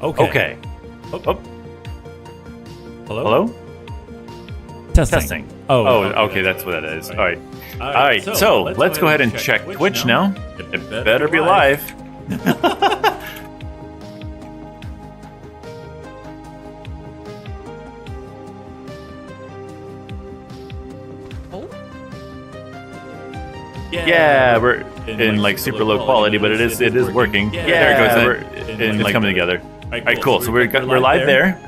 Okay. Oh. Hello? Testing. Oh, okay, that's what that is. All right. So let's go ahead and check Twitch now. It better be live. Yeah, we're in like super low quality, but it is working. Yeah, there it goes. It's coming together. All right, cool. So we're live there.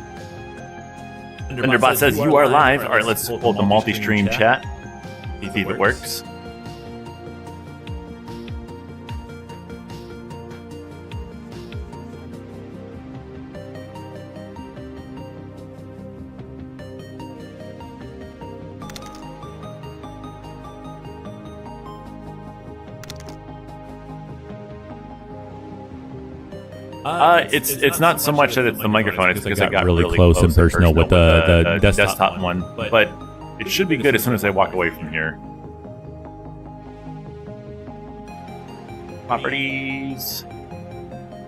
Underbot says you are live. All right, let's pull the multi-stream chat. See if it works. It's not so much that it's the microphone. It's because I got really close and personal with the desktop one. But it should be good as soon as I walk away from here. Properties.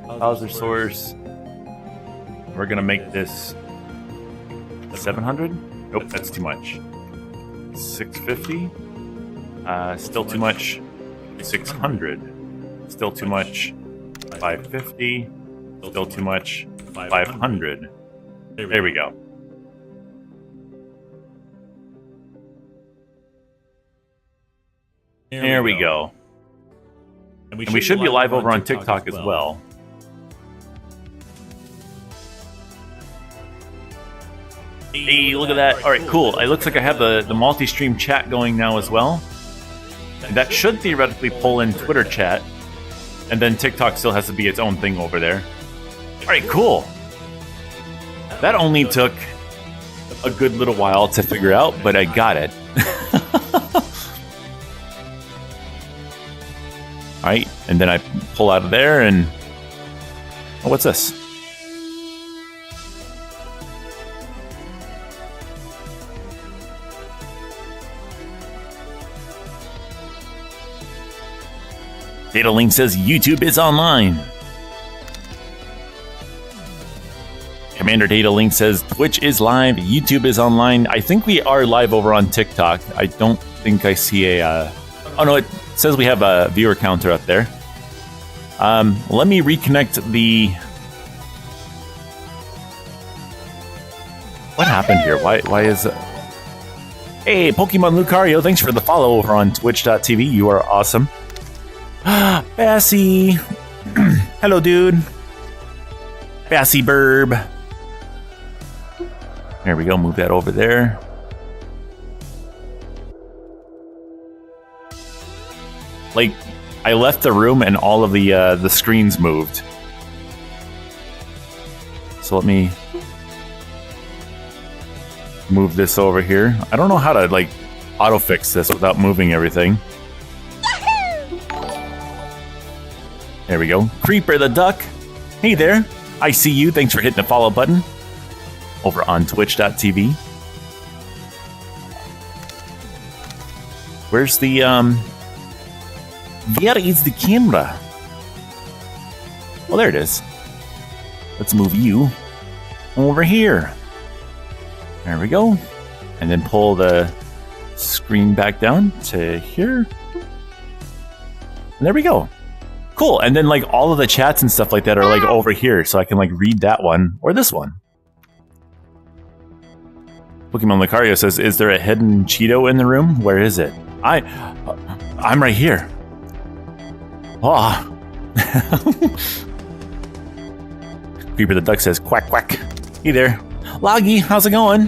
Browser source. We're gonna make this 700. Nope, that's too much. 650. Still too much. 600. Still too much. 550. Still too much. 500. There we go. There we go. And we should be live over on TikTok as well. Hey, look at that. All right, cool. It looks like I have the multi-stream chat going now as well. And that should theoretically pull in Twitter chat. And then TikTok still has to be its own thing over there. All right, cool. That only took a good little while to figure out, but I got it. All right, and then I pull out of there and... Oh, what's this? Data Link says YouTube is online. Commander Data Link says Twitch is live, YouTube is online. I think we are live over on TikTok. I don't think I see a... Oh no, it says we have a viewer counter up there. Let me reconnect the... What happened here? Why is... Hey, Pokemon Lucario, thanks for the follow over on twitch.tv. You are awesome. Bassy. Hello, dude. Bassy Burb. There we go. Move that over there. Like, I left the room and all of the screens moved. So let me move this over here. I don't know how to like auto fix this without moving everything. There we go. Creeper the Duck. Hey there. I see you. Thanks for hitting the follow button over on twitch.tv. Where's the, where is the camera? Well, there it is. Let's move you over here. There we go. And then pull the screen back down to here. And there we go. Cool. And then like all of the chats and stuff like that are like over here, so I can like read that one or this one. Pokemon Lucario says, is there a hidden Cheeto in the room? Where is it? I'm right here. Oh. Creeper the Duck says, quack quack. Hey there. Loggy, how's it going?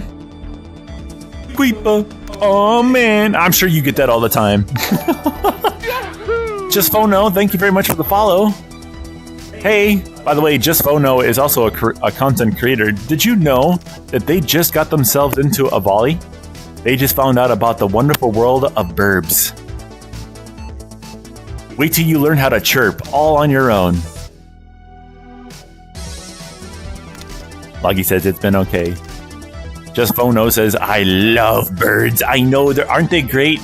Creeper. Oh man. I'm sure you get that all the time. Just Phono, thank you very much for the follow. Hey, by the way, Just Phono is also a content creator. Did you know that they just got themselves into a volley? They just found out about the wonderful world of burbs. Wait till you learn how to chirp all on your own. Loggy says it's been okay. Just Phono says, I love birds. I know, aren't they great?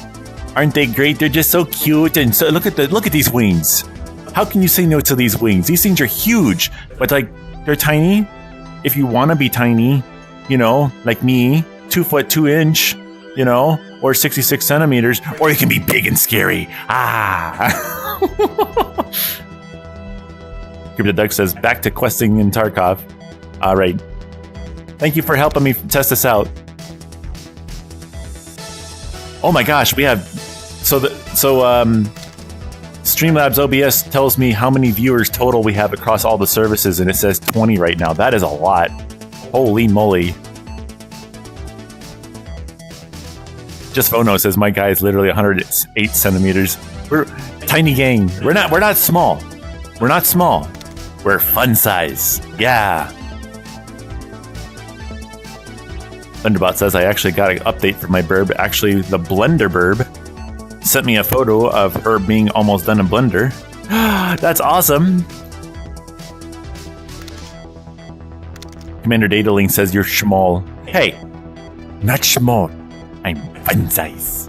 Aren't they great? They're just so cute, and so look at these wings. How can you say no to these wings? These things are huge, but like They're tiny. If you want to be tiny, you know, like me, 2 foot 2 inch, you know, or 66 centimeters, or you can be big and scary. Crypto Duck says, back to questing in Tarkov. All right. Thank you for helping me test this out. Oh my gosh, we have Streamlabs OBS tells me how many viewers total we have across all the services, and it says 20 right now. That is a lot. Holy moly. Just Phono says my guy is literally 108 centimeters. We're tiny gang. We're not small. We're not small. We're fun size. Yeah. Thunderbot says I actually got an update for my burb. Actually, the Blender burb sent me a photo of her being almost done in Blender. That's awesome. Commander Datalink says you're small. Hey, not small. I'm fun size.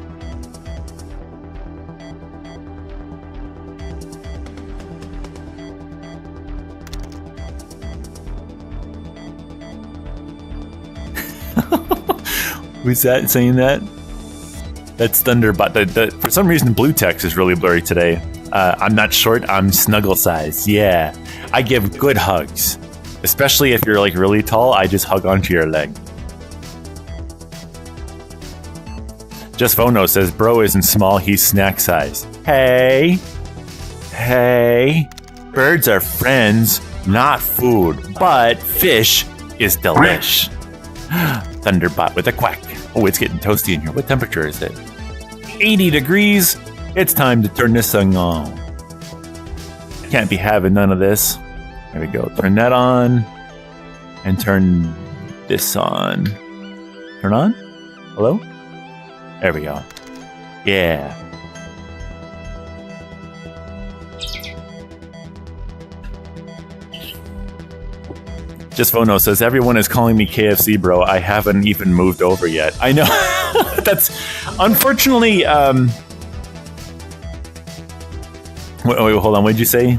Who's that saying that? That's Thunderbot. For some reason, blue text is really blurry today. I'm not short. I'm snuggle size. Yeah, I give good hugs, especially if you're like really tall. I just hug onto your leg. Just Phono says, bro isn't small. He's snack size. Hey, birds are friends, not food. But fish is delish. Thunderbot with a quack. Oh, it's getting toasty in here. What temperature is it? 80 degrees. It's time to turn this thing on. Can't be having none of this. There we go. Turn that on. And turn this on. Turn on? Hello? There we go. Yeah. Just Phono says, everyone is calling me KFC, bro. I haven't even moved over yet. I know. That's unfortunately. Wait, hold on. What did you say?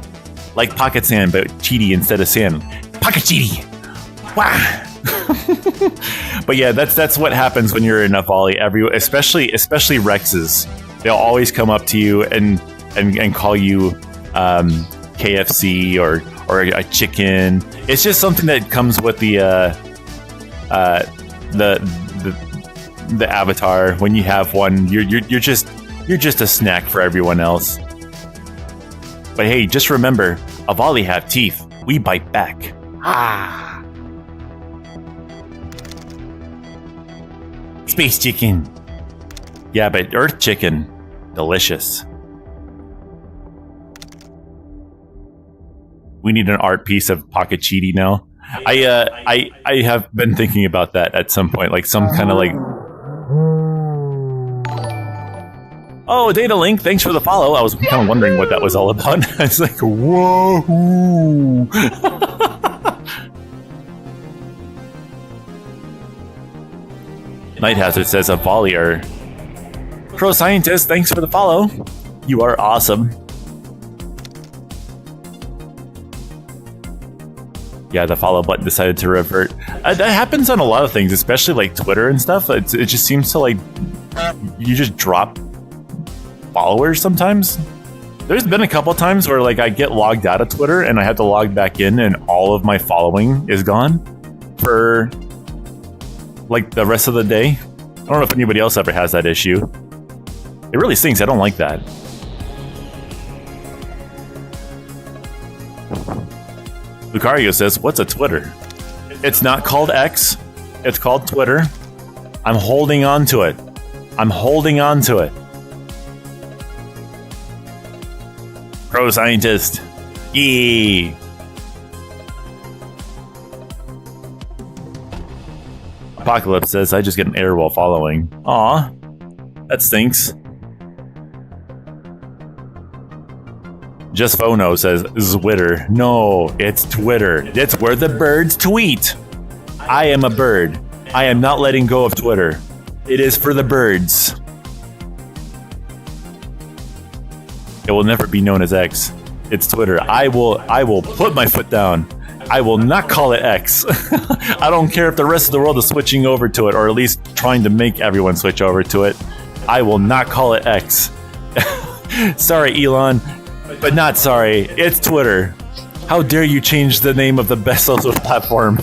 Like Pocket Sand, but Cheaty instead of Sand. Pocket Cheaty. Wow. But yeah, that's what happens when you're in a volley. Especially Rexes. They'll always come up to you and call you KFC or a chicken. It's just something that comes with the avatar. When you have one, you're just a snack for everyone else. But hey, just remember, Avali have teeth. We bite back. Space chicken. Yeah, but Earth chicken, delicious. We need an art piece of Pocket Cheaty now. I have been thinking about that at some point, like some kind of like. Oh, Data Link, thanks for the follow. I was kind of wondering what that was all about. It's like, whoa. Night Hazard says a volley or Pro Scientist, thanks for the follow. You are awesome. Yeah, the follow button decided to revert. That happens on a lot of things, especially like Twitter and stuff. It just seems to like you just drop followers sometimes. There's been a couple times where like I get logged out of Twitter and I have to log back in and all of my following is gone for like the rest of the day. I don't know if anybody else ever has that issue. It really stinks. I don't like that. Lucario says, what's a Twitter? It's not called X. It's called Twitter. I'm holding on to it. Pro Scientist. Yee. Apocalypse says, I just get an error while following. Aw. That stinks. Just Phono says, Zwitter. No, it's Twitter. It's where the birds tweet. I am a bird. I am not letting go of Twitter. It is for the birds. It will never be known as X. It's Twitter. I will put my foot down. I will not call it X. I don't care if the rest of the world is switching over to it, or at least trying to make everyone switch over to it. I will not call it X. Sorry, Elon, but not sorry. It's Twitter. How dare you change the name of the best social platform?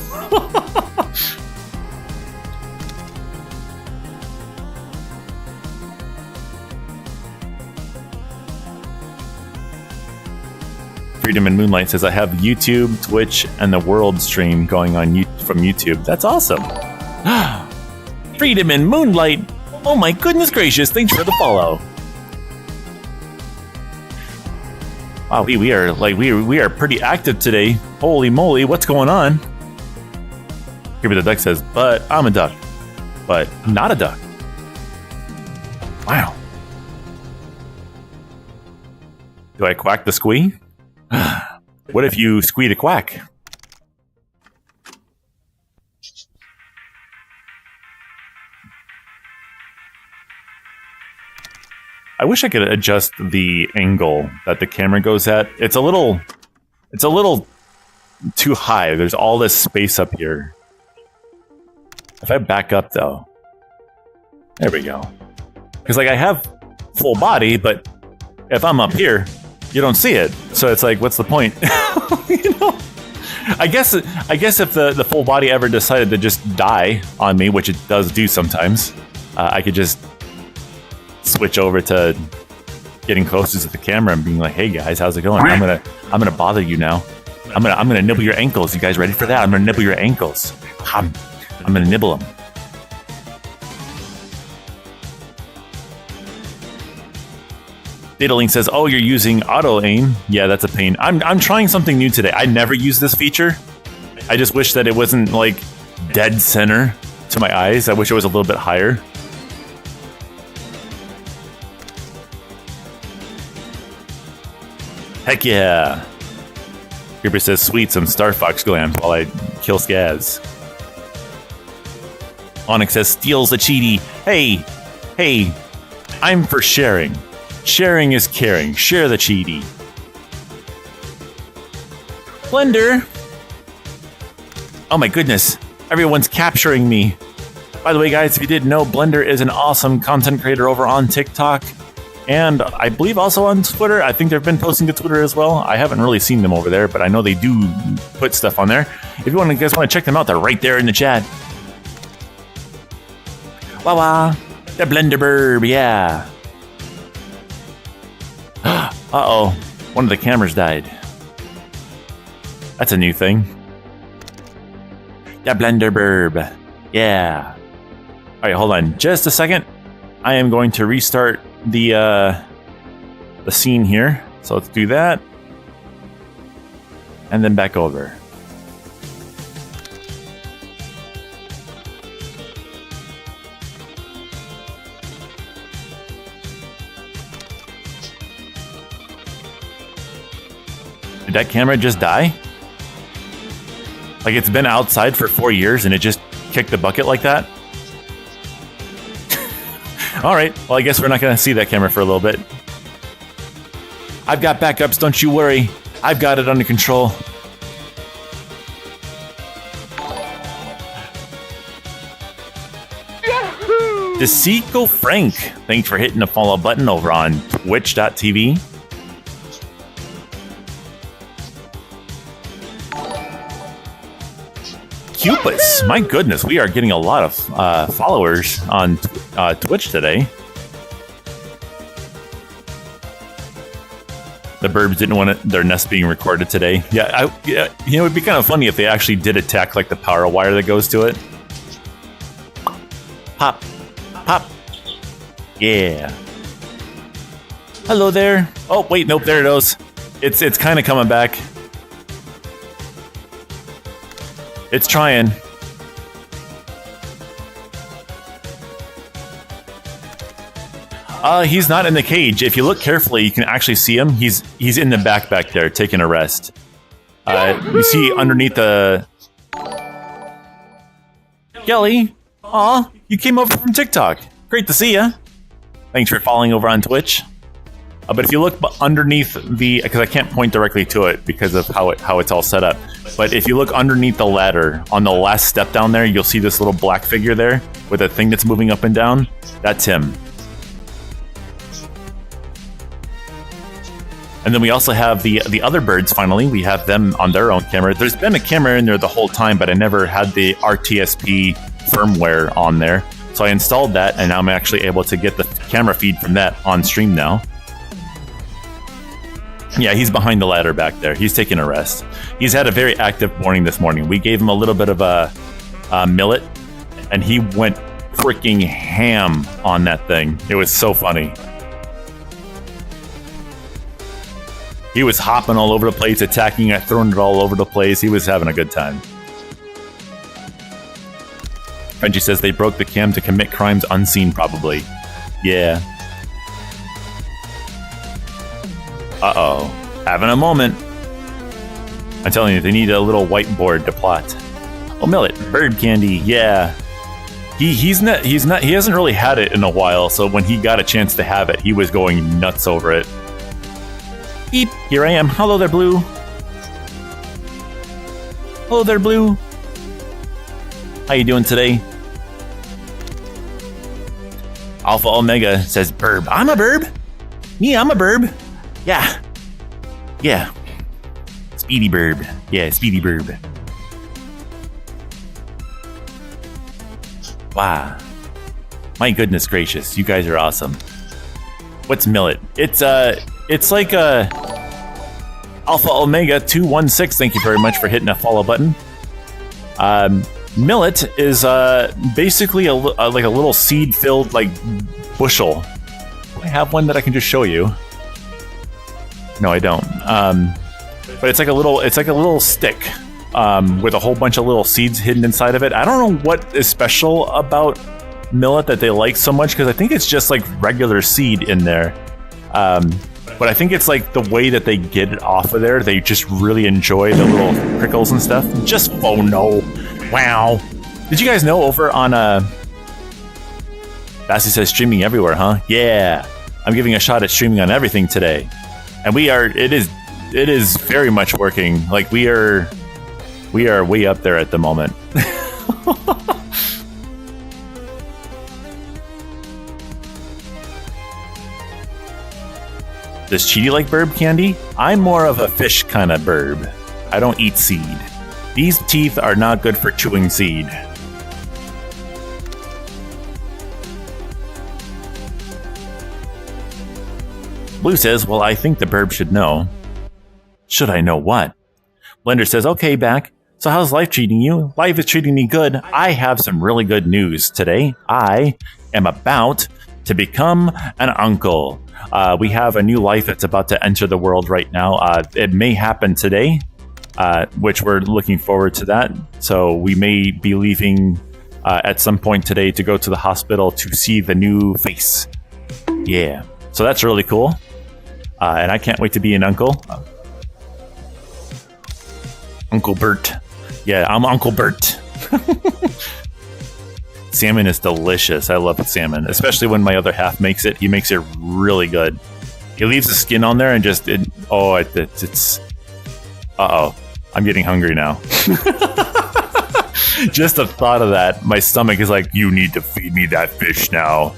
Freedom and Moonlight says, I have YouTube, Twitch, and the world stream going on from YouTube. That's awesome. Freedom and Moonlight. Oh my goodness gracious. Thanks for the follow. Wow, we are pretty active today. Holy moly, what's going on? Creepy the Duck says, but I'm a duck. But I'm not a duck. Wow. Do I quack the squee? What if you squeed a quack? I wish I could adjust the angle that the camera goes at. It's a little too high. There's all this space up here. If I back up though, there we go. Because like I have full body, but if I'm up here, you don't see it. So it's like, what's the point? You know? I guess if the full body ever decided to just die on me, which it does do sometimes, I could just switch over to getting closer to the camera and being like, "Hey guys, how's it going? I'm gonna bother you now. I'm gonna nibble your ankles. You guys ready for that? I'm gonna nibble your ankles. I'm gonna nibble them." Datalink says, "Oh, you're using auto aim. Yeah, that's a pain. I'm trying something new today. I never use this feature. I just wish that it wasn't like dead center to my eyes. I wish it was a little bit higher." Heck yeah! Creeper says, "Sweet, some Star Fox glams while I kill Skaz." Onyx says, "Steals the cheaty. Hey, I'm for sharing. Sharing is caring. Share the cheaty." Blender! Oh my goodness, everyone's capturing me. By the way, guys, if you didn't know, Blender is an awesome content creator over on TikTok. And I believe also on Twitter. I think they've been posting to Twitter as well. I haven't really seen them over there, but I know they do put stuff on there. If you guys want to check them out, they're right there in the chat. Wah, the Blender Burb, yeah. Uh-oh, one of the cameras died. That's a new thing. The Blender Burb, yeah. All right, hold on just a second. I am going to restart the scene here. So let's do that. And then back over. Did that camera just die? Like it's been outside for 4 years and it just kicked the bucket like that? Alright, well I guess we're not going to see that camera for a little bit. I've got backups, don't you worry. I've got it under control. Desico Frank, thanks for hitting the follow button over on twitch.tv. Cupus, my goodness, we are getting a lot of followers on Twitch today. The Burbs didn't want their nest being recorded today. Yeah, you know, it'd be kind of funny if they actually did attack like the power wire that goes to it. Pop, pop, yeah. Hello there. Oh wait, nope, there it goes. It's kind of coming back. It's trying. He's not in the cage. If you look carefully, you can actually see him. He's in the back there, taking a rest. You see underneath the... Kelly! Aw, you came over from TikTok. Great to see ya. Thanks for following over on Twitch. But if you look underneath the... Because I can't point directly to it because of how it's all set up. But if you look underneath the ladder, on the last step down there, you'll see this little black figure there with a thing that's moving up and down. That's him. And then we also have the other birds, finally. We have them on their own camera. There's been a camera in there the whole time, but I never had the RTSP firmware on there. So I installed that, and now I'm actually able to get the camera feed from that on stream now. Yeah, he's behind the ladder back there. He's taking a rest. He's had a very active morning this morning. We gave him a little bit of a millet, and he went freaking ham on that thing. It was so funny. He was hopping all over the place, attacking it, throwing it all over the place. He was having a good time. Benji says they broke the cam to commit crimes unseen, probably. Yeah. Uh-oh. Having a moment. I'm telling you, they need a little whiteboard to plot. Oh, Millet, bird candy, yeah. He hasn't really had it in a while, so when he got a chance to have it, he was going nuts over it. Beep, here I am. Hello there, Blue. Hello there, Blue. How you doing today? Alpha Omega says burb. I'm a burb. Me, I'm a burb. Yeah. Yeah. Speedy burb. Yeah, speedy burb. Wow. My goodness gracious, you guys are awesome. What's Millet? It's like Alpha Omega 216. Thank you very much for hitting that follow button. Millet is basically like a little seed-filled like bushel. Do I have one that I can just show you? No, I don't. But it's like a little stick with a whole bunch of little seeds hidden inside of it. I don't know what is special about millet that they like so much, because I think it's just like regular seed in there. But I think it's like the way that they get it off of there. They just really enjoy the little prickles and stuff. Just, oh no. Wow. Did you guys know over on Bassy says streaming everywhere, huh? Yeah. I'm giving a shot at streaming on everything today. And it is very much working. Like we are way up there at the moment. Does Cheetie like burb candy? I'm more of a fish kind of burb. I don't eat seed. These teeth are not good for chewing seed. Blue says, well, I think the burb should know. Should I know what? Blender says, okay, back. So how's life treating you? Life is treating me good. I have some really good news today. I am about to become an uncle. We have a new life that's about to enter the world right now. It may happen today, which we're looking forward to that. So we may be leaving at some point today to go to the hospital to see the new face. Yeah. So that's really cool. And I can't wait to be an uncle. Uncle Bert. Yeah, I'm Uncle Bert. Salmon is delicious. I love salmon, especially when my other half makes it. He makes it really good. He leaves the skin on there and just... it's... Uh-oh. I'm getting hungry now. Just the thought of that, my stomach is like, you need to feed me that fish now.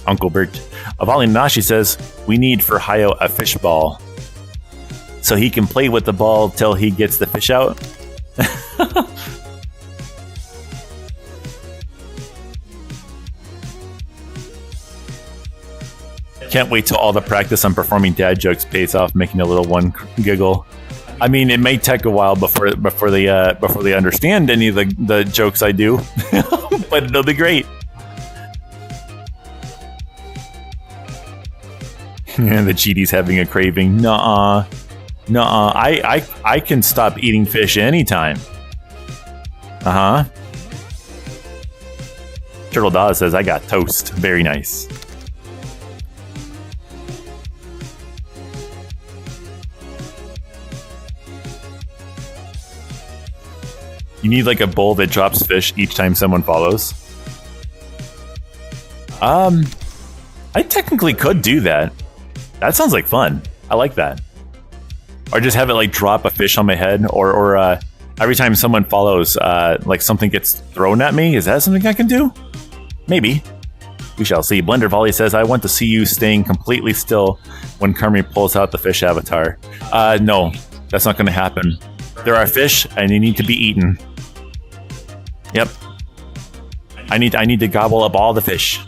Uncle Bert. Avali Nashi says, we need for Hayo a fish ball. So he can play with the ball till he gets the fish out. Can't wait till all the practice on performing dad jokes pays off, making a little one giggle. I mean, it may take a while before they understand any of the jokes I do, but it'll be great. And the Cheetie's having a craving. Nuh-uh. Nuh-uh. I can stop eating fish anytime. Uh-huh. Turtle Dawes says, I got toast. Very nice. You need like a bowl that drops fish each time someone follows. I technically could do that. That sounds like fun. I like that. or just have it like drop a fish on my head, or every time someone follows, like something gets thrown at me. Is that something I can do? Maybe. We shall see. Blender Volley says, I want to see you staying completely still when Kermit pulls out the fish avatar. No, that's not going to happen. There are fish, and they need to be eaten. Yep. I need to gobble up all the fish.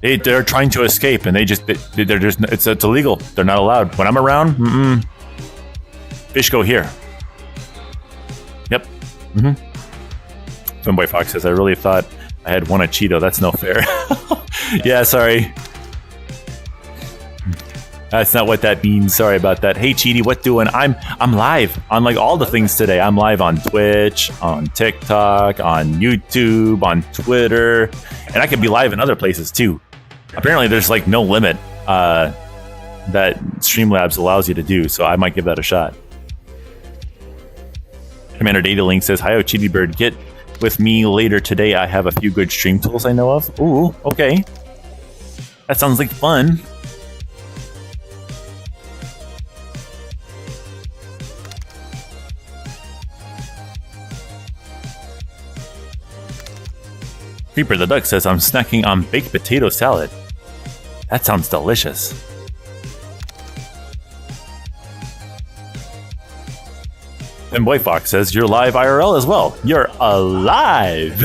They're trying to escape, and they're just it's illegal. They're not allowed. When I'm around, fish go here. Yep. Fanboy Fox says, I really thought I had won a Cheeto. That's no fair. Yeah, sorry. That's not what that means. Sorry about that. Hey, Cheety, what doing? I'm live on like all the things today. I'm live on Twitch, on TikTok, on YouTube, on Twitter, and I can be live in other places too. Apparently, there's like no limit that Streamlabs allows you to do, so I might give that a shot. Commander Data Link says, "Hi, CheetiBurd. Get with me later today. I have a few good stream tools I know of." Ooh, okay. That sounds like fun. Creeper the Duck says, I'm snacking on baked potato salad. That sounds delicious. And Boy Fox says, you're live IRL as well. You're alive!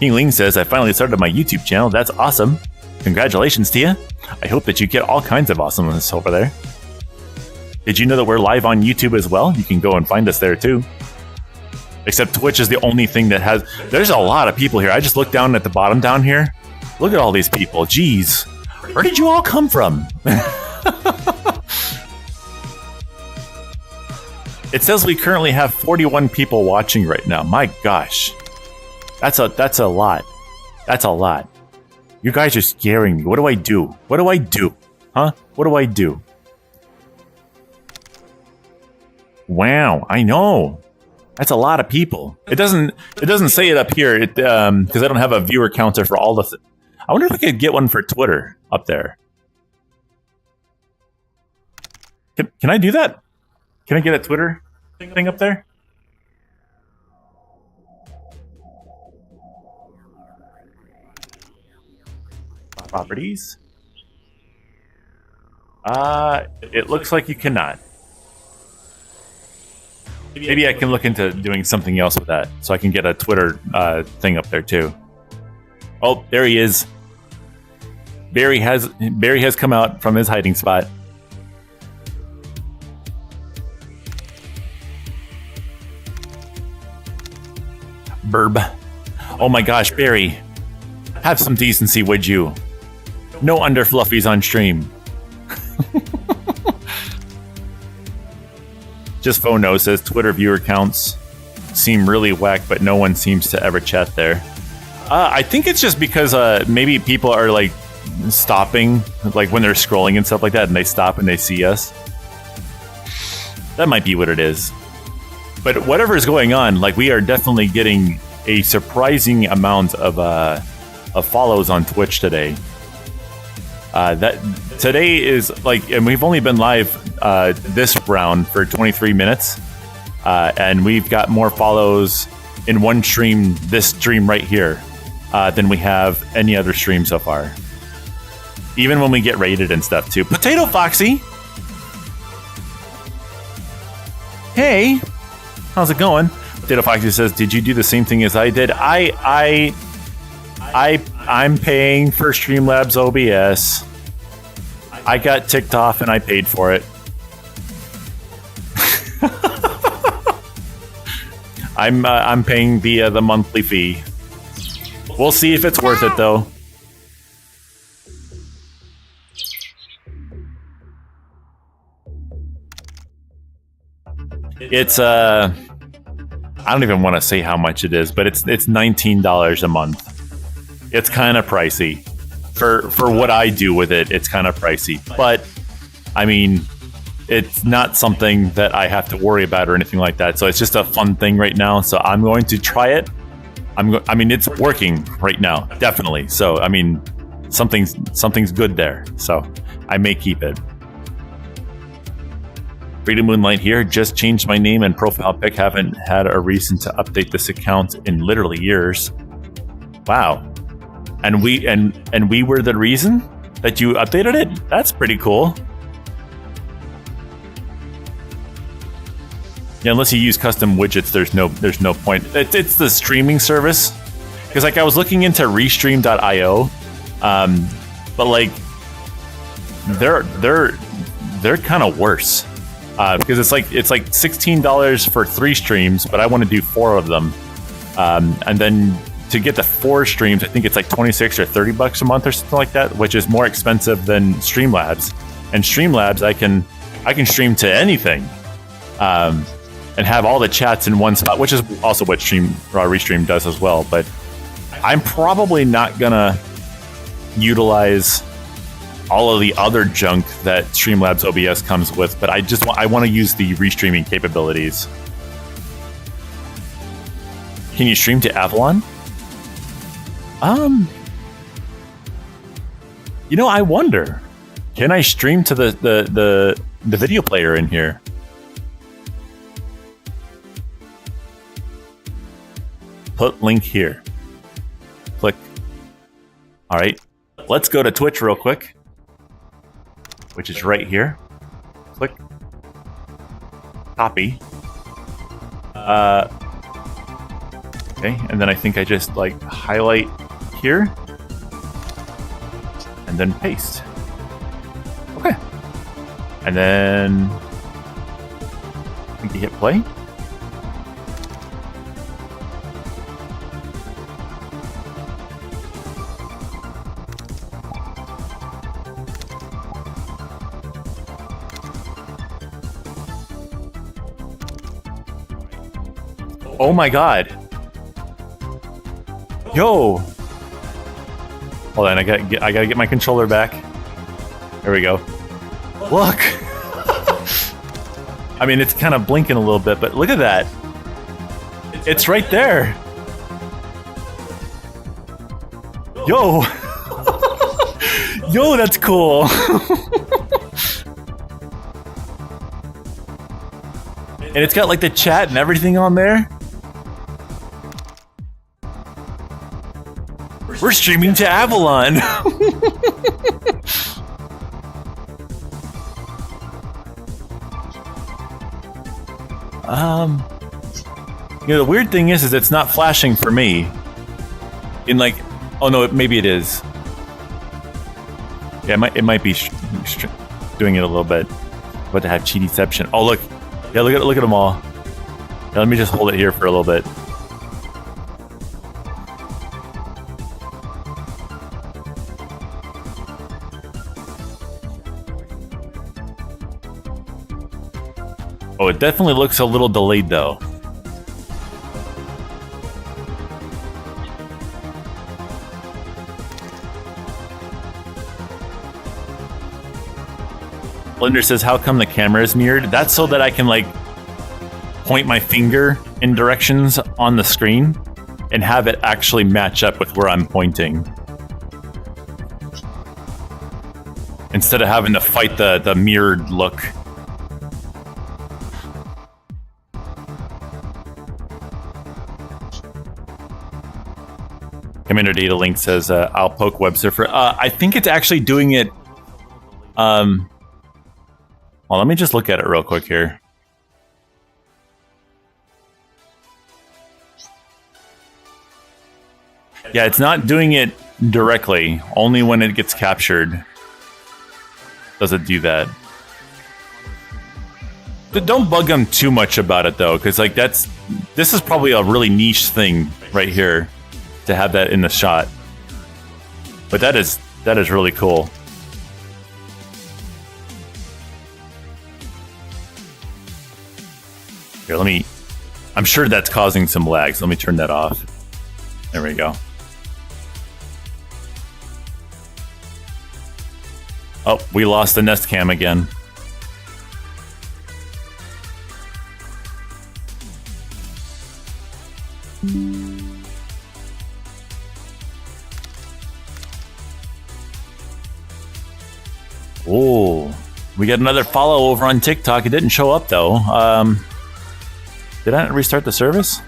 King Ling says, I finally started my YouTube channel. That's awesome. Congratulations to you. I hope that you get all kinds of awesomeness over there. Did you know that we're live on YouTube as well? You can go and find us there too. Except Twitch is the only thing that has... There's a lot of people here. I just looked down at the bottom down here. Look at all these people. Jeez. Where did you all come from? It says we currently have 41 people watching right now. My gosh. That's a lot. That's a lot. You guys are scaring me. What do I do? What do I do? Huh? What do I do? Wow, I know. That's a lot of people. It doesn't say it up here because I don't have a viewer counter for all the... I wonder if I could get one for Twitter up there. Can I do that? Can I get a Twitter thing up there? Properties? It looks like you cannot. Maybe I can look into doing something else with that, so I can get a Twitter thing up there too. Oh, there he is. Barry has come out from his hiding spot. Burb. Oh my gosh, Barry. Have some decency, would you? No underfluffies on stream. Just Phono says Twitter viewer counts seem really whack, but no one seems to ever chat there. I think it's just because maybe people are like stopping, like when they're scrolling and stuff like that, and they stop and they see us. That might be what it is. But whatever is going on, like we are definitely getting a surprising amount of follows on Twitch today. That today is like, and we've only been live this round for 23 minutes, and we've got more follows in one stream, this stream right here, than we have any other stream so far. Even when we get rated and stuff too. Potato Foxy, hey, how's it going? Potato Foxy says, "Did you do the same thing as I did?" I'm paying for Streamlabs OBS. I got ticked off and I paid for it. I'm paying the monthly fee. We'll see if it's worth it though. It's I don't even want to say how much it is, but it's $19 a month. It's kind of pricey. For what I do with it, it's kind of pricey. But, I mean, it's not something that I have to worry about or anything like that. So it's just a fun thing right now. So I'm going to try it. I mean, it's working right now, definitely. So, I mean, something's good there. So I may keep it. Freedom Moonlight here. Just changed my name and profile pic. Haven't had a reason to update this account in literally years. Wow. And we were the reason that you updated it? That's pretty cool. Yeah, unless you use custom widgets, there's no point. It's the streaming service. Because like I was looking into restream.io, but like they're kind of worse. Because it's like $16 for 3 streams, but I want to do 4 of them. And then to get the 4 streams, I think it's like $26 or $30 a month or something like that, which is more expensive than Streamlabs. And Streamlabs, I can stream to anything, and have all the chats in one spot, which is also what Restream does as well. But I'm probably not gonna utilize all of the other junk that Streamlabs OBS comes with, but I want to use the restreaming capabilities. Can you stream to Avalon? You know, I wonder. Can I stream to the video player in here? Put link here. Click. All right. Let's go to Twitch real quick, which is right here. Click. Copy. Okay, and then I think I just like highlight here and then paste. Okay. And then I think you hit play. Oh my god. Yo. Hold on, I gotta get my controller back. There we go. Look. I mean, it's kind of blinking a little bit, but look at that. It's right there. Yo. Yo, that's cool. And it's got like the chat and everything on there. We're streaming to Avalon. You know, the weird thing is it's not flashing for me. In like, oh no, maybe it is. Yeah, it might be doing it a little bit. But to have CheetiCeption. Oh look, yeah, look at them all. Yeah, let me just hold it here for a little bit. Oh, it definitely looks a little delayed, though. Blender says, how come the camera is mirrored? That's so that I can, like, point my finger in directions on the screen and have it actually match up with where I'm pointing. Instead of having to fight the mirrored look. Commander Data Link says, I'll poke web surfer. I think it's actually doing it. Well, let me just look at it real quick here. Yeah, it's not doing it directly. Only when it gets captured does it do that. But don't bug them too much about it, though, because like this is probably a really niche thing right here. To have that in the shot, but that is really cool. Here, I'm sure that's causing some lag, so let me turn that off. There we go. Oh, we lost the Nest Cam again. Oh, We got another follow over on TikTok. It didn't show up though. Did I not restart the service?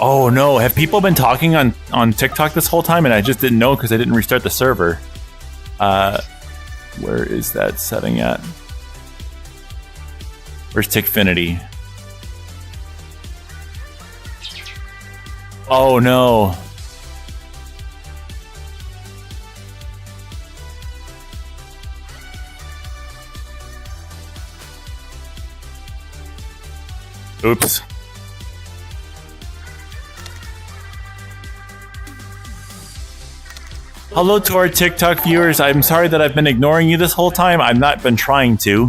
Oh no, have people been talking on TikTok this whole time and I just didn't know because I didn't restart the server? Where is that setting at? Where's Tickfinity? Oh no. Oops. Hello to our TikTok viewers. I'm sorry that I've been ignoring you this whole time. I've not been trying to.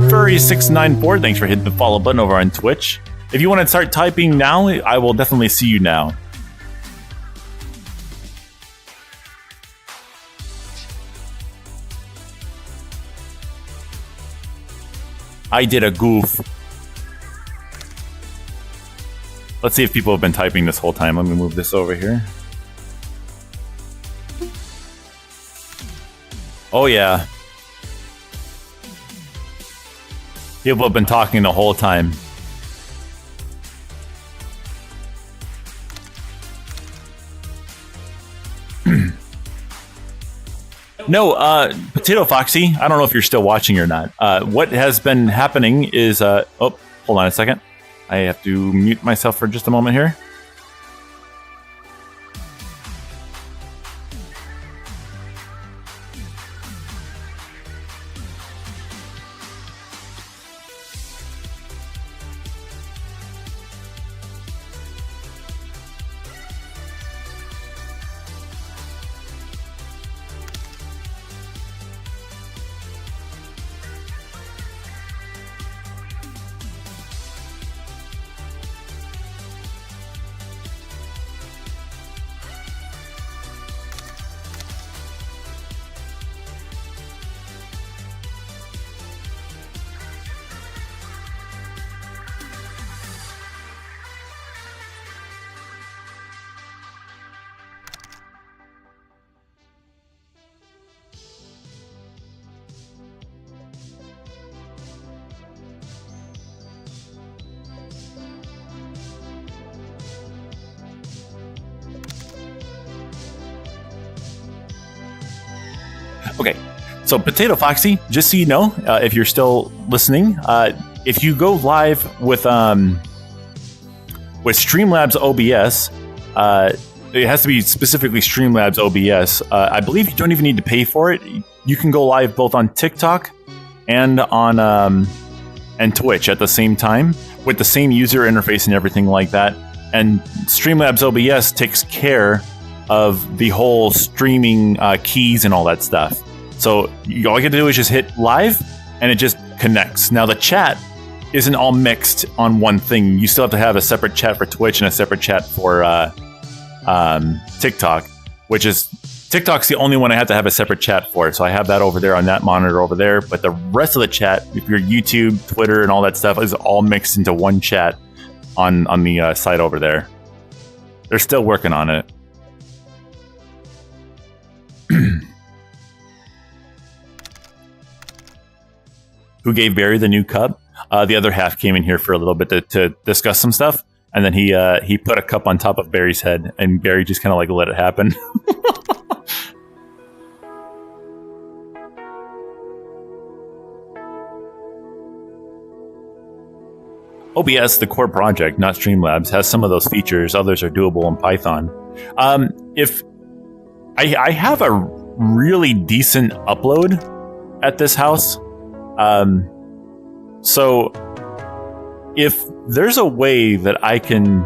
Furry694, thanks for hitting the follow button over on Twitch. If you want to start typing now, I will definitely see you now. I did a goof. Let's see if people have been typing this whole time. Let me move this over here. Oh yeah. People have been talking the whole time. No, Potato Foxy, I don't know if you're still watching or not. What has been happening is... oh, hold on a second. I have to mute myself for just a moment here. Okay, so Potato Foxy, just so you know, if you're still listening, if you go live with Streamlabs OBS, it has to be specifically Streamlabs OBS. I believe you don't even need to pay for it. You can go live both on TikTok and on and Twitch at the same time with the same user interface and everything like that. And Streamlabs OBS takes care of the whole streaming keys and all that stuff. So all you got to do is just hit live and it just connects. Now the chat isn't all mixed on one thing. You still have to have a separate chat for Twitch and a separate chat for TikTok, which is TikTok's the only one I have to have a separate chat for. So I have that over there on that monitor over there. But the rest of the chat, if you're YouTube, Twitter, and all that stuff, is all mixed into one chat on the site over there. They're still working on it. Who gave Barry the new cup? The other half came in here for a little bit to discuss some stuff, and then he put a cup on top of Barry's head, and Barry just kind of like let it happen. OBS, the core project, not Streamlabs, has some of those features. Others are doable in Python. If I have a really decent upload at this house. So if there's a way that I can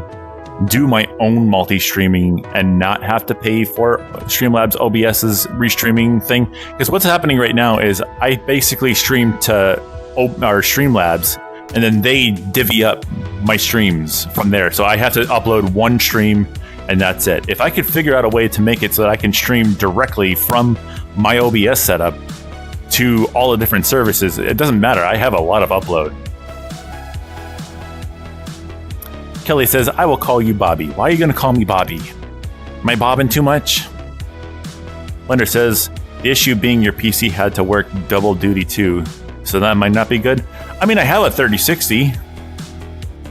do my own multi-streaming and not have to pay for Streamlabs OBS's restreaming thing, because what's happening right now is I basically stream to our Streamlabs and then they divvy up my streams from there. So I have to upload one stream and that's it. If I could figure out a way to make it so that I can stream directly from my OBS setup to all the different services, it doesn't matter. I have a lot of upload. Kelly says, I will call you Bobby. Why are you going to call me Bobby? Am I bobbing too much? Lender says, The issue being your PC had to work double duty too, so that might not be good. I mean, I have a 3060.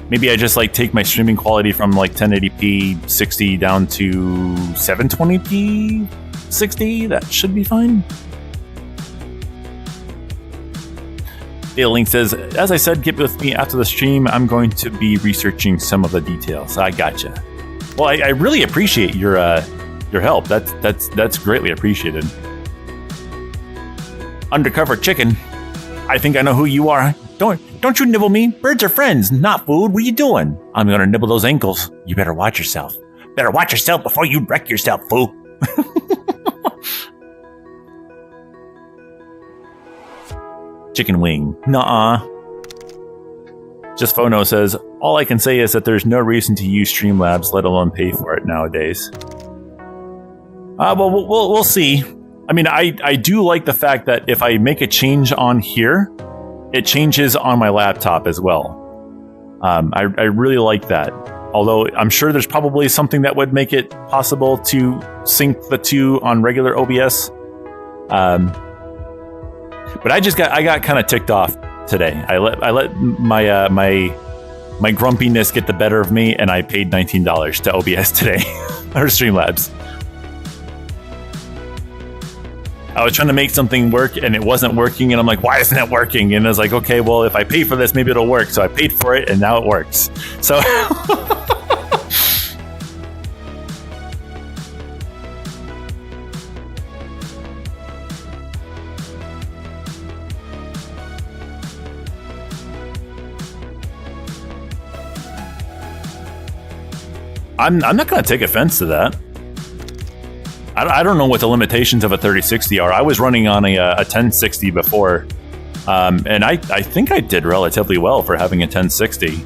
Maybe I just like take my streaming quality from like 1080p 60 down to 720p 60. That should be fine. Data Link says, as I said, get with me after the stream. I'm going to be researching some of the details. I gotcha. Well, I really appreciate your help. That's greatly appreciated. Undercover chicken. I think I know who you are. Don't you nibble me. Birds are friends, not food. What are you doing? I'm gonna nibble those ankles. You better watch yourself. Better watch yourself before you wreck yourself, fool. Chicken wing. Nuh-uh. Just Phono says, all I can say is that there's no reason to use Streamlabs, let alone pay for it nowadays. Well, we'll see. I mean, I do like the fact that if I make a change on here, it changes on my laptop as well. I really like that. Although I'm sure there's probably something that would make it possible to sync the two on regular OBS. But I got kind of ticked off today. I let my my grumpiness get the better of me, and I paid $19 to OBS today or Streamlabs. I was trying to make something work, and it wasn't working, and I'm like, why isn't it working? And I was like, okay, well, if I pay for this, maybe it'll work. So I paid for it, and now it works. So I'm not going to take offense to that. I don't know what the limitations of a 3060 are. I was running on a 1060 before, and I think I did relatively well for having a 1060.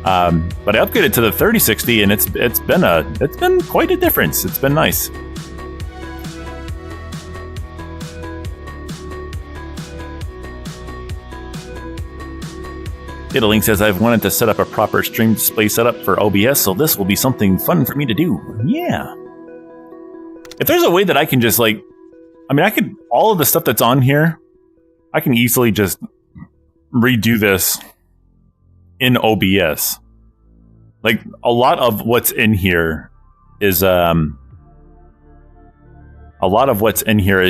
But I upgraded to the 3060, and it's been quite a difference. It's been nice. Link says, I've wanted to set up a proper stream display setup for OBS, so this will be something fun for me to do. Yeah. If there's a way that I can just like, I mean, I could, all of the stuff that's on here, I can easily just redo this in OBS. Like, a lot of what's in here is,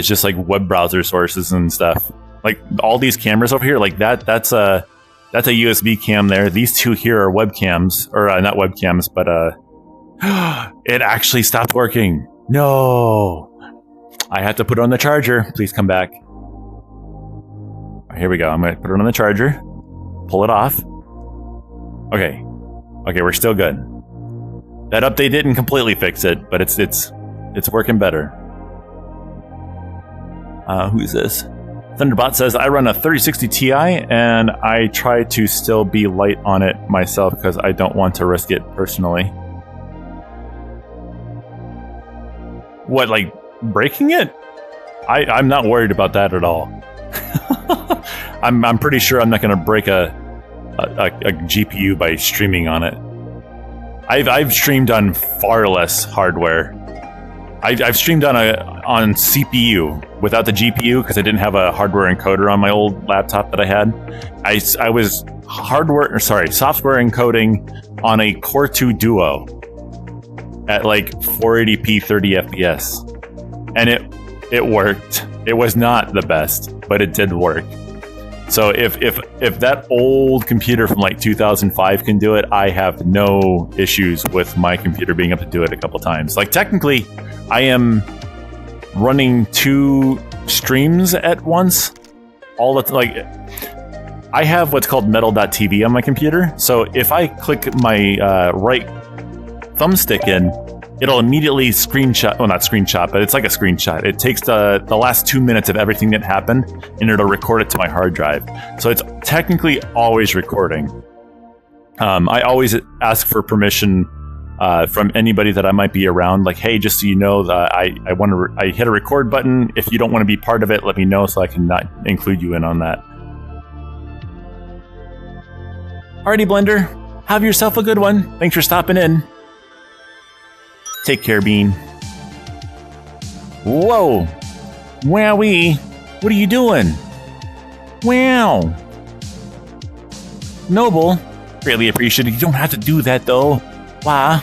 just like web browser sources and stuff. Like, all these cameras over here, like that's a USB cam there. These two here are webcams, or not webcams, but it actually stopped working. No, I have to put it on the charger. Please come back. Here we go. I'm going to put it on the charger. Pull it off. Okay, we're still good. That update didn't completely fix it, but it's working better. Who's this? Thunderbot says, I run a 3060 Ti, and I try to still be light on it myself because I don't want to risk it personally. What, like breaking it? I'm not worried about that at all. I'm pretty sure I'm not going to break a GPU by streaming on it. I've streamed on far less hardware. I've streamed on CPU without the GPU because I didn't have a hardware encoder on my old laptop that I had. I was software encoding on a Core 2 Duo at like 480p 30 FPS, and it worked. It was not the best, but it did work. So if that old computer from like 2005 can do it, I have no issues with my computer being able to do it a couple times. Like, technically, I am running 2 streams at once. I have what's called metal.tv on my computer. So if I click my right thumbstick in, it'll immediately screenshot. Well, not screenshot, but it's like a screenshot. It takes the last 2 minutes of everything that happened, and it'll record it to my hard drive. So it's technically always recording. I always ask for permission from anybody that I might be around. Like, hey, just so you know, I hit a record button. If you don't want to be part of it, let me know so I can not include you in on that. Alrighty, Blender. Have yourself a good one. Thanks for stopping in. Take care, Bean. Whoa! Wowee! What are you doing? Wow! Noble, greatly appreciated. You don't have to do that though. Wow.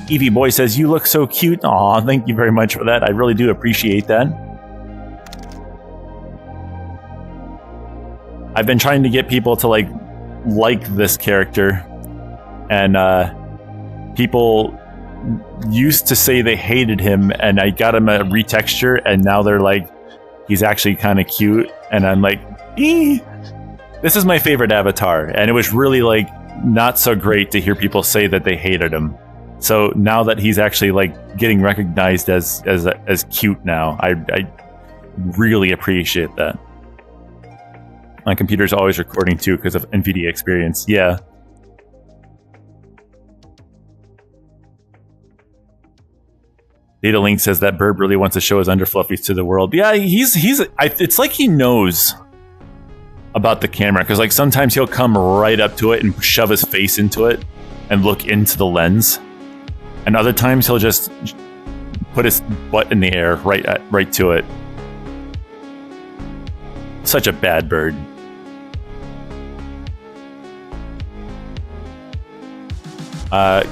Evie Boy says, you look so cute. Aw, thank you very much for that. I really do appreciate that. I've been trying to get people to like this character, and people used to say they hated him, and I got him a retexture, and now they're like, he's actually kind of cute, and I'm like, this is my favorite avatar, and it was really not so great to hear people say that they hated him. So now that he's actually getting recognized as cute now, I really appreciate that. My computer's always recording too because of NVIDIA experience. Yeah. Data Link says that Bird really wants to show his underfluffies to the world. Yeah, it's like he knows about the camera, because sometimes he'll come right up to it and shove his face into it and look into the lens, and other times he'll just put his butt in the air right to it. Such a bad bird.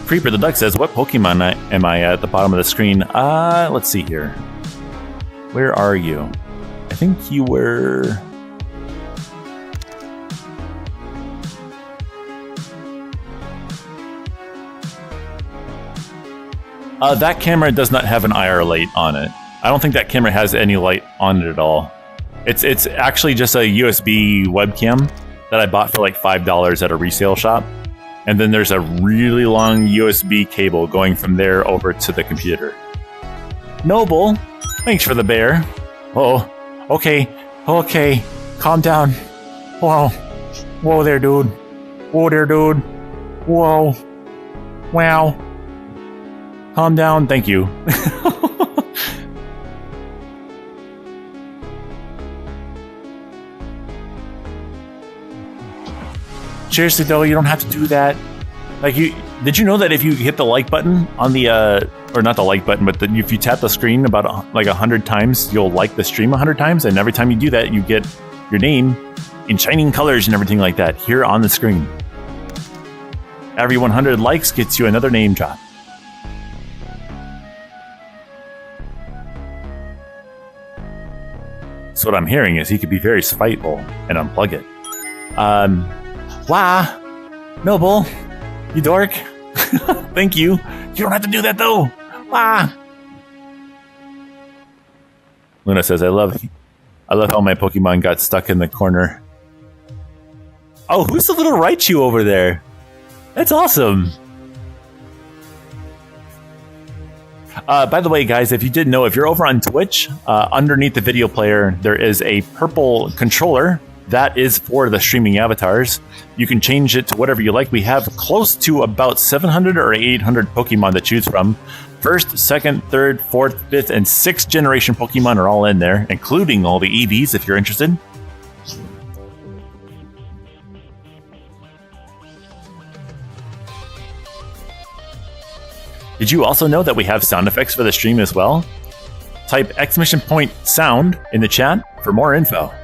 Creeper the Duck says, what Pokemon am I at the bottom of the screen? Let's see here. Where are you? I think you were... that camera does not have an IR light on it. I don't think that camera has any light on it at all. It's actually just a USB webcam that I bought for $5 at a resale shop. And then there's a really long USB cable going from there over to the computer. Noble, thanks for the bear. Oh, okay. Calm down. Whoa. Whoa there, dude. Whoa. Wow. Calm down. Thank you. Seriously though, you don't have to do that. Did you know that if you hit the like button on the or not the like button, but if you tap the screen about 100 times, you'll like the stream 100 times, and every time you do that, you get your name in shining colors and everything like that here on the screen. Every 100 likes gets you another name drop. So what I'm hearing is he could be very spiteful and unplug it. Wah! Noble! You dork! Thank you! You don't have to do that though! Wah! Luna says, I love how my Pokemon got stuck in the corner. Oh, who's the little Raichu over there? That's awesome! By the way, guys, if you didn't know, if you're over on Twitch, underneath the video player, there is a purple controller. That is for the streaming avatars. You can change it to whatever you like. We have close to about 700 or 800 Pokemon to choose from. First, second, third, fourth, fifth, and sixth generation Pokemon are all in there, including all the EVs if you're interested. Did you also know that we have sound effects for the stream as well? Type !sound in the chat for more info.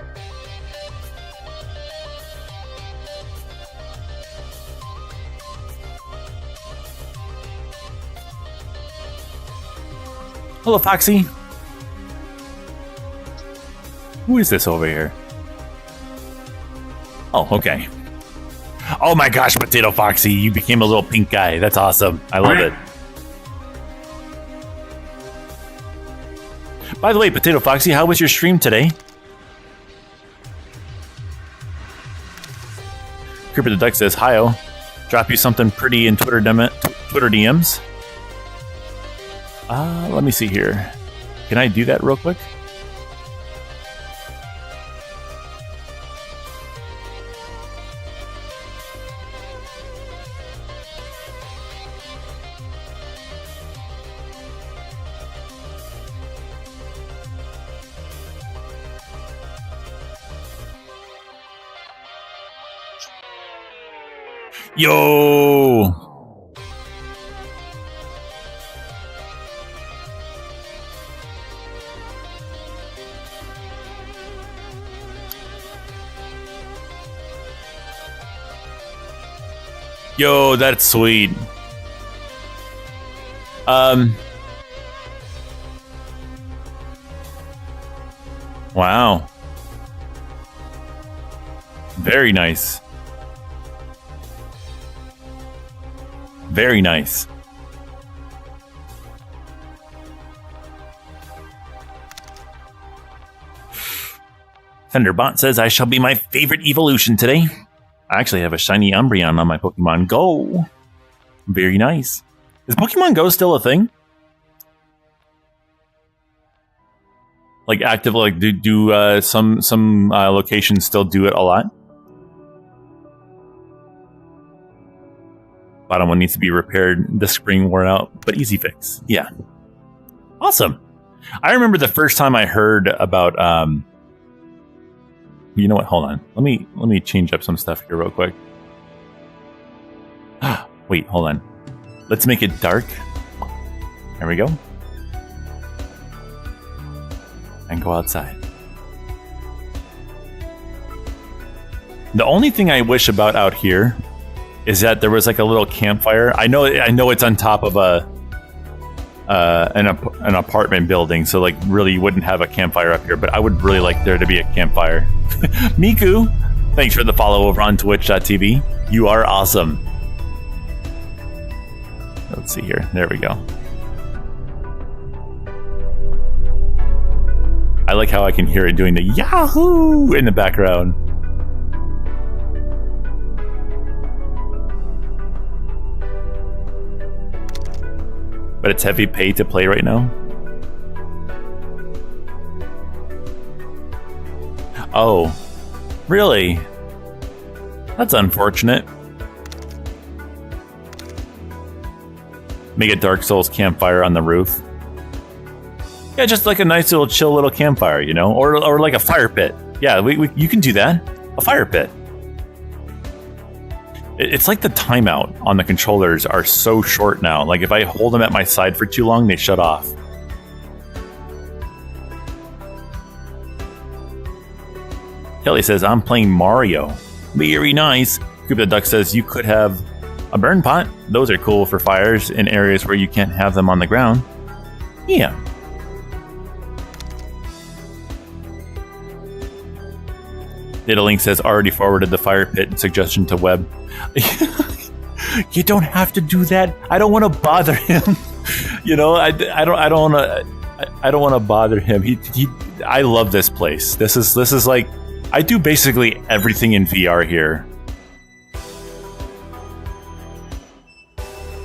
Hello, Foxy. Who is this over here? Oh, okay. Oh my gosh, Potato Foxy, you became a little pink guy. That's awesome. I love it. By the way, Potato Foxy, how was your stream today? Creeper the Duck says, hi-oh. Drop you something pretty in Twitter DMs. Let me see here. Can I do that real quick? Yo! Yo, that's sweet. Wow. Very nice. Very nice. Thunderbot says, I shall be my favorite evolution today. I actually have a shiny Umbreon on my Pokemon Go. Very nice. Is Pokemon Go still a thing? Like active, like do some locations still do it a lot? Bottom one needs to be repaired. The spring worn out, but easy fix. Yeah, awesome. I remember the first time I heard about. You know what? Hold on. Let me change up some stuff here real quick. Wait, hold on. Let's make it dark. There we go. And go outside. The only thing I wish about out here is that there was like a little campfire. I know it's on top of an apartment building, so like really you wouldn't have a campfire up here, but I would really like there to be a campfire. Miku, thanks for the follow over on twitch.tv. You are awesome. Let's see here. There we go. I like how I can hear it doing the Yahoo in the background. But it's heavy pay to play right now. Oh, really? That's unfortunate. Make a Dark Souls campfire on the roof. Yeah, just like a nice little chill little campfire, you know? Or like a fire pit. Yeah, you can do that. A fire pit. It's like the timeout on the controllers are so short now. Like if I hold them at my side for too long, they shut off. Kelly says, I'm playing Mario. Very nice. Coop the Duck says, you could have a burn pot. Those are cool for fires in areas where you can't have them on the ground. Yeah. Diddling says, already forwarded the fire pit suggestion to Webb. You don't have to do that. I don't want to bother him. You know, I don't want to bother him. I love this place. This is like, I do basically everything in VR here.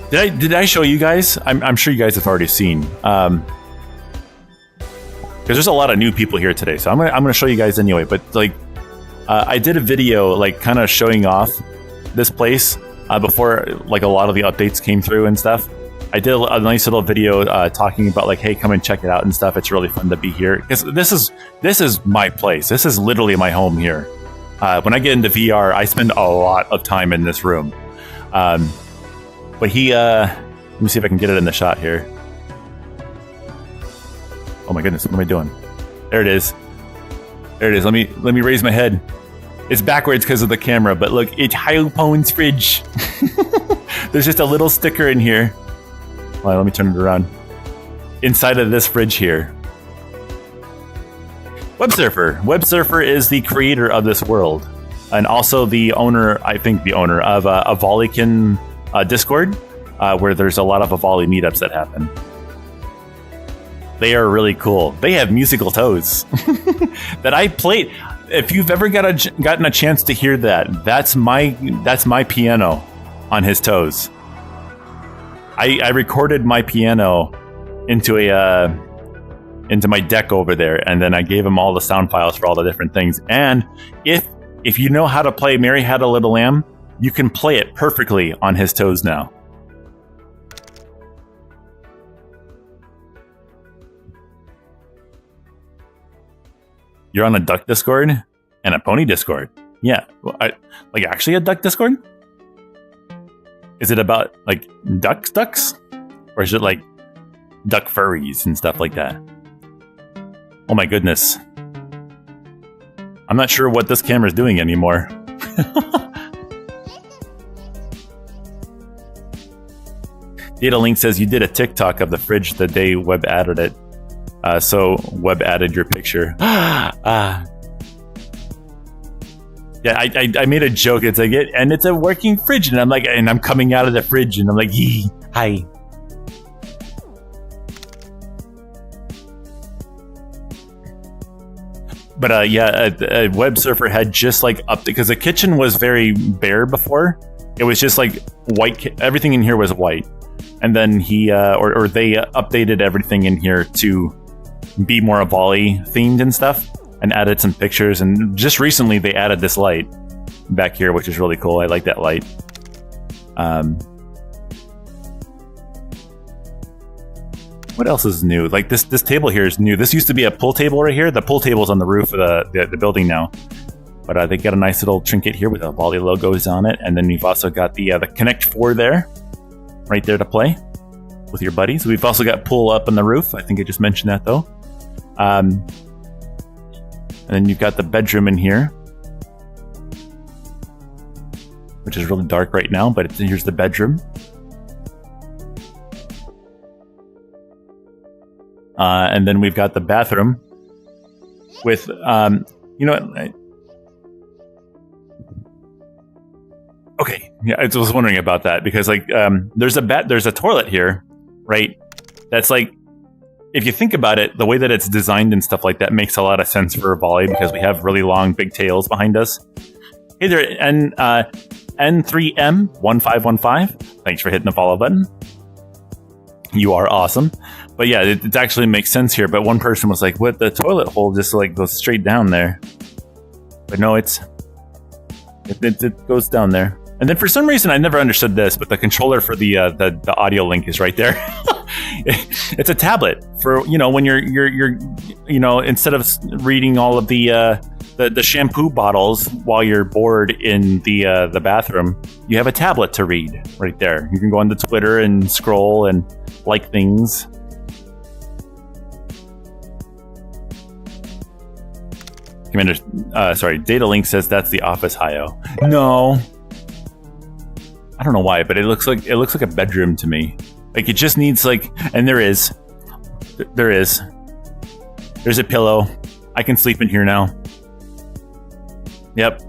Did I show you guys? I'm sure you guys have already seen. Because there's a lot of new people here today, so I'm gonna show you guys anyway. But like, I did a video like kind of showing off this place before like a lot of the updates came through and stuff. I did a nice little video talking about like, hey, come and check it out and stuff. It's really fun to be here because this is my place. This is literally my home here. When I get into VR, I spend a lot of time in this room. But he, let me see if I can get it in the shot here. Oh my goodness, what am I doing? There it is. There it is. Let me raise my head. It's backwards because of the camera, but look, it's Hyopone's fridge. There's just a little sticker in here. Well, let me turn it around. Inside of this fridge here. WebSurfer. WebSurfer is the creator of this world. And also the owner, I think the owner of a Volleykin Discord, where there's a lot of Volley meetups that happen. They are really cool. They have musical toes that I played. If you've ever gotten a chance to hear that, that's my piano on his toes. I recorded my piano into my deck over there, and then I gave him all the sound files for all the different things. And if you know how to play Mary Had a Little Lamb, you can play it perfectly on his toes now. You're on a duck Discord and a pony Discord. Yeah, like actually a duck Discord? Is it about like ducks? Or is it like duck furries and stuff like that? Oh my goodness. I'm not sure what this camera's doing anymore. Data Link says you did a TikTok of the fridge the day Web added it. So Web added your picture. Yeah, I made a joke. It's like and it's a working fridge, and I'm like, and I'm coming out of the fridge, and I'm like, yee, hi. But yeah, Web Surfer had just like up because the kitchen was very bare before. It was just like white. Everything in here was white, and then he or they updated everything in here to be more Volley themed and stuff, and added some pictures. And just recently, they added this light back here, which is really cool. I like that light. What else is new? Like this table here is new. This used to be a pool table right here. The pool table's on the roof of the building now. But they got a nice little trinket here with the Volley logos on it. And then we've also got the Connect 4 there, right there to play with your buddies. We've also got pool up on the roof. I think I just mentioned that though. And then you've got the bedroom in here, which is really dark right now, but here's the bedroom. And then we've got the bathroom with, you know what? Okay, yeah, I was wondering about that because like there's a toilet here, right? That's like, if you think about it, the way that it's designed and stuff like that makes a lot of sense for a Volley because we have really long big tails behind us. Hey there, N3M1515. Thanks for hitting the follow button. You are awesome. But yeah, it actually makes sense here. But one person was like, what, the toilet hole just like goes straight down there. But no, it goes down there. And then for some reason, I never understood this, but the controller for the audio link is right there. It's a tablet for, you know, when you're you know, instead of reading all of the shampoo bottles while you're bored in the bathroom, you have a tablet to read right there. You can go onto Twitter and scroll and like things. Commander, sorry, Data Link says that's the office Hio. No, I don't know why, but it looks like a bedroom to me. Like it just needs like, and there's a pillow. I can sleep in here now. Yep,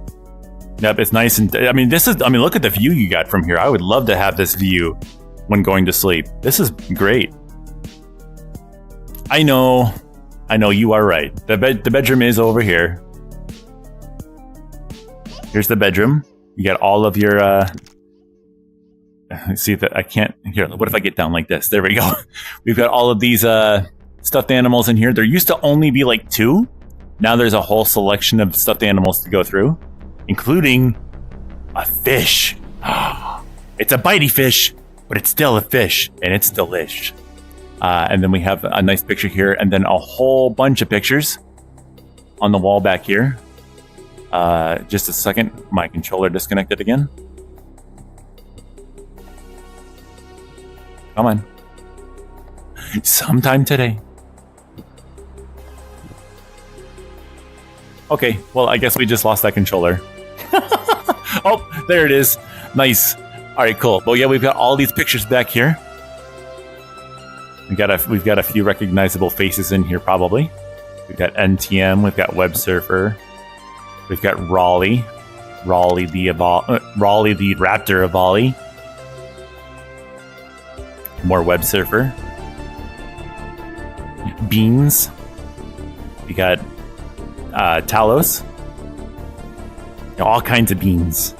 it's nice. And I mean, look at the view you got from here. I would love to have this view when going to sleep. This is great. I know, you are right. The bedroom is over here. Here's the bedroom. You got all of your, let's see if I can't, here, what if I get down like this? There we go. We've got all of these, stuffed animals in here. There used to only be like 2. Now there's a whole selection of stuffed animals to go through, including a fish. It's a bitey fish, but it's still a fish, and it's delish. And then we have a nice picture here, and then a whole bunch of pictures on the wall back here. Just a second, my controller disconnected again. Come on. Sometime today. Okay, well, I guess we just lost that controller. Oh, there it is. Nice. All right, cool. Well, yeah, we've got all these pictures back here. We've got a few recognizable faces in here, probably. We've got NTM. We've got Web Surfer. We've got Raleigh the Raptor of Volley. More Web Surfer. Beans. We got Talos. All kinds of beans.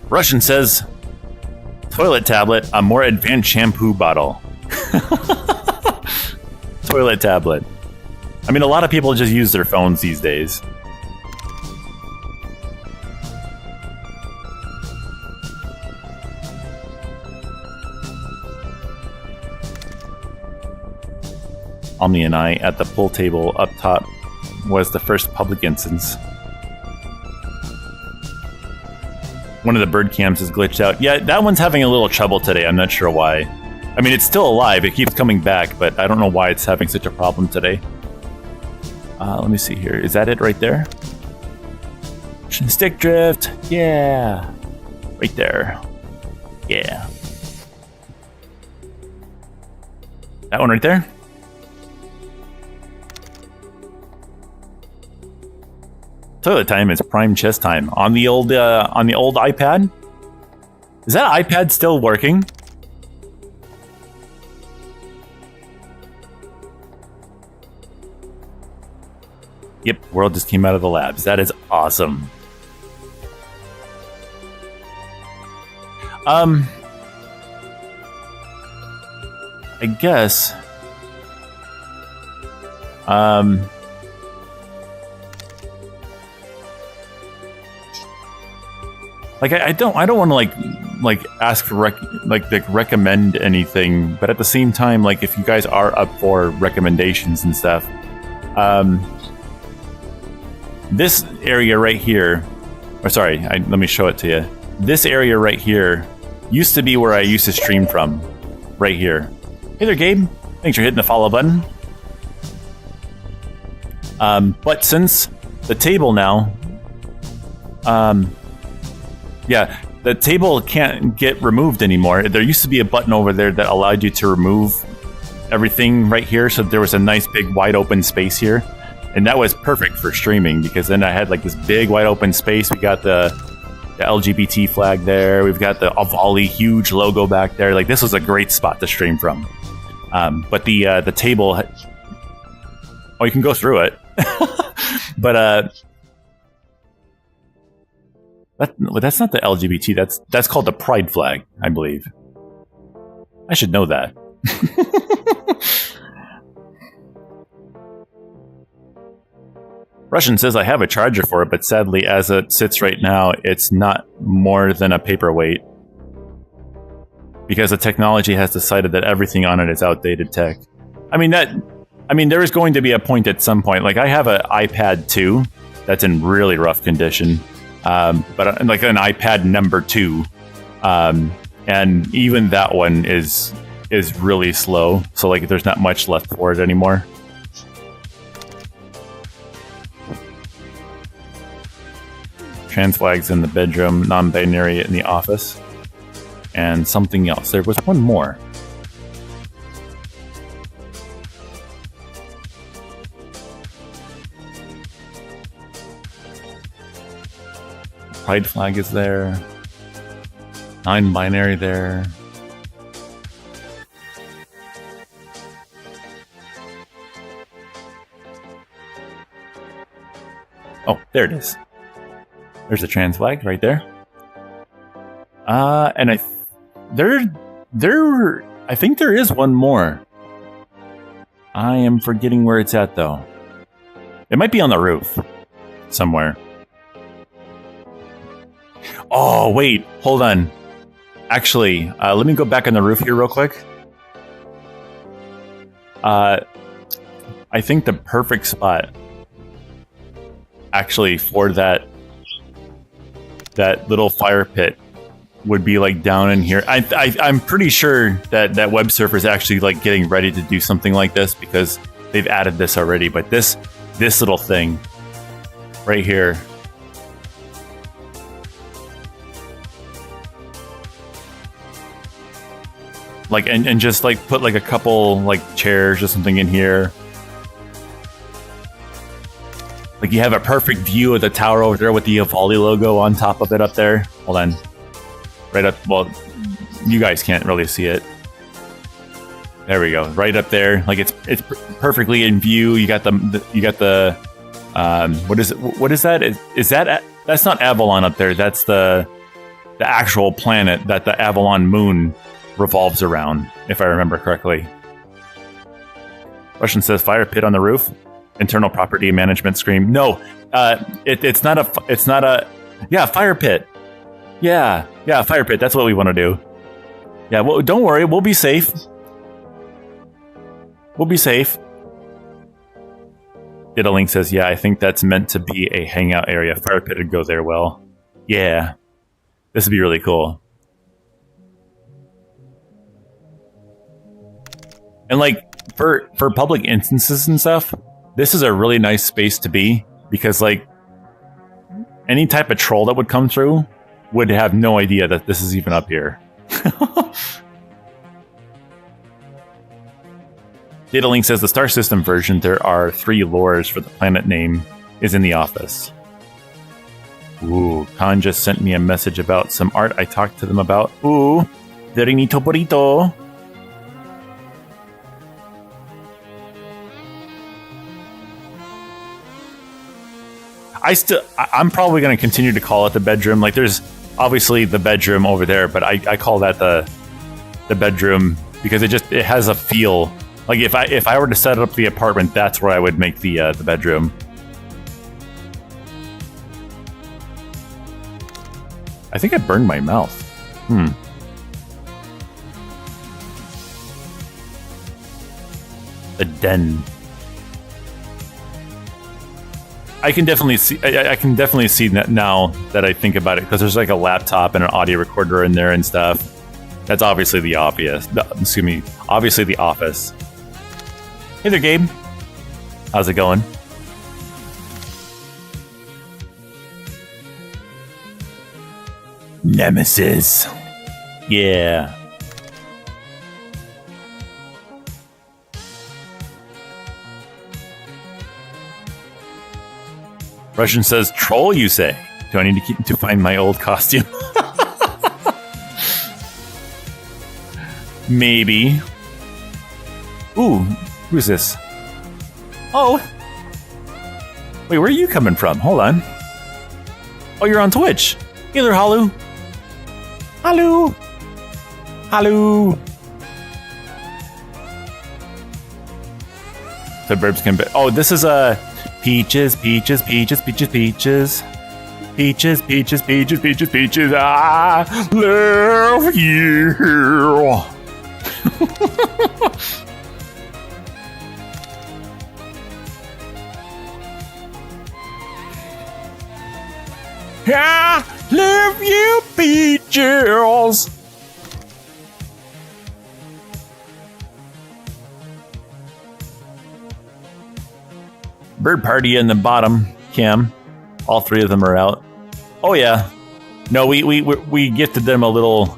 Russian says, toilet tablet, a more advanced shampoo bottle. Toilet tablet. I mean, a lot of people just use their phones these days. Omni and I at the pool table up top was the first public instance. One of the bird cams is glitched out. Yeah, that one's having a little trouble today. I'm not sure why. I mean, it's still alive. It keeps coming back, but I don't know why it's having such a problem today. Let me see here. Is that it right there? Stick drift. Yeah. Right there. Yeah. That one right there? Toilet time is prime chess time on the old iPad. Is that iPad still working? Yep, world just came out of the labs. That is awesome. I guess. Like I don't want to like ask for recommend anything, but at the same time, like if you guys are up for recommendations and stuff, this area right here, or sorry, let me show it to you. This area right here used to be where I used to stream from, right here. Hey there, Gabe. Thanks for hitting the follow button. But since the table now, yeah, the table can't get removed anymore. There used to be a button over there that allowed you to remove everything right here, so there was a nice big wide open space here, and that was perfect for streaming because then I had like this big wide open space. We got the LGBT flag there. We've got the Avali huge logo back there. Like this was a great spot to stream from. But the table, oh, you can go through it, but that's not the LGBT. That's called the pride flag, I believe. I should know that. Russian says I have a charger for it, but sadly, as it sits right now, it's not more than a paperweight. Because the technology has decided that everything on it is outdated tech. I mean, there is going to be a point at some point. Like, I have an iPad 2 that's in really rough condition. But like an iPad number 2. And even that one is really slow. So, like, there's not much left for it anymore. Trans flags in the bedroom, non-binary in the office, and something else. There was one more. Pride flag is there. Non-binary there. Oh, there it is. There's a trans flag right there. And I think there is one more. I am forgetting where it's at though. It might be on the roof somewhere. Oh, wait, hold on. Actually, let me go back on the roof here real quick. I think the perfect spot actually for that little fire pit would be like down in here. I'm pretty sure that web surfer is actually like getting ready to do something like this because they've added this already. But this little thing right here, like and just like put like a couple like chairs or something in here. Like you have a perfect view of the tower over there with the Avali logo on top of it up there. Hold on. Right up, well, you guys can't really see it. There we go. Right up there. Like it's perfectly in view. You got the what is it? What is that? Is that that's not Avalon up there. That's the actual planet that the Avalon moon revolves around, if I remember correctly. Russian says fire pit on the roof. Internal property management screen. No, it's not a. Yeah, fire pit. Yeah, fire pit. That's what we want to do. Yeah, well, don't worry. We'll be safe. We'll be safe. Diddling says, yeah, I think that's meant to be a hangout area. Fire pit would go there well. Yeah, this would be really cool. And like for public instances and stuff, this is a really nice space to be because, like, any type of troll that would come through would have no idea that this is even up here. Datalink says the Star System version, there are 3 lures for the planet name, is in the office. Ooh, Khan just sent me a message about some art I talked to them about. Ooh, very nito burrito. I'm probably going to continue to call it the bedroom. Like, there's obviously the bedroom over there, but I call that the bedroom because it has a feel. Like, if I were to set up the apartment, that's where I would make the bedroom. I think I burned my mouth. The den. I can definitely see. I can definitely see that now that I think about it, because there's like a laptop and an audio recorder in there and stuff. That's obviously the obvious. Excuse me. Obviously the office. Hey there, Gabe. How's it going? Nemesis. Yeah. Russian says, troll, you say? Do I need to find my old costume? Maybe. Ooh, who's this? Oh. Wait, where are you coming from? Hold on. Oh, you're on Twitch. Hey there, Halu. Halu. Halu. The verbs can be... Oh, this is a... Peaches, peaches, peaches, peaches, peaches. Peaches, peaches, peaches, peaches, peaches. I love you. I love you, peaches. Bird party in the bottom, Cam. All 3 of them are out. Oh yeah. No, we gifted them a little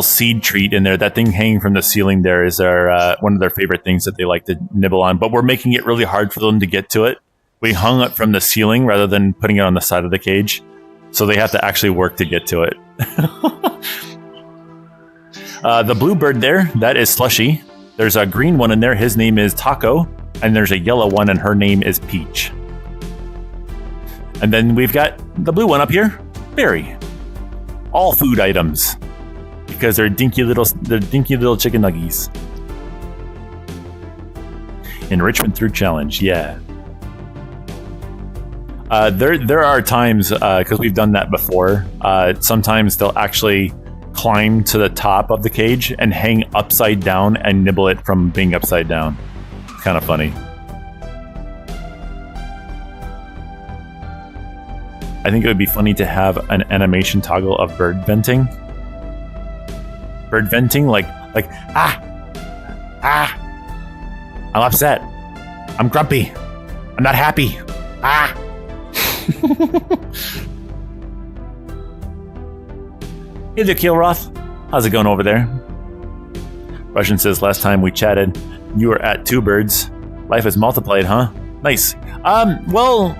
seed treat in there. That thing hanging from the ceiling there is our one of their favorite things that they like to nibble on. But we're making it really hard for them to get to it. We hung it from the ceiling rather than putting it on the side of the cage, so they have to actually work to get to it. The blue bird there, that is Slushy. There's a green one in there. His name is Taco. And there's a yellow one, and her name is Peach. And then we've got the blue one up here, Berry. All food items, because they're dinky little chicken nuggies. Enrichment through challenge, yeah. There are times, because we've done that before. Sometimes they'll actually climb to the top of the cage and hang upside down and nibble it from being upside down. Kind of funny. I think it would be funny to have an animation toggle of bird venting. Bird venting, like I'm upset. I'm grumpy. I'm not happy. Hey there, Keelroth. How's it going over there? Russian says, last time we chatted, you were at 2 birds. Life has multiplied, huh? Nice. Well,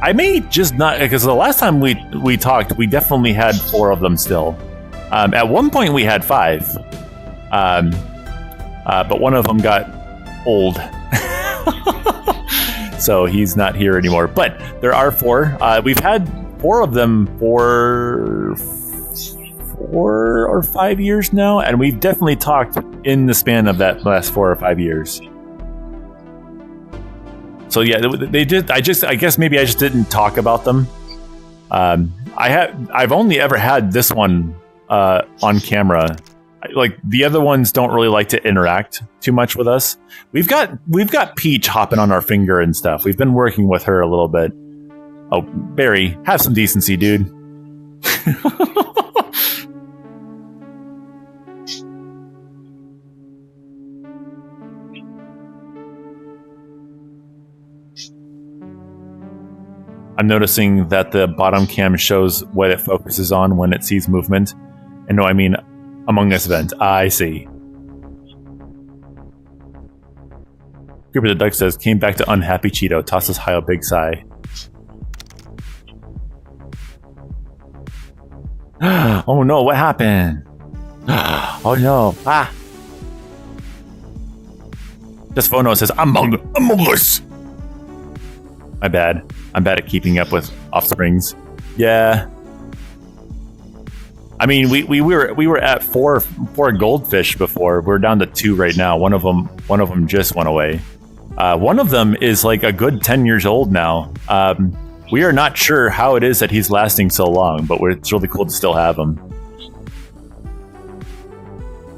I may just not, because the last time we talked, we definitely had 4 of them still. At one point we had 5. But one of them got old. So he's not here anymore. But there are 4. We've had 4 of them for 4 or 5 years now, and we've definitely talked in the span of that last 4 or 5 years. So yeah, they did. I guess maybe I just didn't talk about them. I've only ever had this one on camera. Like, the other ones don't really like to interact too much with us. We've got Peach hopping on our finger and stuff. We've been working with her a little bit. Oh, Barry, have some decency, dude. I'm noticing that the bottom cam shows what it focuses on when it sees movement. And no, I mean Among Us event. I see. Creeper the Duck says, came back to unhappy Cheeto, tosses high a big sigh. Oh no, what happened? Oh no. Ah. Just Phono says, Among Us. My bad. I'm bad at keeping up with offsprings. Yeah. I mean, we were at four goldfish before. We're down to 2 right now. One of them just went away. One of them is like a good 10 years old now. We are not sure how it is that he's lasting so long, but it's really cool to still have him.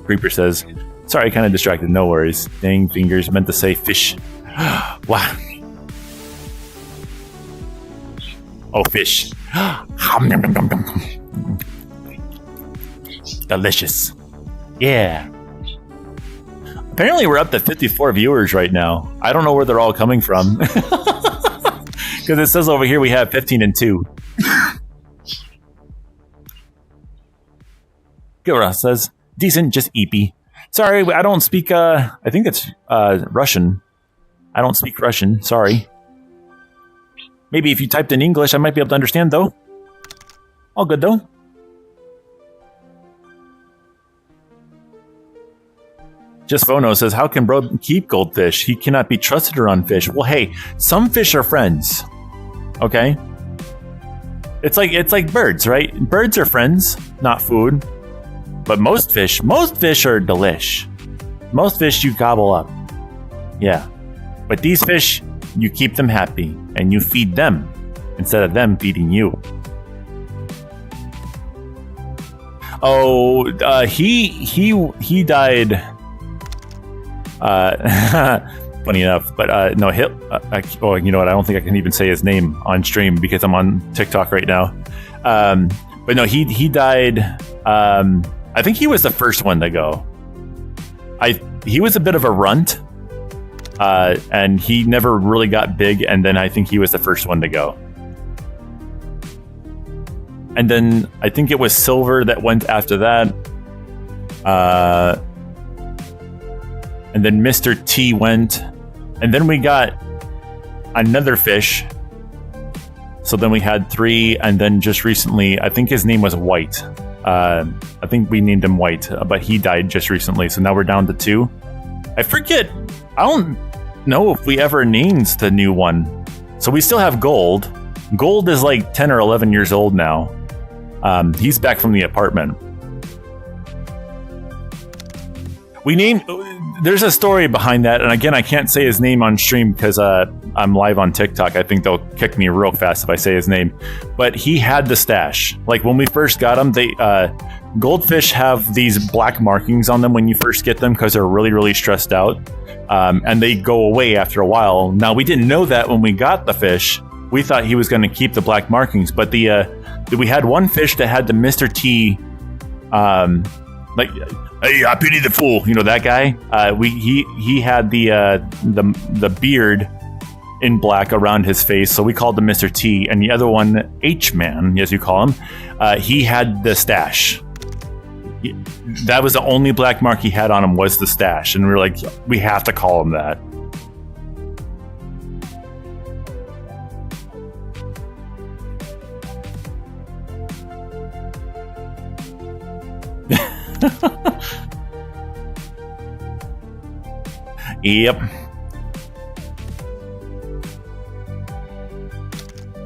Creeper says, sorry, kind of distracted. No worries. Dang fingers, meant to say fish. Wow. Oh, fish. Delicious. Yeah. Apparently we're up to 54 viewers right now. I don't know where they're all coming from. Because it says over here we have 15 and 2. Gura says, decent, just eepy. Sorry, I don't speak, I think it's Russian. I don't speak Russian, sorry. Maybe if you typed in English, I might be able to understand, though. All good, though. Just Phono says, how can bro keep goldfish? He cannot be trusted around fish. Well, hey, some fish are friends. Okay? It's like birds, right? Birds are friends, not food. But most fish are delish. Most fish you gobble up. Yeah. But these fish, you keep them happy, and you feed them, instead of them feeding you. Oh, he died... funny enough, but no, oh, you know what? I don't think I can even say his name on stream because I'm on TikTok right now. But no, he died. I think he was the first one to go. He was a bit of a runt, and he never really got big. And then I think he was the first one to go. And then I think it was Silver that went after that. And then Mr. T went. And then we got another fish. So then we had 3. And then just recently, I think his name was White. I think we named him White. But he died just recently. So now we're down to 2. I forget. I don't know if we ever named the new one. So we still have Gold. Gold is like 10 or 11 years old now. He's back from the apartment. We named... There's a story behind that, and again, I can't say his name on stream because I'm live on TikTok. I think they'll kick me real fast if I say his name. But he had the stash. Like, when we first got him, goldfish have these black markings on them when you first get them because they're really, really stressed out. And they go away after a while. Now, we didn't know that when we got the fish. We thought he was going to keep the black markings. But we had one fish that had the Mr. T... Hey, I pity the fool. You know that guy? He had the beard in black around his face, so we called him Mr. T. And the other one, H-Man, as you call him, he had the stash. That was the only black mark he had on him was the stash, and we were like, we have to call him that. Yep.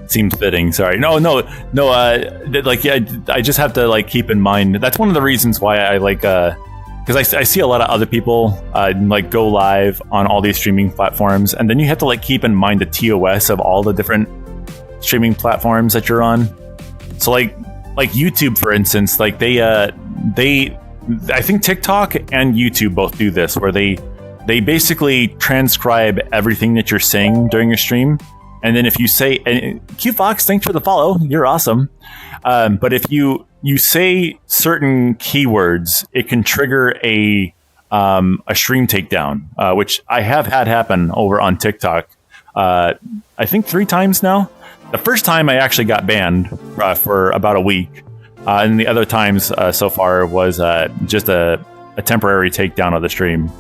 Seems fitting. Sorry. No. Like, yeah, I just have to like keep in mind. That's one of the reasons why I like, because I see a lot of other people like go live on all these streaming platforms, and then you have to like keep in mind the TOS of all the different streaming platforms that you're on. So like YouTube, for instance, like they I think TikTok and YouTube both do this, where they basically transcribe everything that you're saying during your stream. And then if you say, Q Fox, thanks for the follow, you're awesome. But if you say certain keywords, it can trigger a stream takedown, which I have had happen over on TikTok. I think 3 times now. The first time I actually got banned for about a week, and the other times so far was just a temporary takedown of the stream.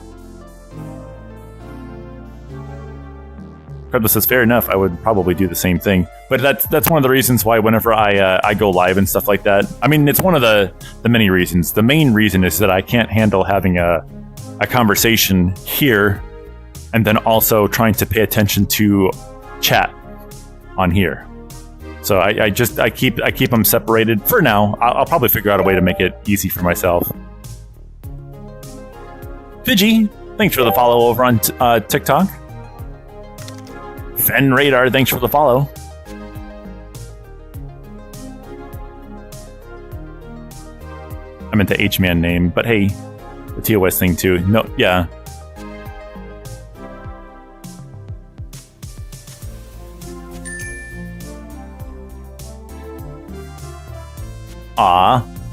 Credless says, fair enough, I would probably do the same thing. But that's one of the reasons why whenever I go live and stuff like that, I mean, it's one of the many reasons. The main reason is that I can't handle having a conversation here and then also trying to pay attention to chat on here. So I keep them separated for now. I'll probably figure out a way to make it easy for myself. Fiji, thanks for the follow over on TikTok. Fen Radar, thanks for the follow. I meant the H-Man name, but hey, the TOS thing too. No, yeah.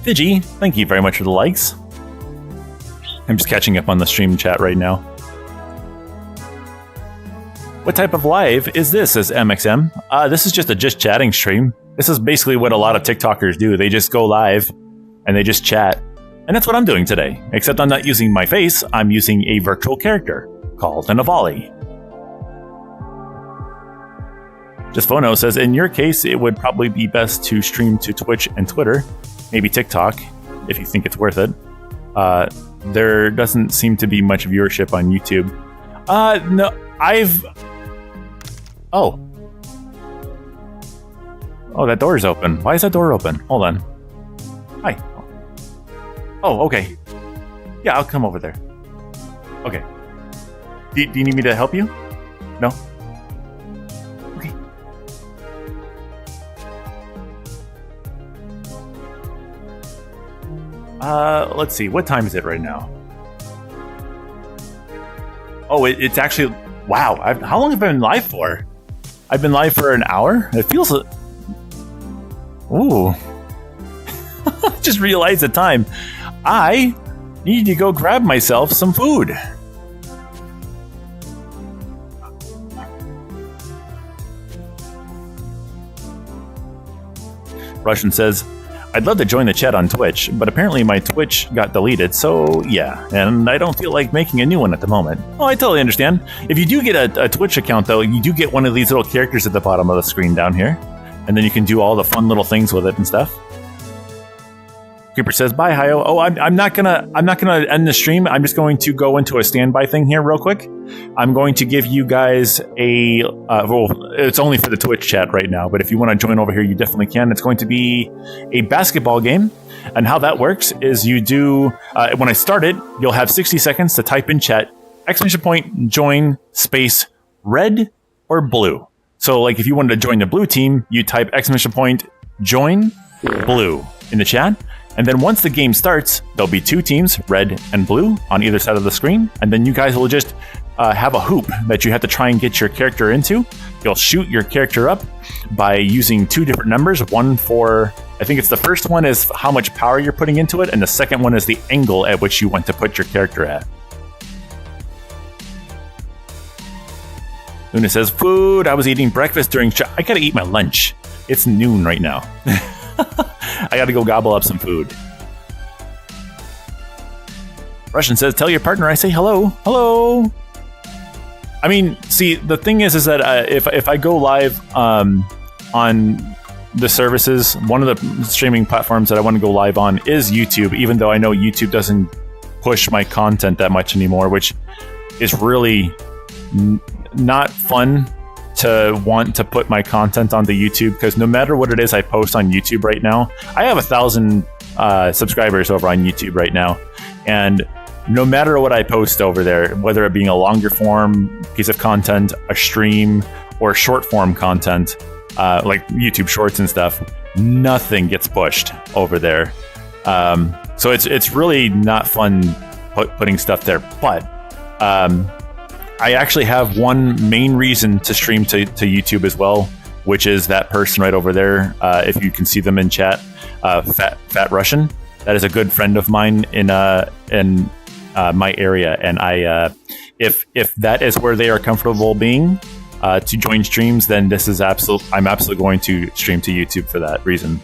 Fiji, thank you very much for the likes. I'm just catching up on the stream chat right now. What type of live is this, says MXM? This is just a just chatting stream. This is basically what a lot of TikTokers do. They just go live and they just chat. And that's what I'm doing today. Except I'm not using my face, I'm using a virtual character called an Avali. Just Phono says, in your case, it would probably be best to stream to Twitch and Twitter, maybe TikTok, if you think it's worth it. There doesn't seem to be much viewership on YouTube. No, Oh, that door's open. Why is that door open? Hold on. Hi. Oh, okay. Yeah, I'll come over there. Okay. Do you need me to help you? No? Okay. Let's see. What time is it right now? Oh, it's actually... Wow. How long have I been live for? I've been live for an hour? It feels... Ooh. Just realized the time. I need to go grab myself some food. Russian says, I'd love to join the chat on Twitch, but apparently my Twitch got deleted, so yeah, and I don't feel like making a new one at the moment. Oh, I totally understand. If you do get a Twitch account, though, you do get one of these little characters at the bottom of the screen down here, and then you can do all the fun little things with it and stuff. Creeper says, bye, Hayo. Oh, I'm not gonna end the stream. I'm just going to go into a standby thing here real quick. I'm going to give you guys a... well, it's only for the Twitch chat right now, but if you want to join over here, you definitely can. It's going to be a basketball game. And how that works is you do... when I start it, you'll have 60 seconds to type in chat, ! Join, space, red or blue. So, like, if you wanted to join the blue team, you type ! Join, blue in the chat. And then once the game starts, there'll be two teams, red and blue, on either side of the screen. And then you guys will just have a hoop that you have to try and get your character into. You'll shoot your character up by using two different numbers. One for, I think it's the first one is how much power you're putting into it, and the second one is the angle at which you want to put your character at. Luna says, food, I was eating breakfast during... I gotta eat my lunch. It's noon right now. I gotta go gobble up some food. Russian says, tell your partner I say hello. Hello. I mean, see, the thing is that if I go live on the services, one of the streaming platforms that I want to go live on is YouTube, even though I know YouTube doesn't push my content that much anymore, which is really not fun to want to put my content onto YouTube, because no matter what it is I post on YouTube right now, I have 1,000 subscribers over on YouTube right now, and no matter what I post over there, whether it being a longer form piece of content, a stream, or short form content, like YouTube Shorts and stuff, nothing gets pushed over there. So it's really not fun putting stuff there, but I actually have one main reason to stream to YouTube as well, which is that person right over there. If you can see them in chat, Fat Russian. That is a good friend of mine in my area, and if that is where they are comfortable being, to join streams, then this is I'm absolutely going to stream to YouTube for that reason.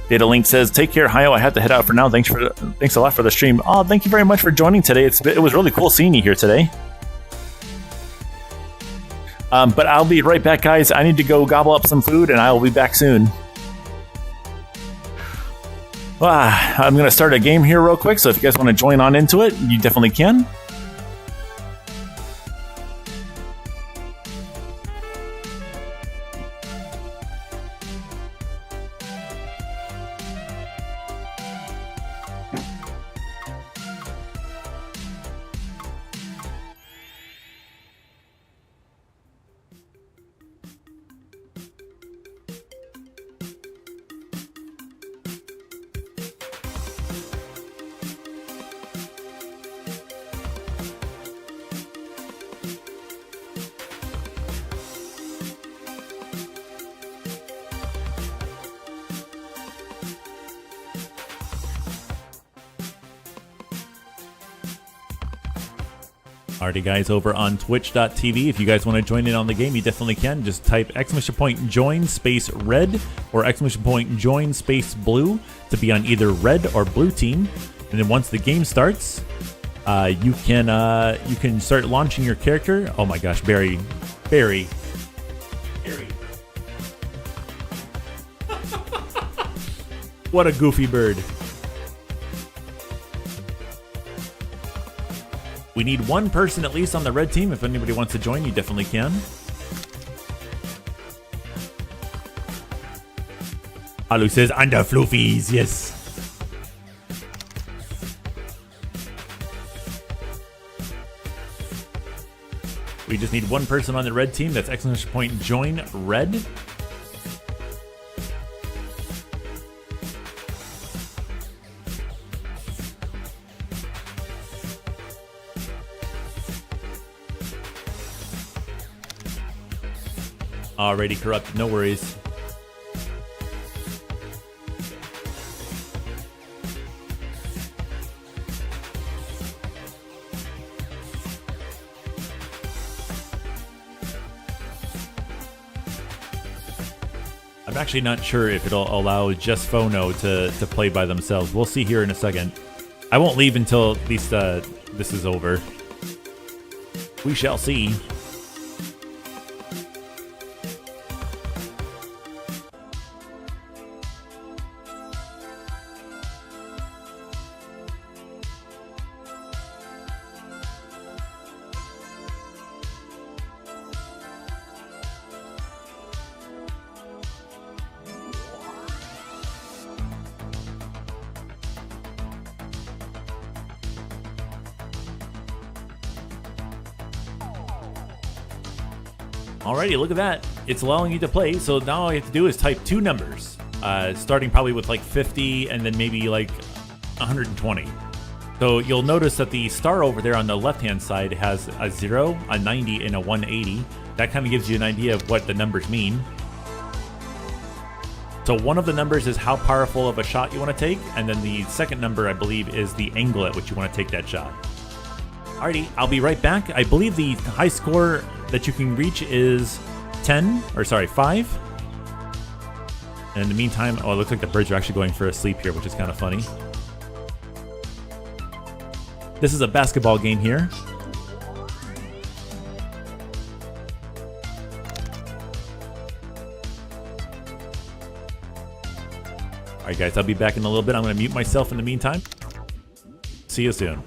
Data Link says, "Take care, Hayo. I have to head out for now. Thanks a lot for the stream." Oh, thank you very much for joining today. It was really cool seeing you here today. But I'll be right back, guys. I need to go gobble up some food, and I will be back soon. I'm going to start a game here real quick, so if you guys want to join on into it, you definitely can. Alrighty, guys, over on twitch.tv, if you guys want to join in on the game, you definitely can. Just type !join space red or !join space blue to be on either red or blue team. And then once the game starts, you can start launching your character. Oh my gosh, Barry. What a goofy bird. We need one person at least on the red team. If anybody wants to join, you definitely can. Alu says, "Under floofies," yes. We just need one person on the red team. That's !join red. Already corrupt, no worries. I'm actually not sure if it'll allow just Phono to play by themselves. We'll see here in a second. I won't leave until at least this is over. We shall see. Alrighty, look at that. It's allowing you to play, so now all you have to do is type two numbers, starting probably with like 50 and then maybe like 120. So you'll notice that the star over there on the left-hand side has a 0, a 90, and a 180. That kind of gives you an idea of what the numbers mean. So one of the numbers is how powerful of a shot you want to take, and then the second number, I believe, is the angle at which you want to take that shot. Alrighty, I'll be right back. I believe the high score that you can reach is 5. And in the meantime, oh, it looks like the birds are actually going for a sleep here, which is kind of funny. This is a basketball game here. Alright guys, I'll be back in a little bit. I'm going to mute myself in the meantime. See you soon.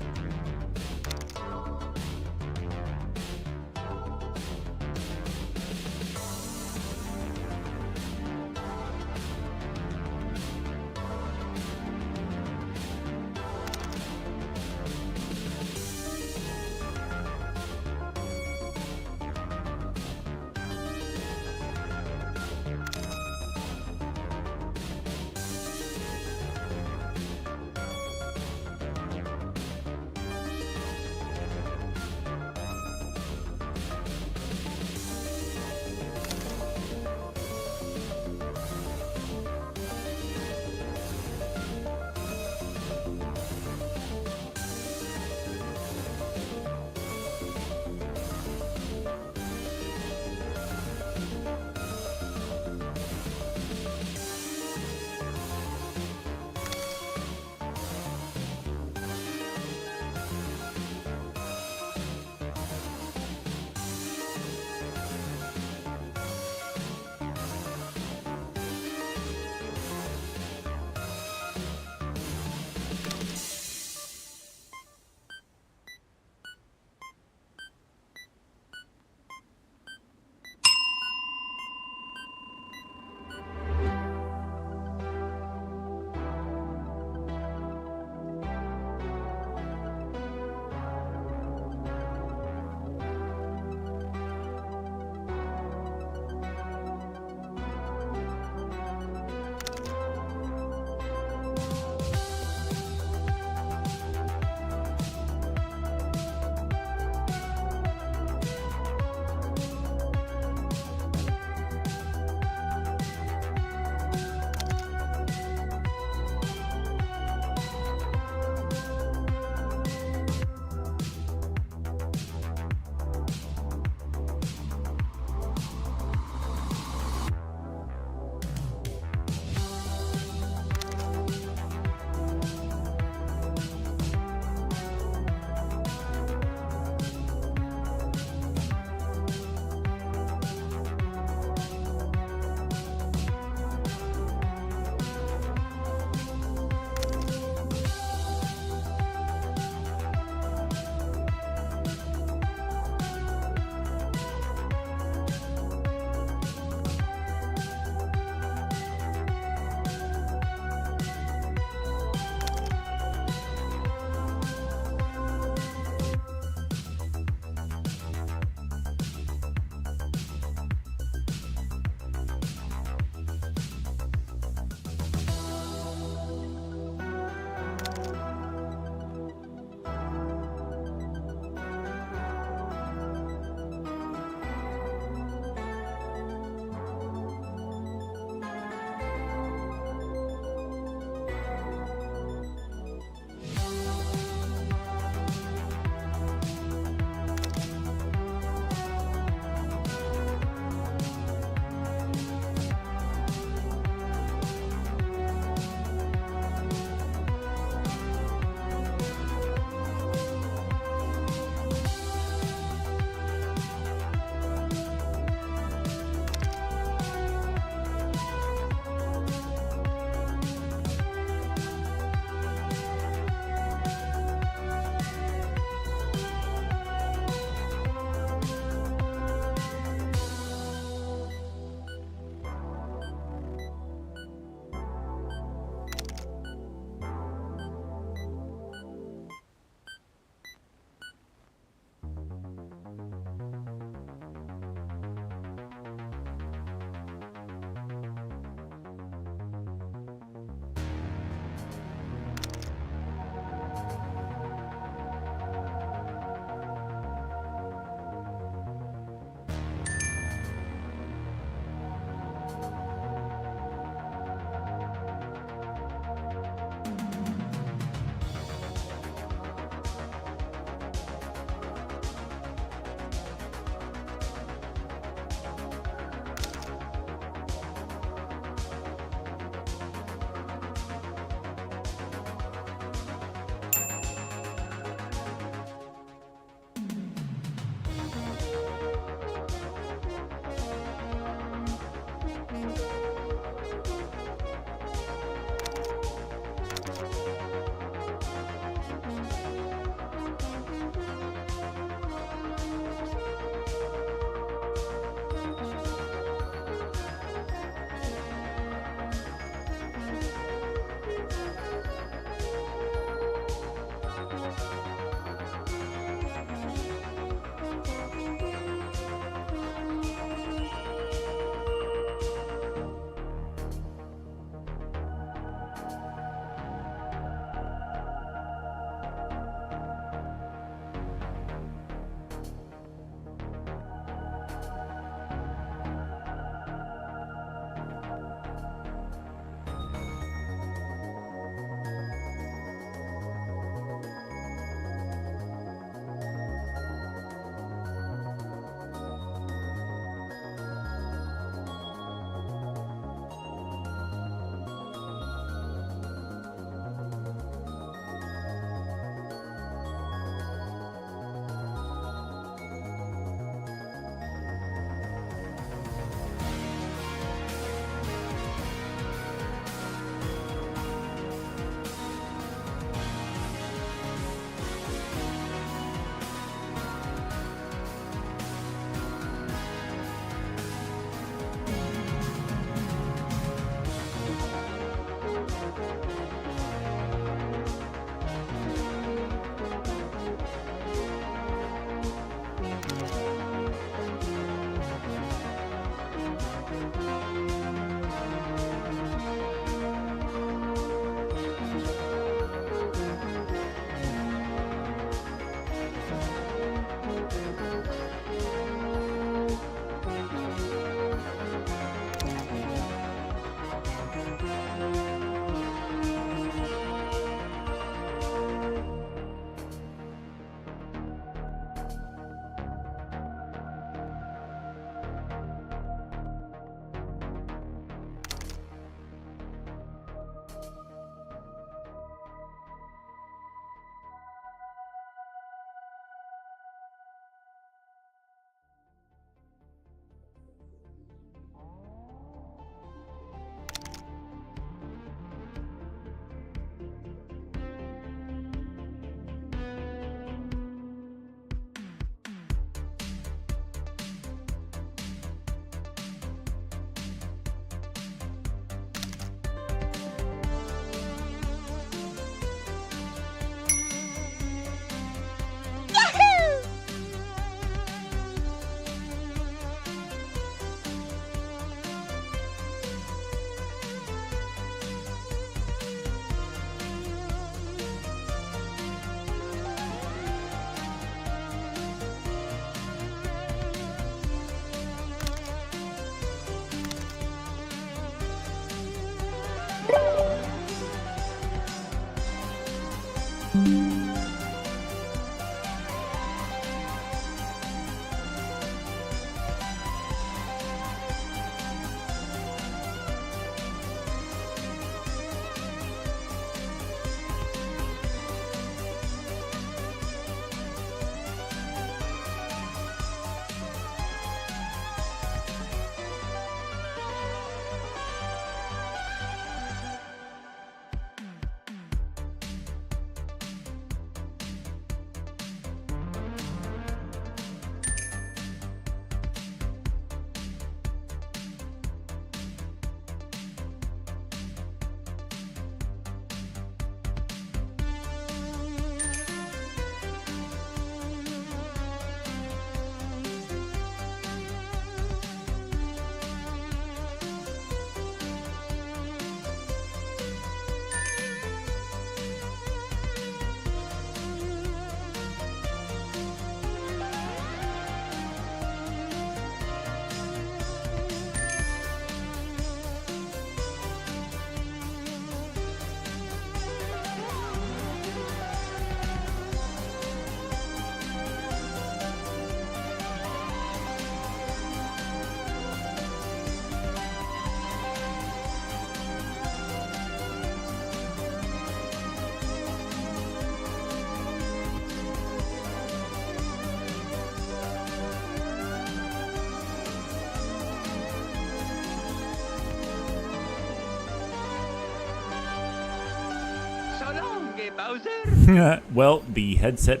Well, the headset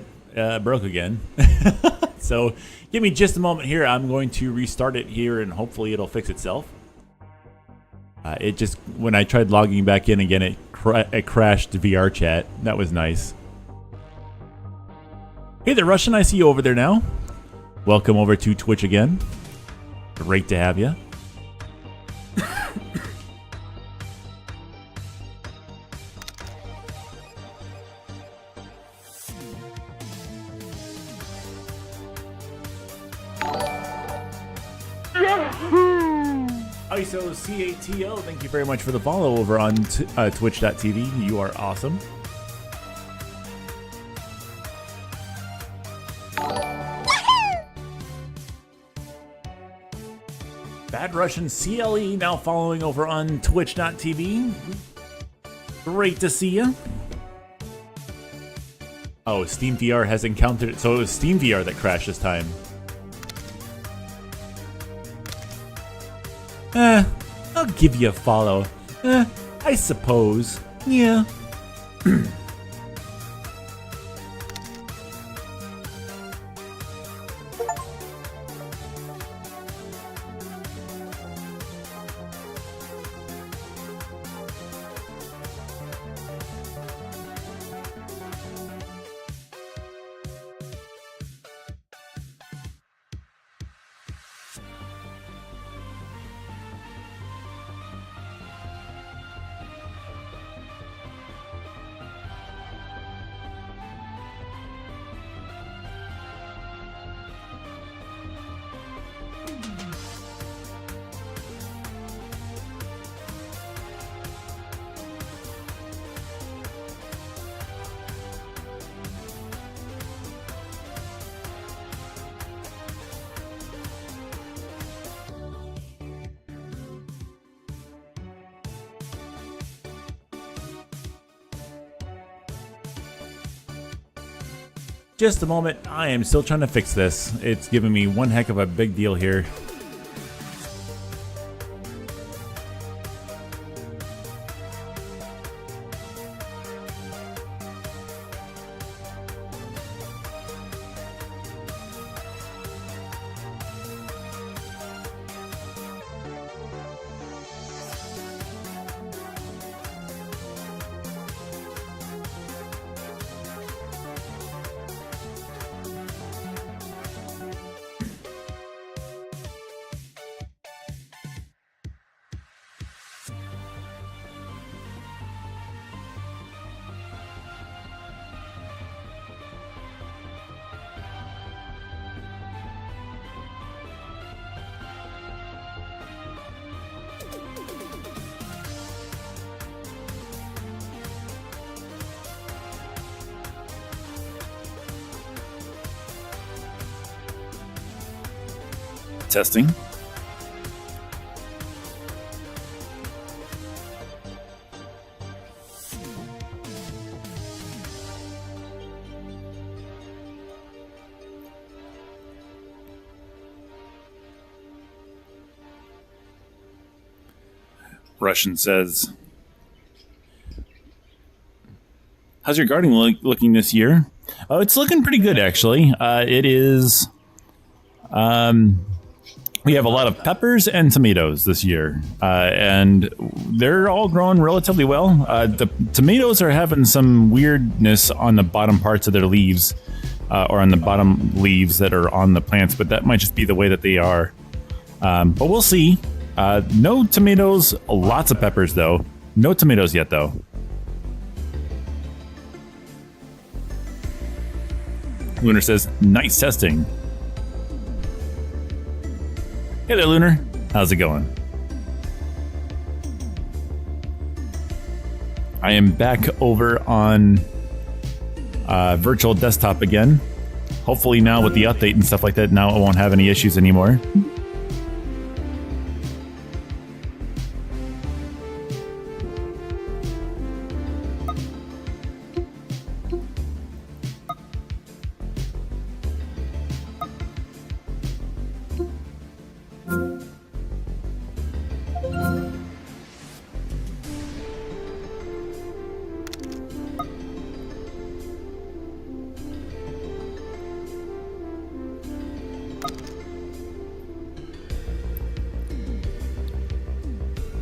broke again. So give me just a moment here. I'm going to restart it here and hopefully it'll fix itself. It just, when I tried logging back in again, it crashed VR chat. That was nice. Hey there, Russian. I see you over there now. Welcome over to Twitch again. Great to have you. ISO CATO, thank you very much for the follow over on twitch.tv. You are awesome. Bad Russian CLE now following over on twitch.tv. Great to see you. Oh, Steam VR has encountered it. So it was Steam VR that crashed this time. I'll give you a follow. I suppose. Yeah. Just a moment, I am still trying to fix this. It's giving me one heck of a big deal here. Testing. Russian says, how's your gardening looking this year? Oh, it's looking pretty good, actually. It is... we have a lot of peppers and tomatoes this year, and they're all growing relatively well. The tomatoes are having some weirdness on the bottom parts of their leaves, or on the bottom leaves that are on the plants, but that might just be the way that they are. But we'll see. No tomatoes, lots of peppers, though. No tomatoes yet, though. Lunar says, nice testing. Hey there, Lunar. How's it going? I am back over on virtual desktop again. Hopefully now with the update and stuff like that, now I won't have any issues anymore.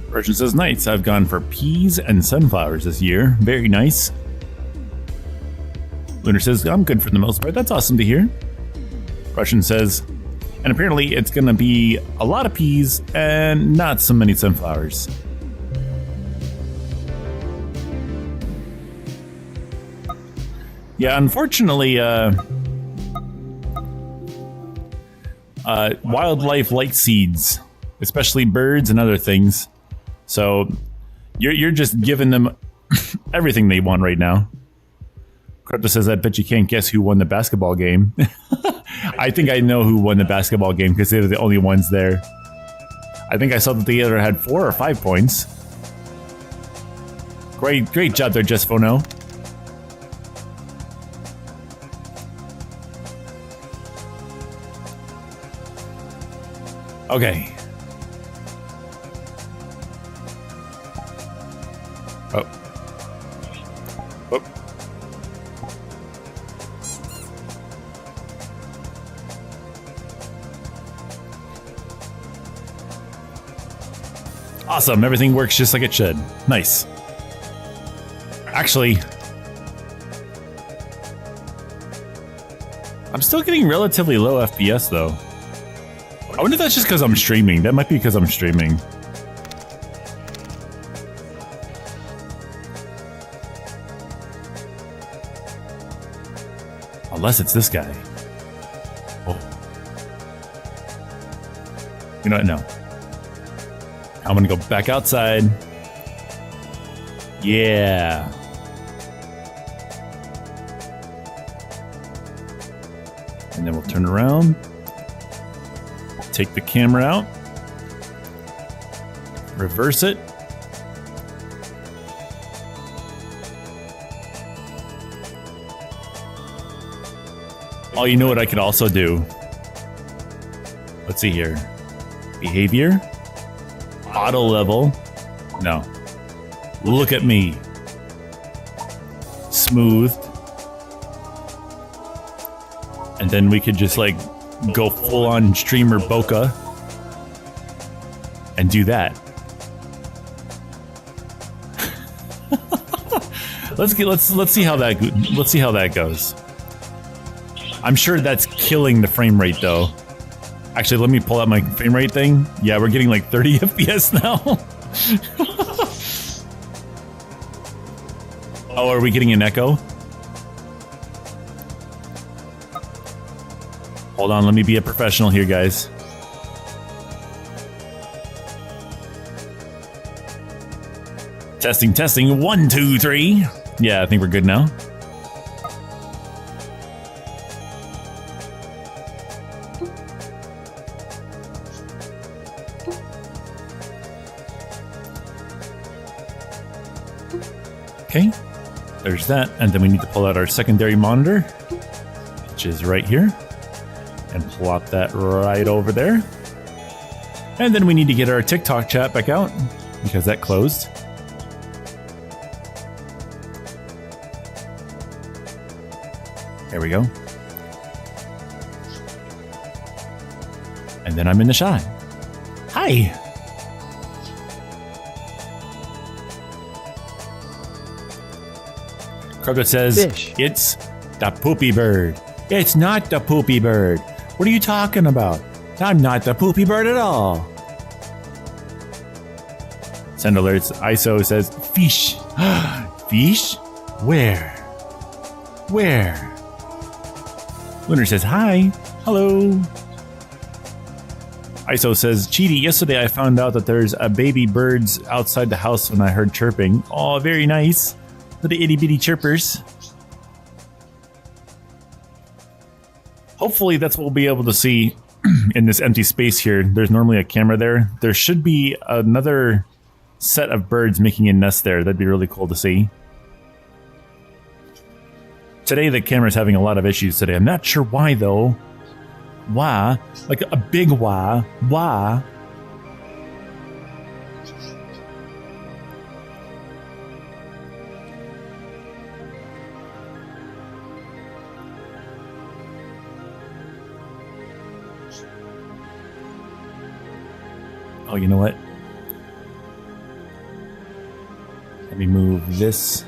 Virgin says, nice. I've gone for peas and sunflowers this year. Very nice. Lunar says, I'm good for the most part. That's awesome to hear. Russian says, and apparently it's going to be a lot of peas and not so many sunflowers. Yeah, unfortunately, wildlife like seeds, especially birds and other things. So you're just giving them everything they want right now. Crypto says, I bet you can't guess who won the basketball game. I think I know who won the basketball game because they were the only ones there. I think I saw that they either had 4 or 5 points. Great job there, Jess Fono. Okay. Oh. Awesome, everything works just like it should. Nice. Actually, I'm still getting relatively low FPS though. I wonder if that's just because I'm streaming. That might be because I'm streaming. Unless it's this guy. Oh. You know what? No. I'm gonna go back outside. Yeah. And then we'll turn around. Take the camera out. Reverse it. Oh, you know what I could also do? Let's see here. Behavior. Auto level. No. Look at me. Smooth. And then we could just like go full on streamer bokeh and do that. let's see how that goes. I'm sure that's killing the frame rate though. Actually, let me pull out my frame rate thing. Yeah, we're getting like 30 FPS now. Oh, are we getting an echo? Hold on, let me be a professional here, guys. Testing. 1, 2, 3. Yeah, I think we're good now. Okay, there's that. And then we need to pull out our secondary monitor, which is right here, and plop that right over there. And then we need to get our TikTok chat back out because that closed. There we go. And then I'm in the shot. Hi. Krubda says, Fish. It's the poopy bird. It's not the poopy bird. What are you talking about? I'm not the poopy bird at all. Send alerts. ISO says, fish. Fish? Where? Where? Lunar says, hi. Hello. ISO says, Cheety, yesterday I found out that there's a baby birds outside the house when I heard chirping. Oh, very nice. Little itty bitty chirpers. Hopefully that's what we'll be able to see in this empty space here. There's normally a camera there. There should be another set of birds making a nest there. That'd be really cool to see. Today the camera's having a lot of issues today. I'm not sure why though. Why? Like a big why. Why? Oh, you know what? Let me move this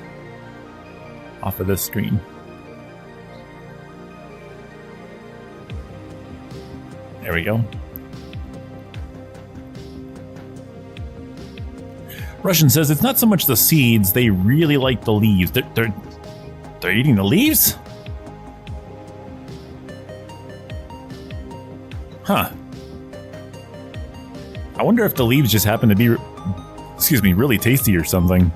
off of this screen. There we go. Russian says it's not so much the seeds, they really like the leaves. They're eating the leaves? Huh. I wonder if the leaves just happen to be, excuse me, really tasty or something.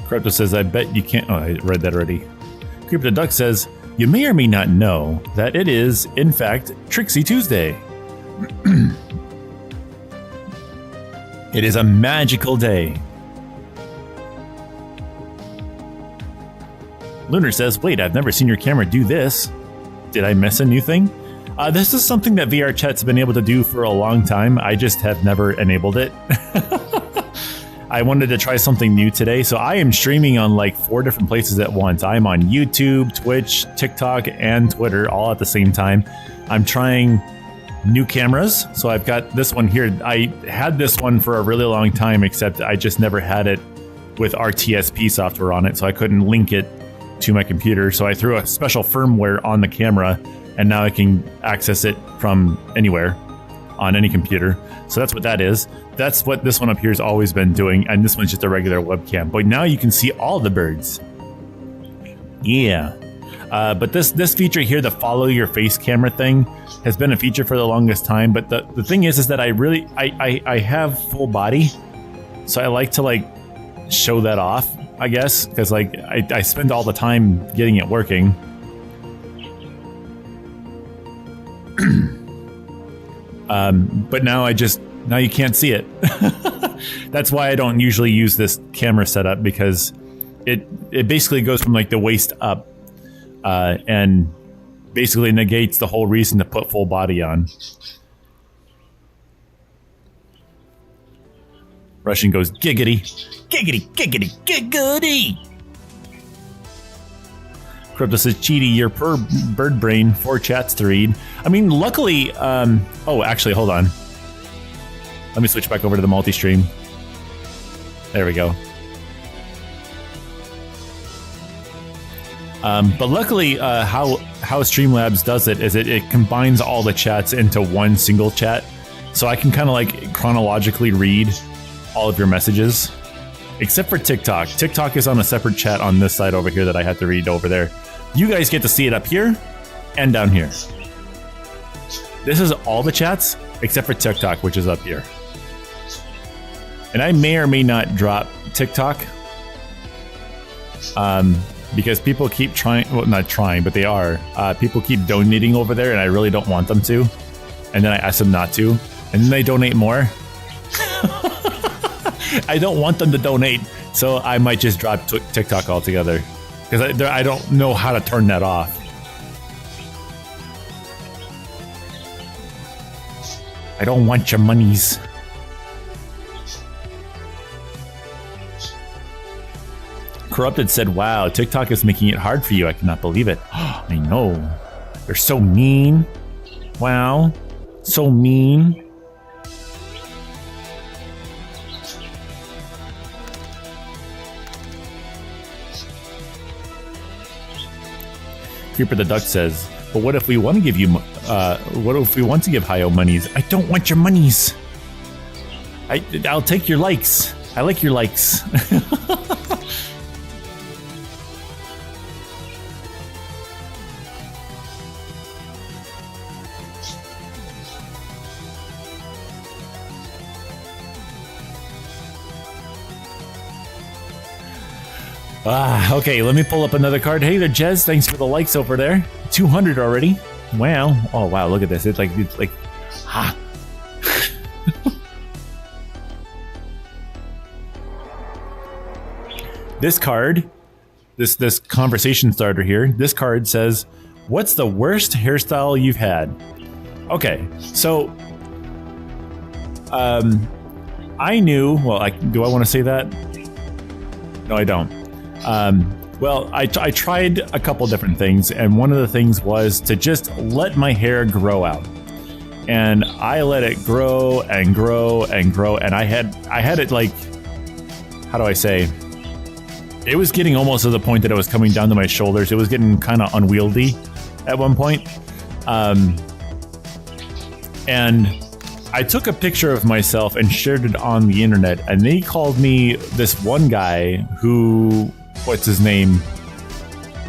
Crypto says, I bet you can't. Oh, I read that already. Crypto Duck says, you may or may not know that it is, in fact, Trixie Tuesday. It is a magical day. Lunar says, wait, I've never seen your camera do this. Did I miss a new thing? This is something that VR Chat's been able to do for a long time. I just have never enabled it. I wanted to try something new today, so I am streaming on like 4 different places at once. I'm on YouTube, Twitch, TikTok, and Twitter all at the same time. I'm trying new cameras, so I've got this one here. I had this one for a really long time, except I just never had it with RTSP software on it, so I couldn't link it to my computer. So I threw a special firmware on the camera, and now I can access it from anywhere on any computer. So that's what that is. That's what this one up here has always been doing, and this one's just a regular webcam. But now you can see all the birds. Yeah. But this feature here, the follow your face camera thing, has been a feature for the longest time. But the thing is that I have full body, so I like to like show that off, I guess, because like I spend all the time getting it working. But now you can't see it. That's why I don't usually use this camera setup, because it basically goes from like the waist up, and basically negates the whole reason to put full body on. Russian goes giggity, giggity, giggity, giggity. Crypto says, Cheety, your per bird brain, 4 chats to read. I mean, luckily, oh, actually, hold on. Let me switch back over to the multi-stream. There we go. But luckily, how Streamlabs does it is it combines all the chats into one single chat. So I can kind of like chronologically read all of your messages. Except for TikTok. TikTok is on a separate chat on this side over here that I had to read over there. You guys get to see it up here and down here. This is all the chats except for TikTok, which is up here. And I may or may not drop TikTok. because people keep trying, well, not trying, but they are. People keep donating over there, and I really don't want them to. And then I ask them not to, and then they donate more. I don't want them to donate, so I might just drop TikTok altogether because I don't know how to turn that off. I don't want your monies. Corrupted said, wow, TikTok is making it hard for you. I cannot believe it. I know. They're so mean. Wow. So mean. Creeper the Duck says, but what if we want to give you, what if we want to give Hio monies? I don't want your monies. I'll take your likes. I like your likes. Okay, let me pull up another card. Hey there, Jez. Thanks for the likes over there. 200 already. Wow. Oh, wow. Look at this. It's like, ah. This card, this conversation starter here, this card says, what's the worst hairstyle you've had? Okay, so, I knew, well, do I want to say that? No, I don't. Well, I tried a couple different things, and one of the things was to just let my hair grow out. And I let it grow and grow and grow, and I had it like, how do I say? It was getting almost to the point that it was coming down to my shoulders. It was getting kind of unwieldy at one point. And I took a picture of myself and shared it on the internet, and they called me this one guy who, what's his name?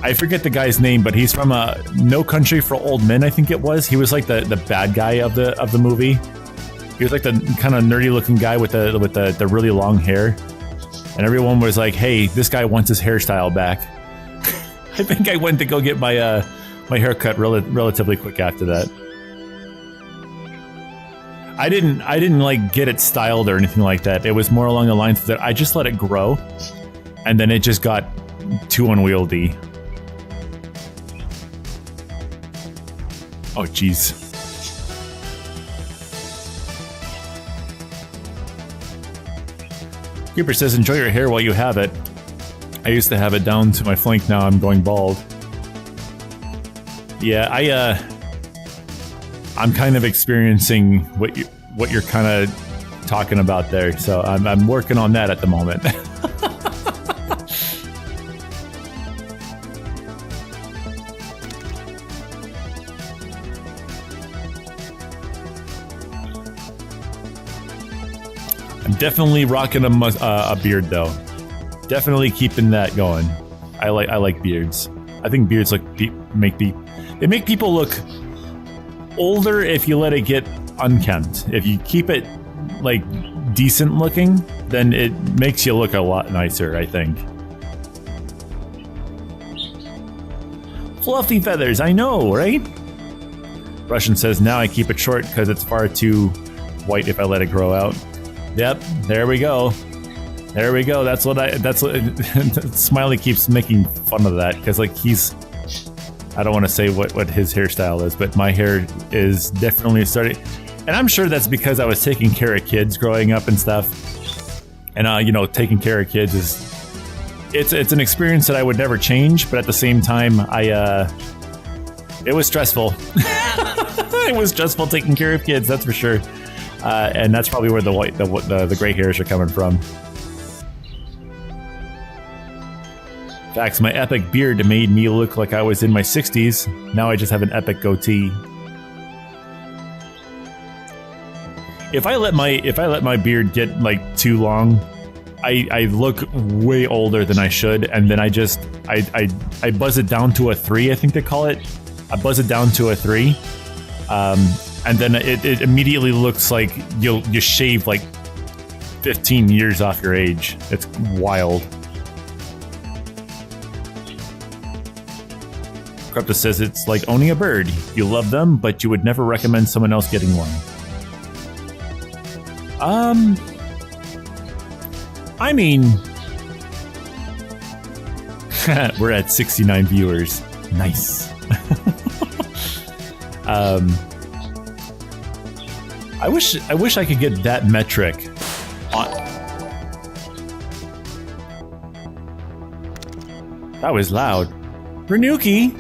I forget the guy's name, but he's from No Country for Old Men, I think it was. He was like the bad guy of the movie. He was like the kind of nerdy looking guy with the really long hair. And everyone was like, hey, this guy wants his hairstyle back. I think I went to go get my my haircut relatively quick after that. I didn't like get it styled or anything like that. It was more along the lines that I just let it grow, and then it just got too unwieldy. Oh, jeez. Creeper says, enjoy your hair while you have it. I used to have it down to my flank, now I'm going bald. Yeah, I'm kind of experiencing what you're kind of talking about there, so I'm working on that at the moment. I'm definitely rocking a beard though. Definitely keeping that going. I like beards. I think beards make people look older if you let it get unkempt. If you keep it like decent looking, then it makes you look a lot nicer, I think. Fluffy feathers, I know, right? Russian says, now I keep it short because it's far too white if I let it grow out. Yep, there we go. There we go. That's what Smiley keeps making fun of that because like I don't want to say what his hairstyle is, but my hair is definitely starting. And I'm sure that's because I was taking care of kids growing up and stuff. And, you know, taking care of kids it's an experience that I would never change. But at the same time, it was stressful. It was stressful taking care of kids, that's for sure. And that's probably where the gray hairs are coming from. Facts, my epic beard made me look like I was in my 60s. Now I just have an epic goatee. If I let my beard get like too long, I look way older than I should, and then I buzz it down to a 3, I think they call it. I buzz it down to a 3. And then it immediately looks like you shave like 15 years off your age. It's wild. Corruptus says it's like owning a bird. You love them, but you would never recommend someone else getting one. I mean, we're at 69 viewers. Nice. I wish I could get that metric. That was loud. Bernuki,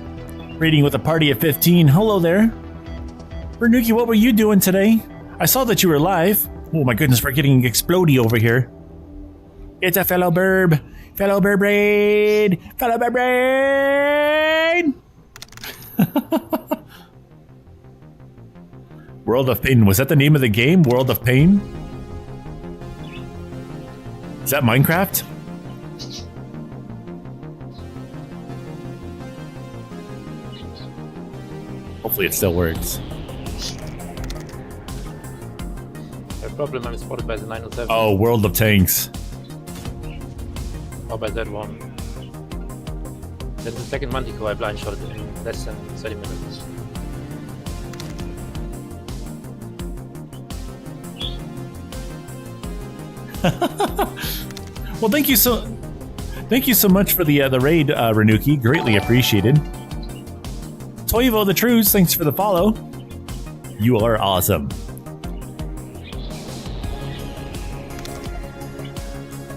reading with a party of 15. Hello there. Bernuki, what were you doing today? I saw that you were live. Oh my goodness, we're getting explodey over here. It's a fellow burb. Fellow burb raid. Fellow burb raid. World of Pain. Was that the name of the game? World of Pain? Is that Minecraft? Hopefully it still works. No problem, I'm spotted by the 907. Oh, World of Tanks. Or by that one. Then the second Manticore I blind shot in less than 30 minutes. Well, thank you so much for the raid, Renuki. Greatly appreciated. Toivo the Trues, thanks for the follow. You are awesome.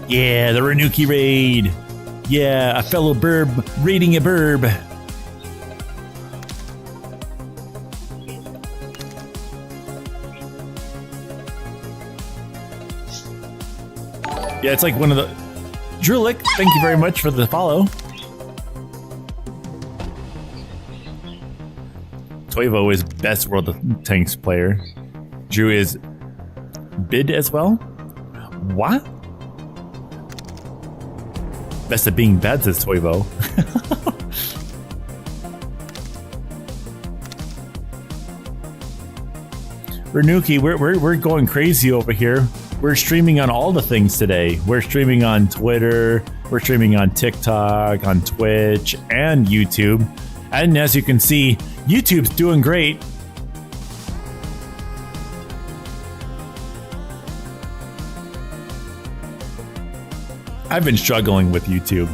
Yeah, the Renuki raid. Yeah, a fellow burb raiding a burb. Yeah, it's like one of the... Drulik, thank you very much for the follow. Toivo is best World of Tanks player. Drew is bid as well? What? Best at being bad, says Toivo. Renuki, we're going crazy over here. We're streaming on all the things today. We're streaming on Twitter, we're streaming on TikTok, on Twitch, and YouTube. And as you can see, YouTube's doing great. I've been struggling with YouTube.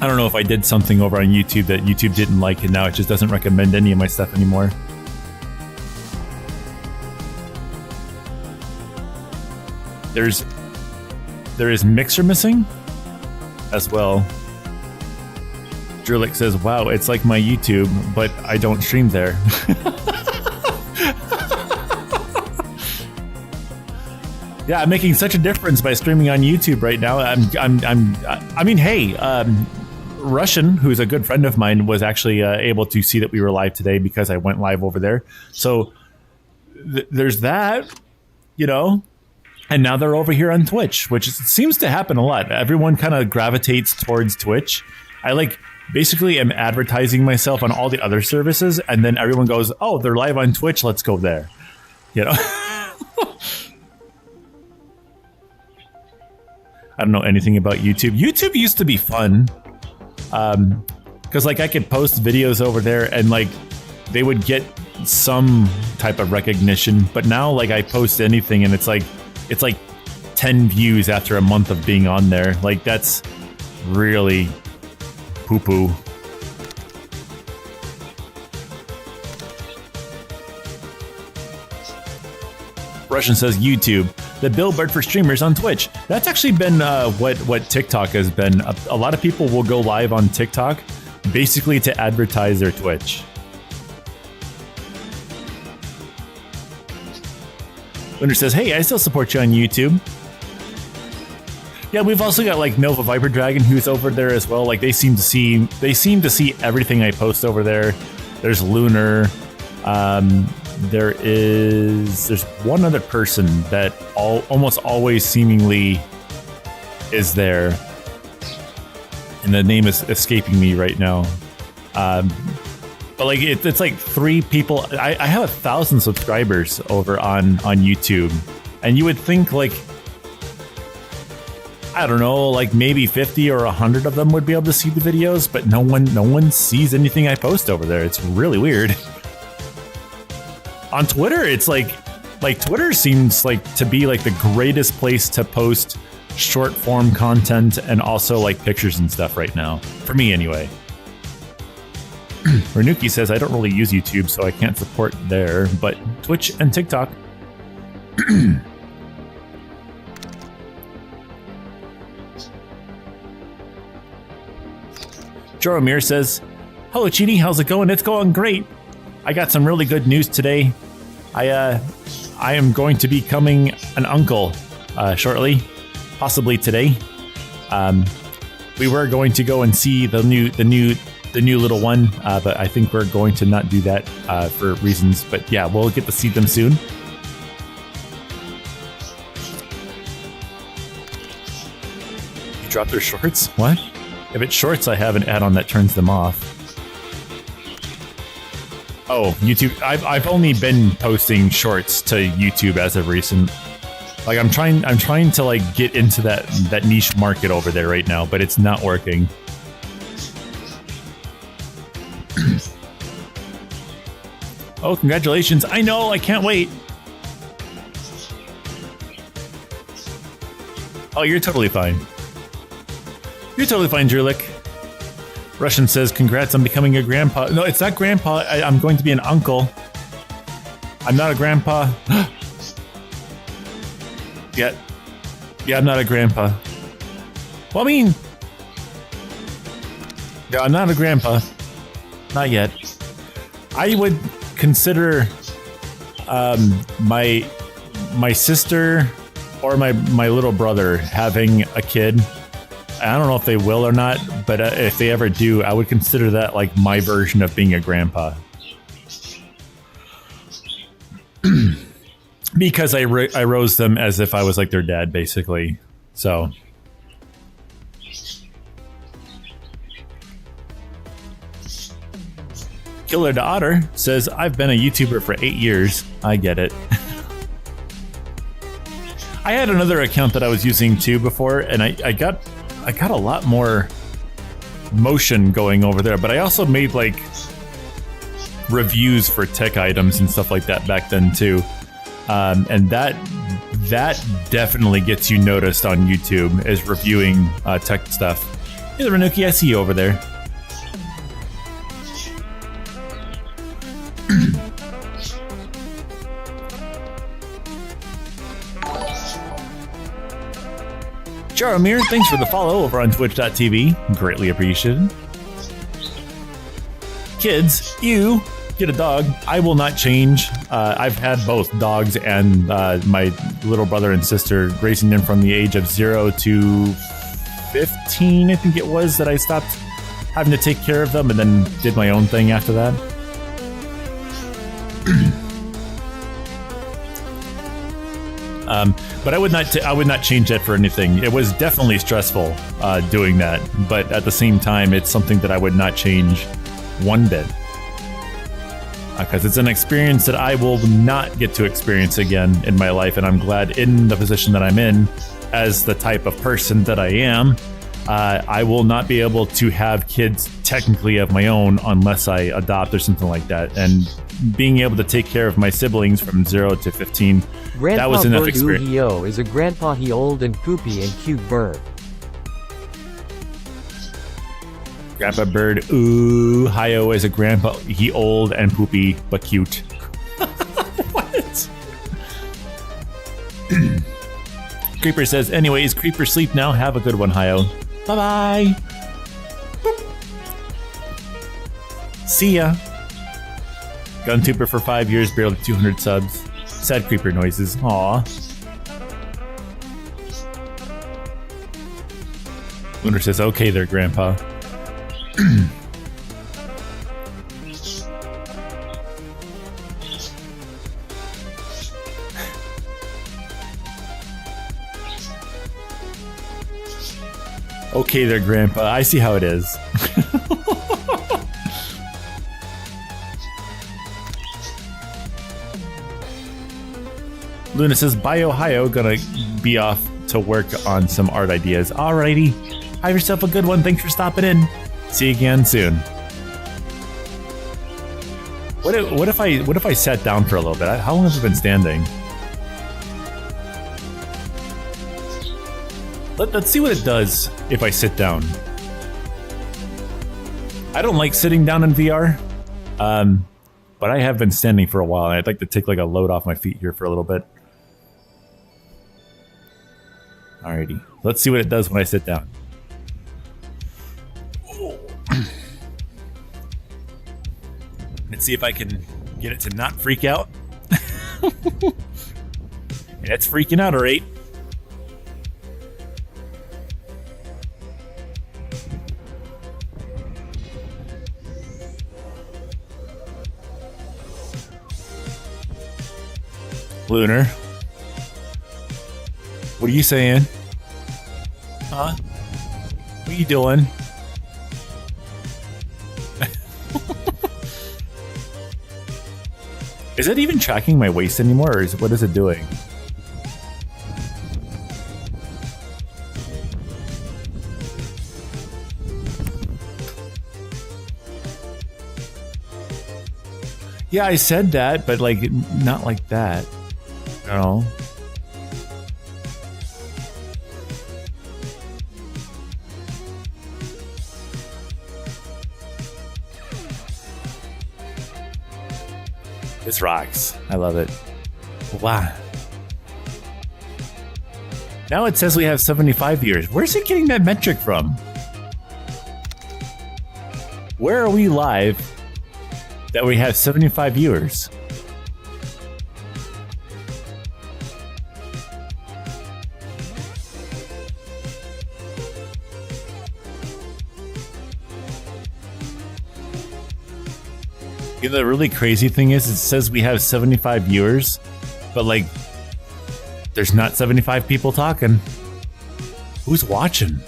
I don't know if I did something over on YouTube that YouTube didn't like, and now it just doesn't recommend any of my stuff anymore. There is Mixer missing as well. Drulik says, wow, it's like my YouTube, but I don't stream there. Yeah, I'm making such a difference by streaming on YouTube right now. I mean, hey, Russian, who's a good friend of mine, was actually able to see that we were live today because I went live over there. So there's that, you know. And now they're over here on Twitch, which seems to happen a lot. Everyone kind of gravitates towards Twitch. I basically am advertising myself on all the other services, and then everyone goes, oh, they're live on Twitch, let's go there. You know? I don't know anything about YouTube. YouTube used to be fun. Because I could post videos over there and they would get some type of recognition. But now I post anything and it's like 10 views after a month of being on there. That's really poo-poo. Russian says YouTube, the billboard for streamers on Twitch. That's actually been what TikTok has been. A lot of people will go live on TikTok basically to advertise their Twitch. Winter says, hey, I still support you on YouTube. Yeah, we've also got Nova Viper Dragon who's over there as well. They seem to see everything I post over there. There's Lunar. There's one other person that almost always seemingly is there, and the name is escaping me right now. But it's 3 people. I have 1,000 subscribers over on YouTube, and you would think I don't know, like maybe 50 or 100 of them would be able to see the videos, but no one sees anything I post over there. It's really weird. On Twitter, it's like Twitter seems like to be like the greatest place to post short form content and also like pictures and stuff right now. For me anyway. Renuki says, I don't really use YouTube, so I can't support there, but Twitch and TikTok. Joromir says, hello Cheaty, how's it going? It's going great. I got some really good news today. I am going to be becoming an uncle shortly, possibly today. We were going to go and see the new little one, but I think we're going to not do that for reasons. But yeah, we'll get to see them soon. You dropped their shorts? What? If it's shorts, I have an add-on that turns them off. Oh, YouTube. I've only been posting shorts to YouTube as of recent. Like I'm trying to like get into that niche market over there right now, but it's not working. Oh, congratulations. I know, I can't wait. Oh, you're totally fine. You're totally fine, Drulik. Russian says, congrats on becoming a grandpa. No, it's not grandpa. I'm going to be an uncle. I'm not a grandpa. Yeah, I'm not a grandpa. Well, I mean... Yeah, I'm not a grandpa. Not yet. I would consider my sister or my little brother having a kid. I don't know if they will or not, but if they ever do, I would consider that like my version of being a grandpa. Because I rose them as if I was like their dad, basically. So. Killer the Otter says, I've been a YouTuber for 8 years. I get it. I had another account that I was using too before, and I got a lot more motion going over there, but I also made like reviews for tech items and stuff like that back then too. And that definitely gets you noticed on YouTube as reviewing tech stuff. Hey, the Renuki, I see you over there. Jaromir, thanks for the follow over on twitch.tv. Greatly appreciated. Kids, you get a dog. I will not change. I've had both dogs and my little brother and sister, raising them from the age of 0 to 15, I think it was, that I stopped having to take care of them and then did my own thing after that. But I would not change that for anything. It was definitely stressful doing that, but at the same time, it's something that I would not change one bit. Because it's an experience that I will not get to experience again in my life, and I'm glad in the position that I'm in, as the type of person that I am, I will not be able to have kids technically of my own unless I adopt or something like that. And being able to take care of my siblings from 0 to 15, Grandpa that was enough Bird experience. Uhio is a grandpa he old and poopy and cute bird. Grandpa Bird, ooh, Hio is a grandpa. He old and poopy, but cute. What? Creeper says, anyways, Creeper sleep now. Have a good one, Hio. Bye-bye. See ya. GunTuber for 5 years, barely 200 subs. Sad Creeper noises. Aw. Lunar says, okay there, Grandpa. Okay there, Grandpa. I see how it is. Luna says, bye Ohio, gonna be off to work on some art ideas. Alrighty, have yourself a good one. Thanks for stopping in. See you again soon. What if I sat down for a little bit? How long have I been standing? Let's see what it does if I sit down. I don't like sitting down in VR, but I have been standing for a while, and I'd like to take like a load off my feet here for a little bit. Alrighty, let's see what it does when I sit down. Let's see if I can get it to not freak out. It's freaking out, alright. Lunar, what are you saying? Huh? What are you doing? Is it even tracking my waist anymore, or what is it doing? Yeah, I said that, but like not like that. No. This rocks. I love it. Wow. Now it says we have 75 viewers. Where's it getting that metric from? Where are we live that we have 75 viewers? You know, the really crazy thing is, it says we have 75 viewers, but like, there's not 75 people talking. Who's watching?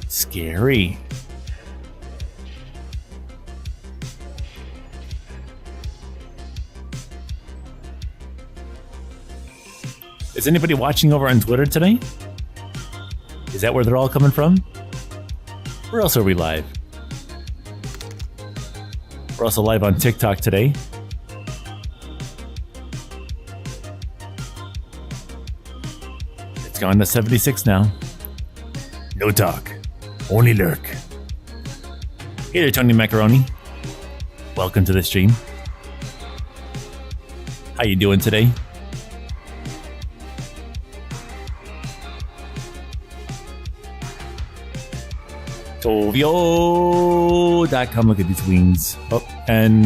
Scary. Is anybody watching over on Twitter today? Is that where they're all coming from? Where else are we live? We're also live on TikTok today. It's gone to 76 now. No talk, only lurk. Hey there, Tony Macaroni. Welcome to the stream. How you doing today? Tovio.com. Look at these wings. Oh, and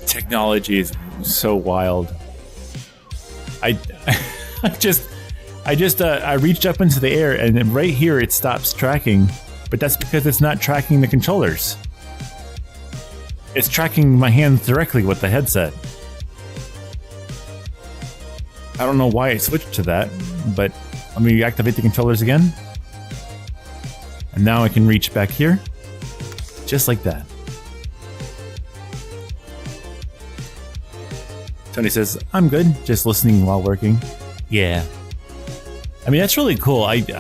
technology is so wild. I reached up into the air, and then right here it stops tracking, but that's because it's not tracking the controllers. It's tracking my hands directly with the headset. I don't know why I switched to that, but let me activate the controllers again. And now I can reach back here, just like that. Tony says, I'm good, just listening while working. Yeah. I mean, that's really cool. I've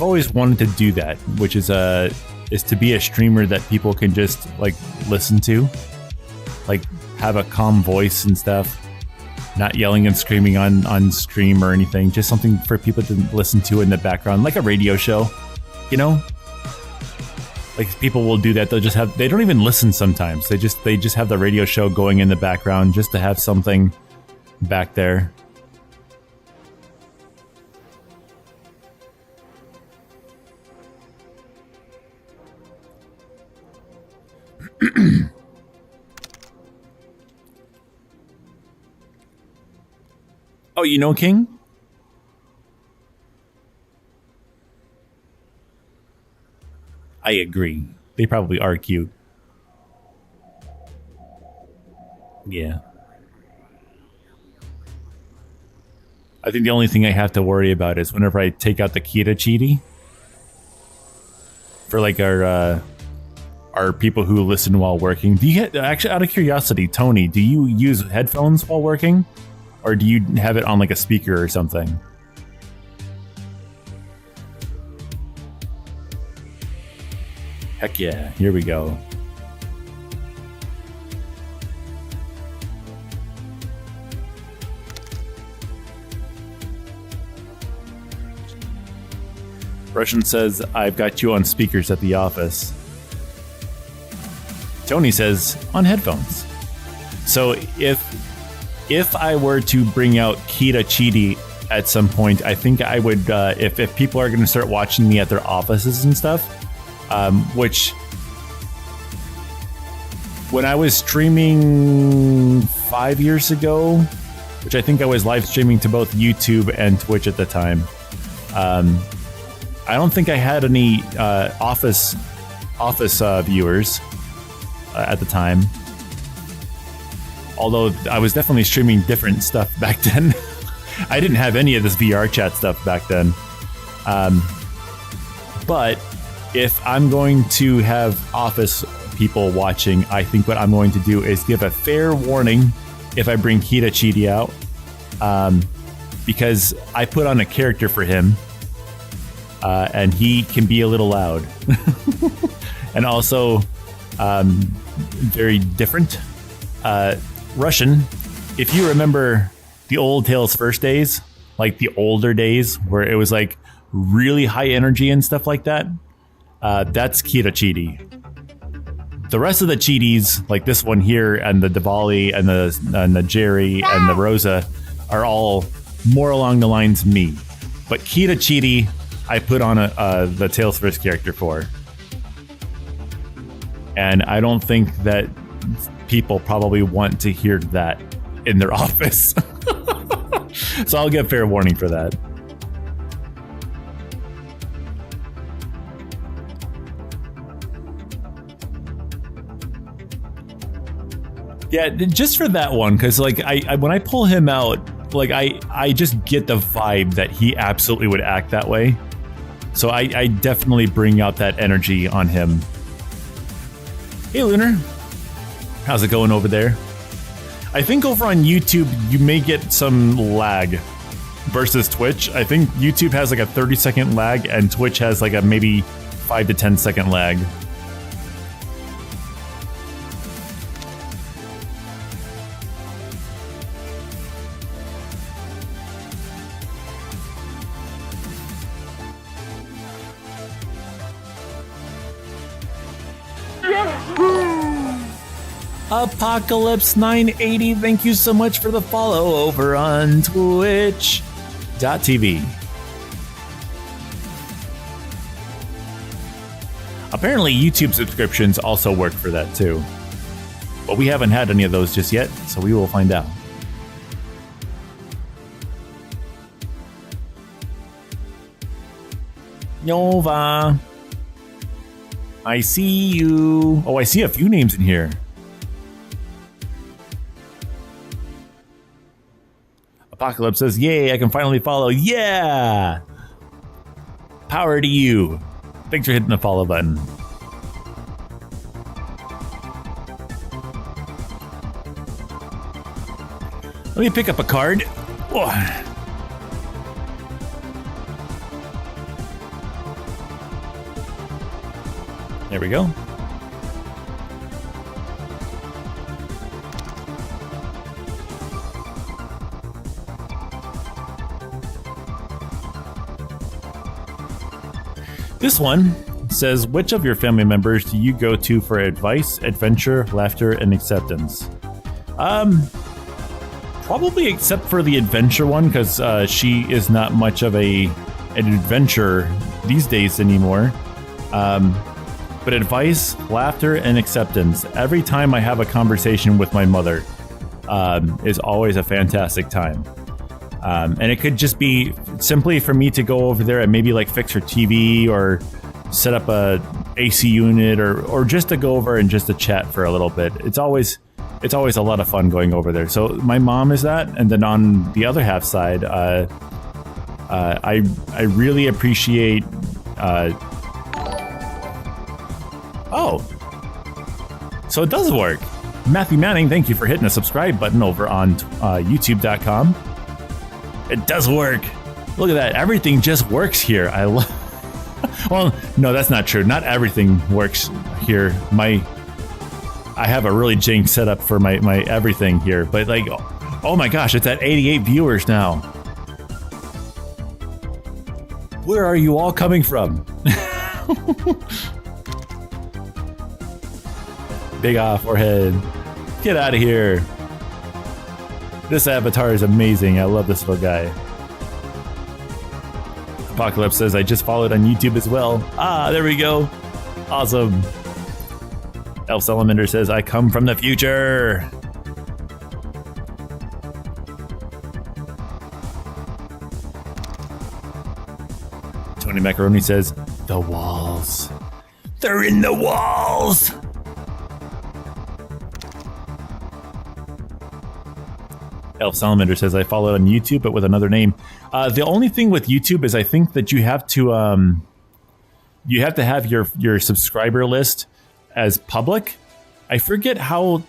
always wanted to do that, which is to be a streamer that people can just like listen to, like have a calm voice and stuff, not yelling and screaming on stream or anything, just something for people to listen to in the background, like a radio show, you know? Like people will do that. They don't even listen sometimes. They just have the radio show going in the background just to have something back there. Oh, you know King? I agree. They probably are cute. Yeah. I think the only thing I have to worry about is whenever I take out the CheetiChat for like our people who listen while working. Do you actually, out of curiosity, Tony, do you use headphones while working, or do you have it on like a speaker or something? Heck yeah! Here we go. Russian says, I've got you on speakers at the office. Tony says, on headphones. So if I were to bring out CheetiChat at some point, I think I would, if people are going to start watching me at their offices and stuff, which when I was streaming 5 years ago, which I think I was live streaming to both YouTube and Twitch at the time, I don't think I had any office viewers at the time. Although I was definitely streaming different stuff back then. I didn't have any of this VR chat stuff back then. But if I'm going to have office people watching, I think what I'm going to do is give a fair warning if I bring CheetiChat out. Because I put on a character for him. And he can be a little loud. And also very different. Russian, if you remember the old Tales First days, like the older days where it was like really high energy and stuff like that, that's CheetiChat. The rest of the cheaties, like this one here and the Diwali and the Jerry and the Rosa, are all more along the lines of me. But CheetiChat, I put on the Tales First character for. And I don't think that people probably want to hear that in their office. So I'll get fair warning for that. Yeah, just for that one, because like I when I pull him out, like I just get the vibe that he absolutely would act that way. So I definitely bring out that energy on him. Hey, Lunar. How's it going over there? I think over on YouTube, you may get some lag versus Twitch. I think YouTube has like a 30-second lag and Twitch has like a maybe 5 to 10-second lag. Apocalypse 980, thank you so much for the follow over on Twitch.tv. Apparently YouTube subscriptions also work for that too. But we haven't had any of those just yet, so we will find out. Nova. I see you. Oh, I see a few names in here. Apocalypse says, yay, I can finally follow. Yeah! Power to you. Thanks for hitting the follow button. Let me pick up a card. Oh. There we go. This one says, which of your family members do you go to for advice, adventure, laughter, and acceptance? Probably except for the adventure one, because she is not much of an adventurer these days anymore. But advice, laughter, and acceptance. Every time I have a conversation with my mother is always a fantastic time. And it could just be simply for me to go over there and maybe like fix her TV or set up a AC unit or just to go over and just to chat for a little bit. It's always it's always a lot of fun going over there. So my mom is that, and then on the other half side, I really appreciate. Oh, so it does work. Matthew Manning, thank you for hitting the subscribe button over on YouTube.com. It does work. Look at that. Everything just works here. I love. Well, no, that's not true. Not everything works here. I have a really jank setup for my everything here, but like, oh my gosh, it's at 88 viewers now. Where are you all coming from? Big off forehead. Get out of here. This avatar is amazing. I love this little guy. Apocalypse says, I just followed on YouTube as well. Ah, there we go. Awesome. Elf Salamander says, I come from the future. Tony Macaroni says, the walls. They're in the walls. Elf Salamander says, I follow on YouTube, but with another name. The only thing with YouTube is I think that you have to have your subscriber list as public. I forget how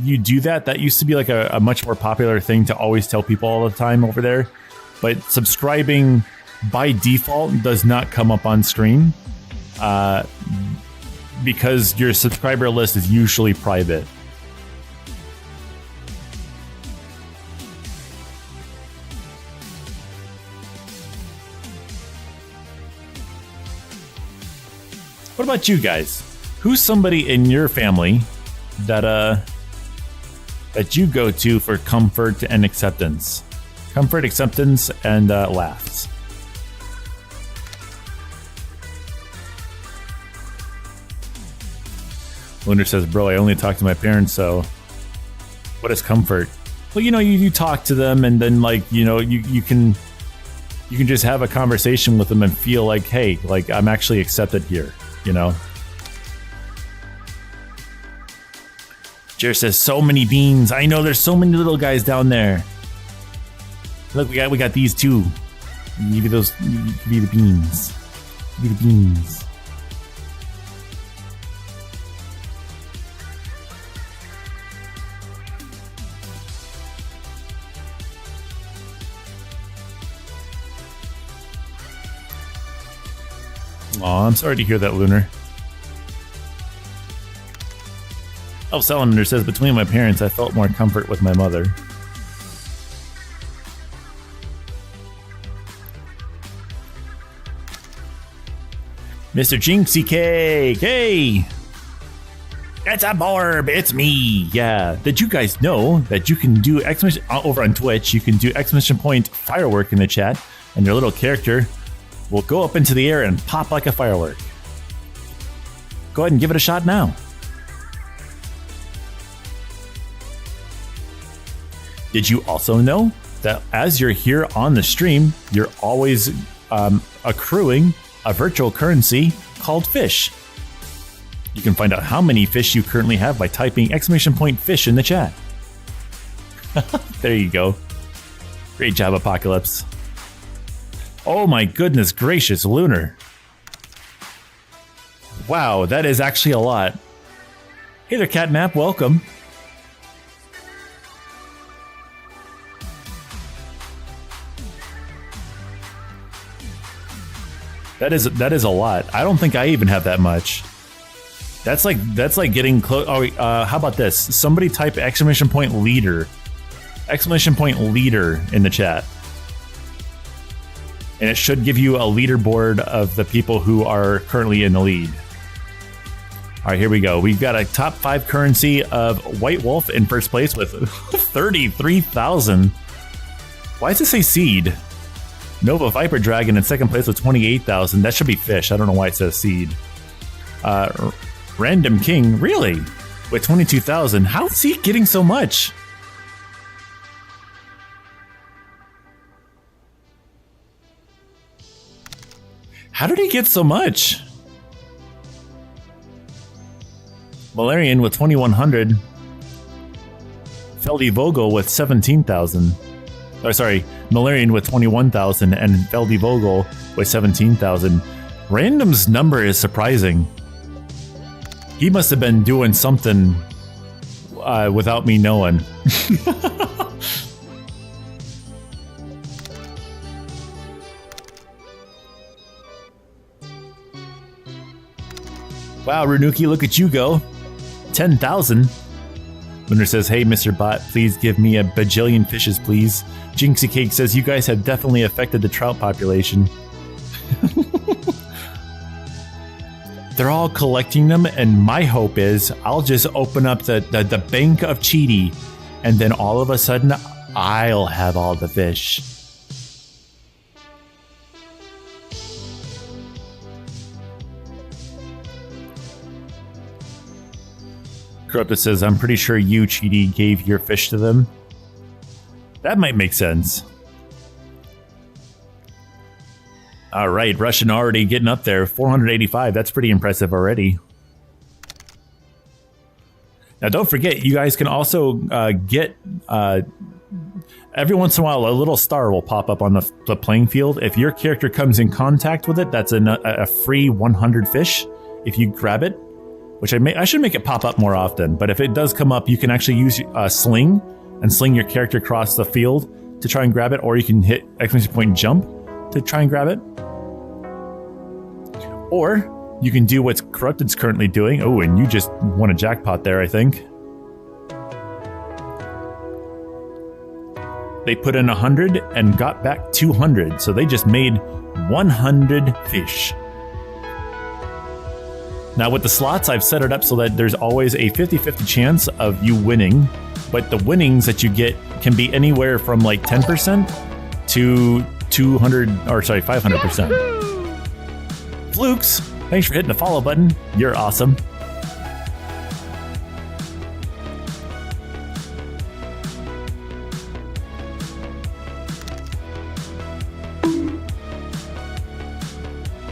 you do that. That used to be like a much more popular thing to always tell people all the time over there. But subscribing by default does not come up on screen because your subscriber list is usually private. What about you guys? Who's somebody in your family that you go to for comfort and acceptance? Comfort, acceptance, and laughs. Lunar says, bro, I only talk to my parents, so what is comfort? Well, you talk to them, and then you can just have a conversation with them and feel like, hey, like I'm actually accepted here. Jer says, so many beans. I know there's so many little guys down there. Look, we got these two. Maybe those be the beans. Be the beans. Aw, I'm sorry to hear that, Lunar. Elf Salamander says, between my parents, I felt more comfort with my mother. Mr. Jinxie Cake, hey! It's a Borb, it's me! Yeah, did you guys know that you can do over on Twitch, you can do exclamation point firework in the chat, and your little character will go up into the air and pop like a firework. Go ahead and give it a shot now. Did you also know that as you're here on the stream, you're always accruing a virtual currency called fish? You can find out how many fish you currently have by typing exclamation point fish in the chat. There you go. Great job, Apocalypse. Oh my goodness gracious, Lunar. Wow, that is actually a lot. Hey there, Catnap, welcome. That is a lot. I don't think I even have that much. That's like getting close. Oh, how about this? Somebody type exclamation point leader. Exclamation point leader in the chat. And it should give you a leaderboard of the people who are currently in the lead. All right, here we go. We've got a top 5 currency of White Wolf in first place with 33,000. Why does it say seed? Nova Viper Dragon in second place with 28,000. That should be fish. I don't know why it says seed. Random King, really? With 22,000. How is he getting so much? How did he get so much? Valerian with 2,100. Feldy Vogel with 17,000. Oh, sorry, Malarian with 21,000 and Feldy Vogel with 17,000. Random's number is surprising. He must have been doing something without me knowing. Wow, Renuki, look at you go. 10,000. Lunar says, hey, Mr. Bot, please give me a bajillion fishes, please. Jinxie Cake says, you guys have definitely affected the trout population. They're all collecting them, and my hope is I'll just open up the bank of Cheety, and then all of a sudden, I'll have all the fish. Corrupted says, I'm pretty sure you, Cheety, gave your fish to them. That might make sense. All right, Russian already getting up there. 485, that's pretty impressive already. Now, don't forget, you guys can also get... every once in a while, a little star will pop up on the playing field. If your character comes in contact with it, that's a free 100 fish if you grab it. Which I should make it pop up more often, but if it does come up, you can actually use a sling and sling your character across the field to try and grab it, or you can hit exclamation point jump to try and grab it. Or you can do what's Corrupted's currently doing. Oh, and you just won a jackpot there, I think. They put in 100 and got back 200, so they just made 100 fish. Now with the slots, I've set it up so that there's always a 50-50 chance of you winning, but the winnings that you get can be anywhere from like 10% to 500%. Flukes, thanks for hitting the follow button. You're awesome.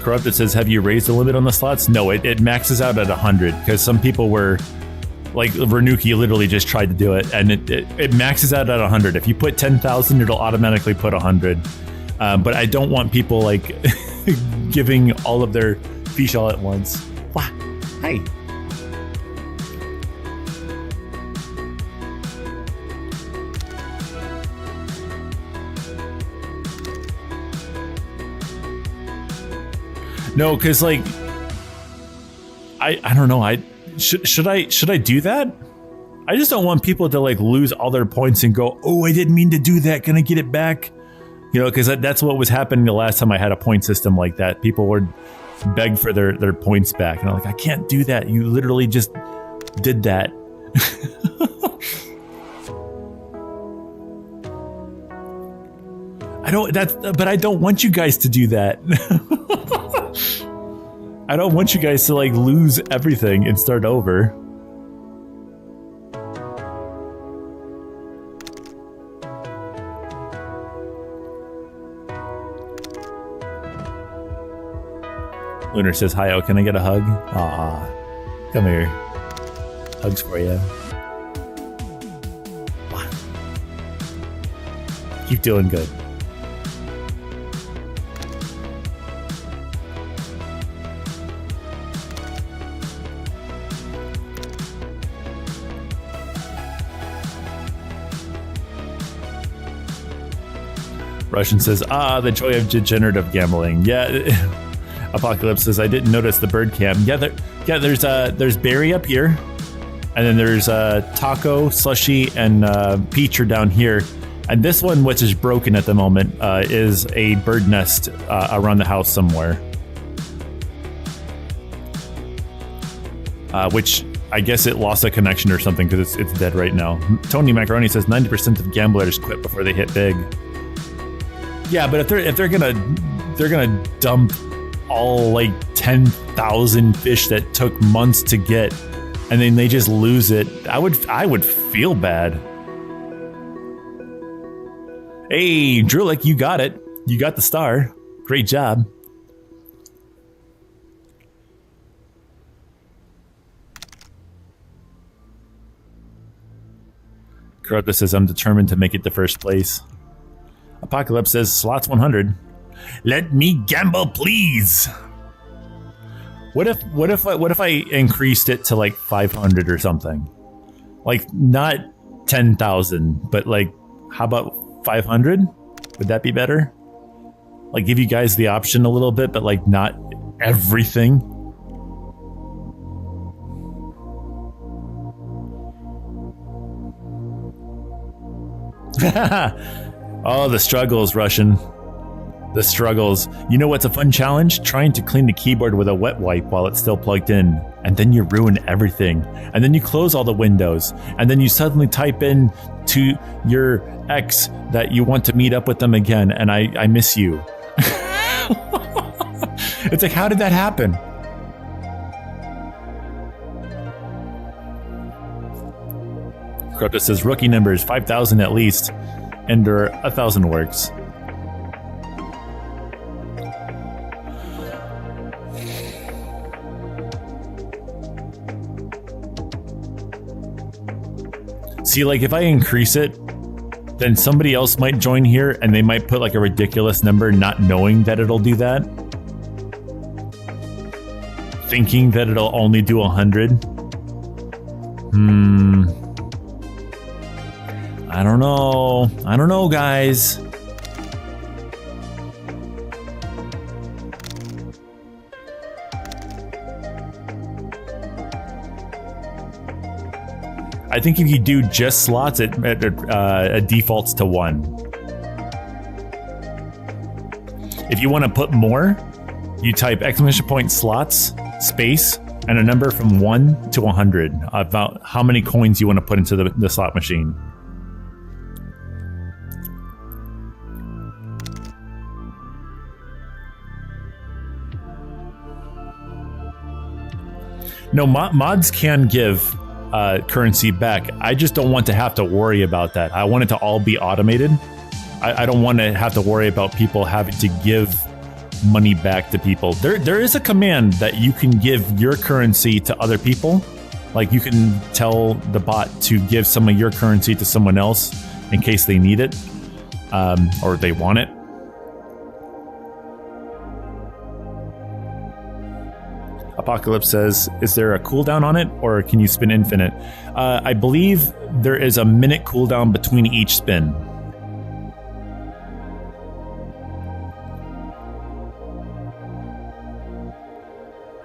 Corrupted says, have you raised the limit on the slots? No, it maxes out at 100 because some people were like Renuki literally just tried to do it, and it maxes out at 100. If you put 10,000, it'll automatically put 100. But I don't want people like giving all of their fish all at once. Wow. Hey. No, because like I don't know. Should I do that? I just don't want people to like lose all their points and go, oh, I didn't mean to do that. Can I get it back? You know, because that's what was happening the last time I had a point system like that. People would beg for their points back, and I'm like, I can't do that. You literally just did that. But I don't want you guys to do that. I don't want you guys to like lose everything and start over. Lunar says, hi, can I get a hug? Aw, come here. Hugs for you. Keep doing good. Russian says, the joy of degenerative gambling. Yeah. Apocalypse says, I didn't notice the bird cam. Yeah, there's Barry up here, and then there's Taco, Slushy, and Peach are down here. And this one, which is broken at the moment, is a bird nest around the house somewhere. Which I guess it lost a connection or something because it's dead right now. Tony Macaroni says 90% of gamblers quit before they hit big. Yeah, but if they're gonna dump all like 10,000 fish that took months to get, and then they just lose it, I would feel bad. Hey, Drulik, you got it. You got the star. Great job. Corruptus says, I'm determined to make it to first place. Apocalypse says, slots 100. Let me gamble, please. What if I increased it to like 500 or something? Like not 10,000, but like how about 500? Would that be better? Like give you guys the option a little bit, but like not everything. Oh, the struggles, Russian. The struggles. You know what's a fun challenge? Trying to clean the keyboard with a wet wipe while it's still plugged in. And then you ruin everything. And then you close all the windows. And then you suddenly type in to your ex that you want to meet up with them again. And I miss you. It's like, how did that happen? Corruptus says rookie numbers 5,000 at least. Ender 1,000 works. See, like if I increase it, then somebody else might join here and they might put like a ridiculous number not knowing that it'll do that. Thinking that it'll only do 100. I don't know. I don't know, guys. I think if you do just slots, it defaults to 1. If you want to put more, you type ! slots, space, and a number from 1 to 100 about how many coins you want to put into the slot machine. No, mods can give currency back. I just don't want to have to worry about that. I want it to all be automated. I don't want to have to worry about people having to give money back to people. There is a command that you can give your currency to other people. Like you can tell the bot to give some of your currency to someone else in case they need it or they want it. Apocalypse says, is there a cooldown on it or can you spin infinite? I believe there is a minute cooldown between each spin.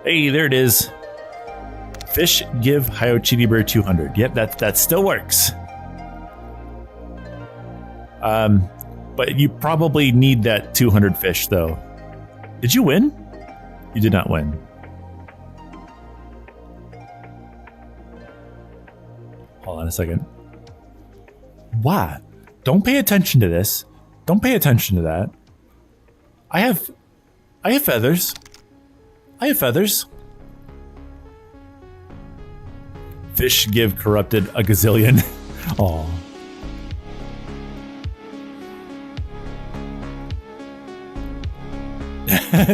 Hey, there it is. Fish give Hyo CheetiBurd 200. Yep, that still works. But you probably need that 200 fish though. Did you win? You did not win. Hold on a second. Why? Don't pay attention to this. Don't pay attention to that. I have feathers. I have feathers. Fish give corrupted a gazillion. Aw.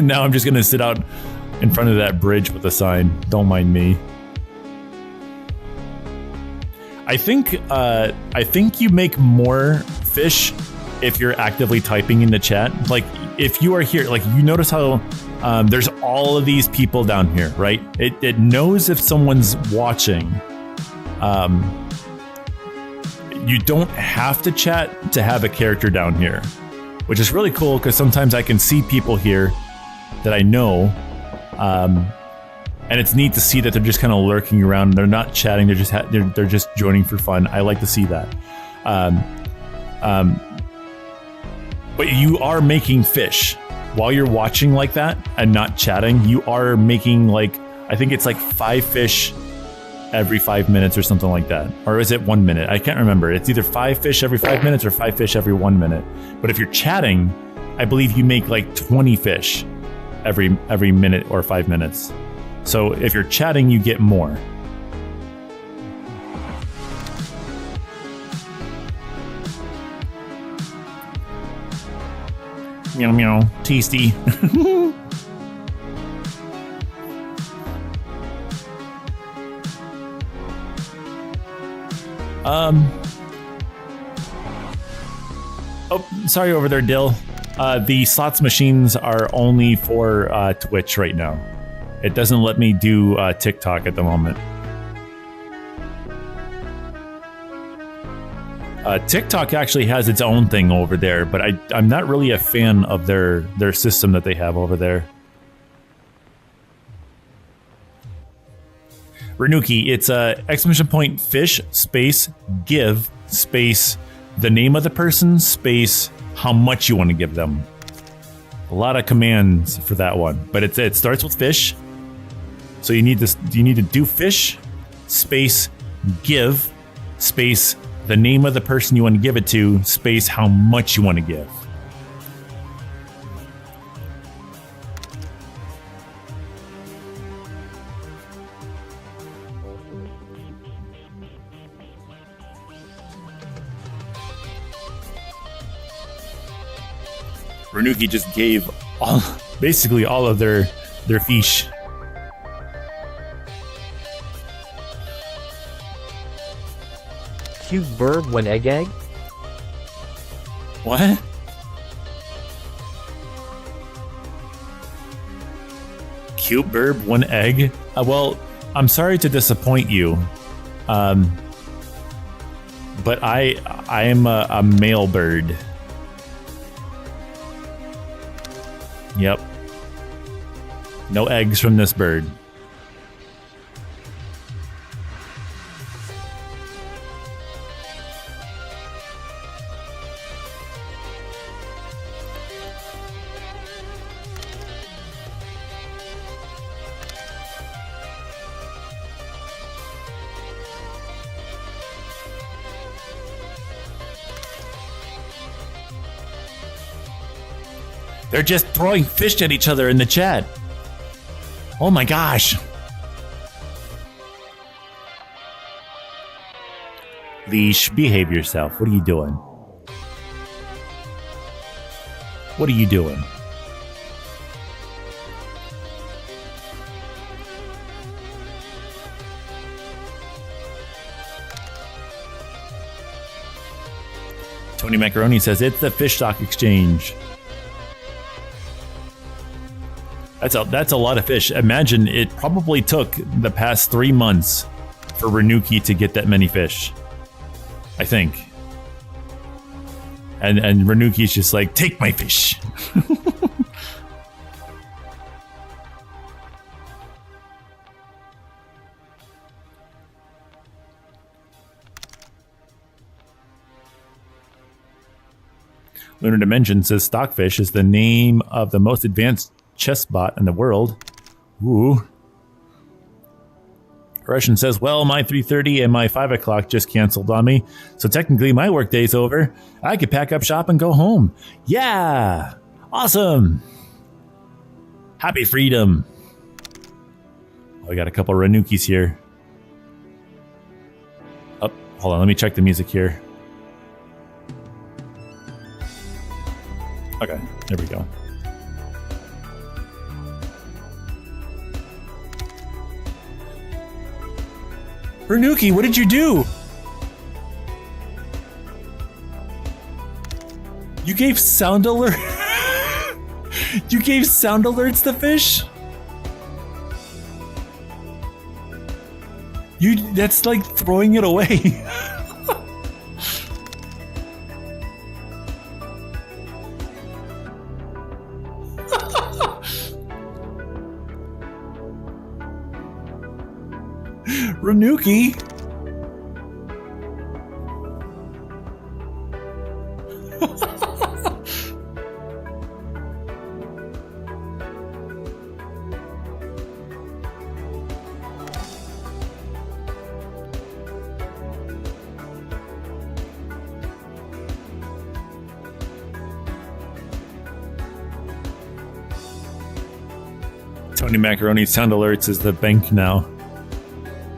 Now I'm just gonna sit out in front of that bridge with a sign. Don't mind me. I think you make more fish if you're actively typing in the chat. Like if you are here, like you notice how there's all of these people down here, right? It knows if someone's watching. You don't have to chat to have a character down here, which is really cool because sometimes I can see people here that I know. And it's neat to see that they're just kind of lurking around. They're not chatting. They're just joining for fun. I like to see that. But you are making fish while you're watching like that and not chatting. You are making like, I think it's like 5 fish every 5 minutes or something like that. Or is it 1 minute? I can't remember. It's either 5 fish every 5 minutes or 5 fish every 1 minute. But if you're chatting, I believe you make like 20 fish every minute or 5 minutes. So if you're chatting, you get more. Meow meow, tasty. Oh, sorry over there, Dill. The slots machines are only for Twitch right now. It doesn't let me do TikTok at the moment. TikTok actually has its own thing over there, but I'm not really a fan of their system that they have over there. Renuki, it's exclamation point fish space give space the name of the person space how much you want to give them. A lot of commands for that one, but it starts with fish. So you need to do fish space give space the name of the person you want to give it to space how much you want to give. Renuki just gave basically all of their fish. CheetiBurd one egg? What? CheetiBurd one egg? Well, I'm sorry to disappoint you, but I am a male bird. Yep. No eggs from this bird. They're just throwing fish at each other in the chat. Oh my gosh. Leash, behave yourself. What are you doing? What are you doing? Tony Macaroni says it's the fish stock exchange. That's a lot of fish. Imagine it probably took the past 3 months for Renuki to get that many fish. I think. And Renuki's just like, take my fish. Lunar Dimension says Stockfish is the name of the most advanced chess bot in the world. Ooh. Russian says, well, my 3:30 and my 5 o'clock just canceled on me, so technically my workday's over. I could pack up shop and go home. Yeah! Awesome! Happy freedom! Oh, we got a couple Renukis here. Oh, hold on, let me check the music here. Okay, there we go. Renuki, what did you do? You gave sound alert. You gave sound alerts to fish? That's like throwing it away. Renuki? Tony Macaroni sound alerts is the bank now.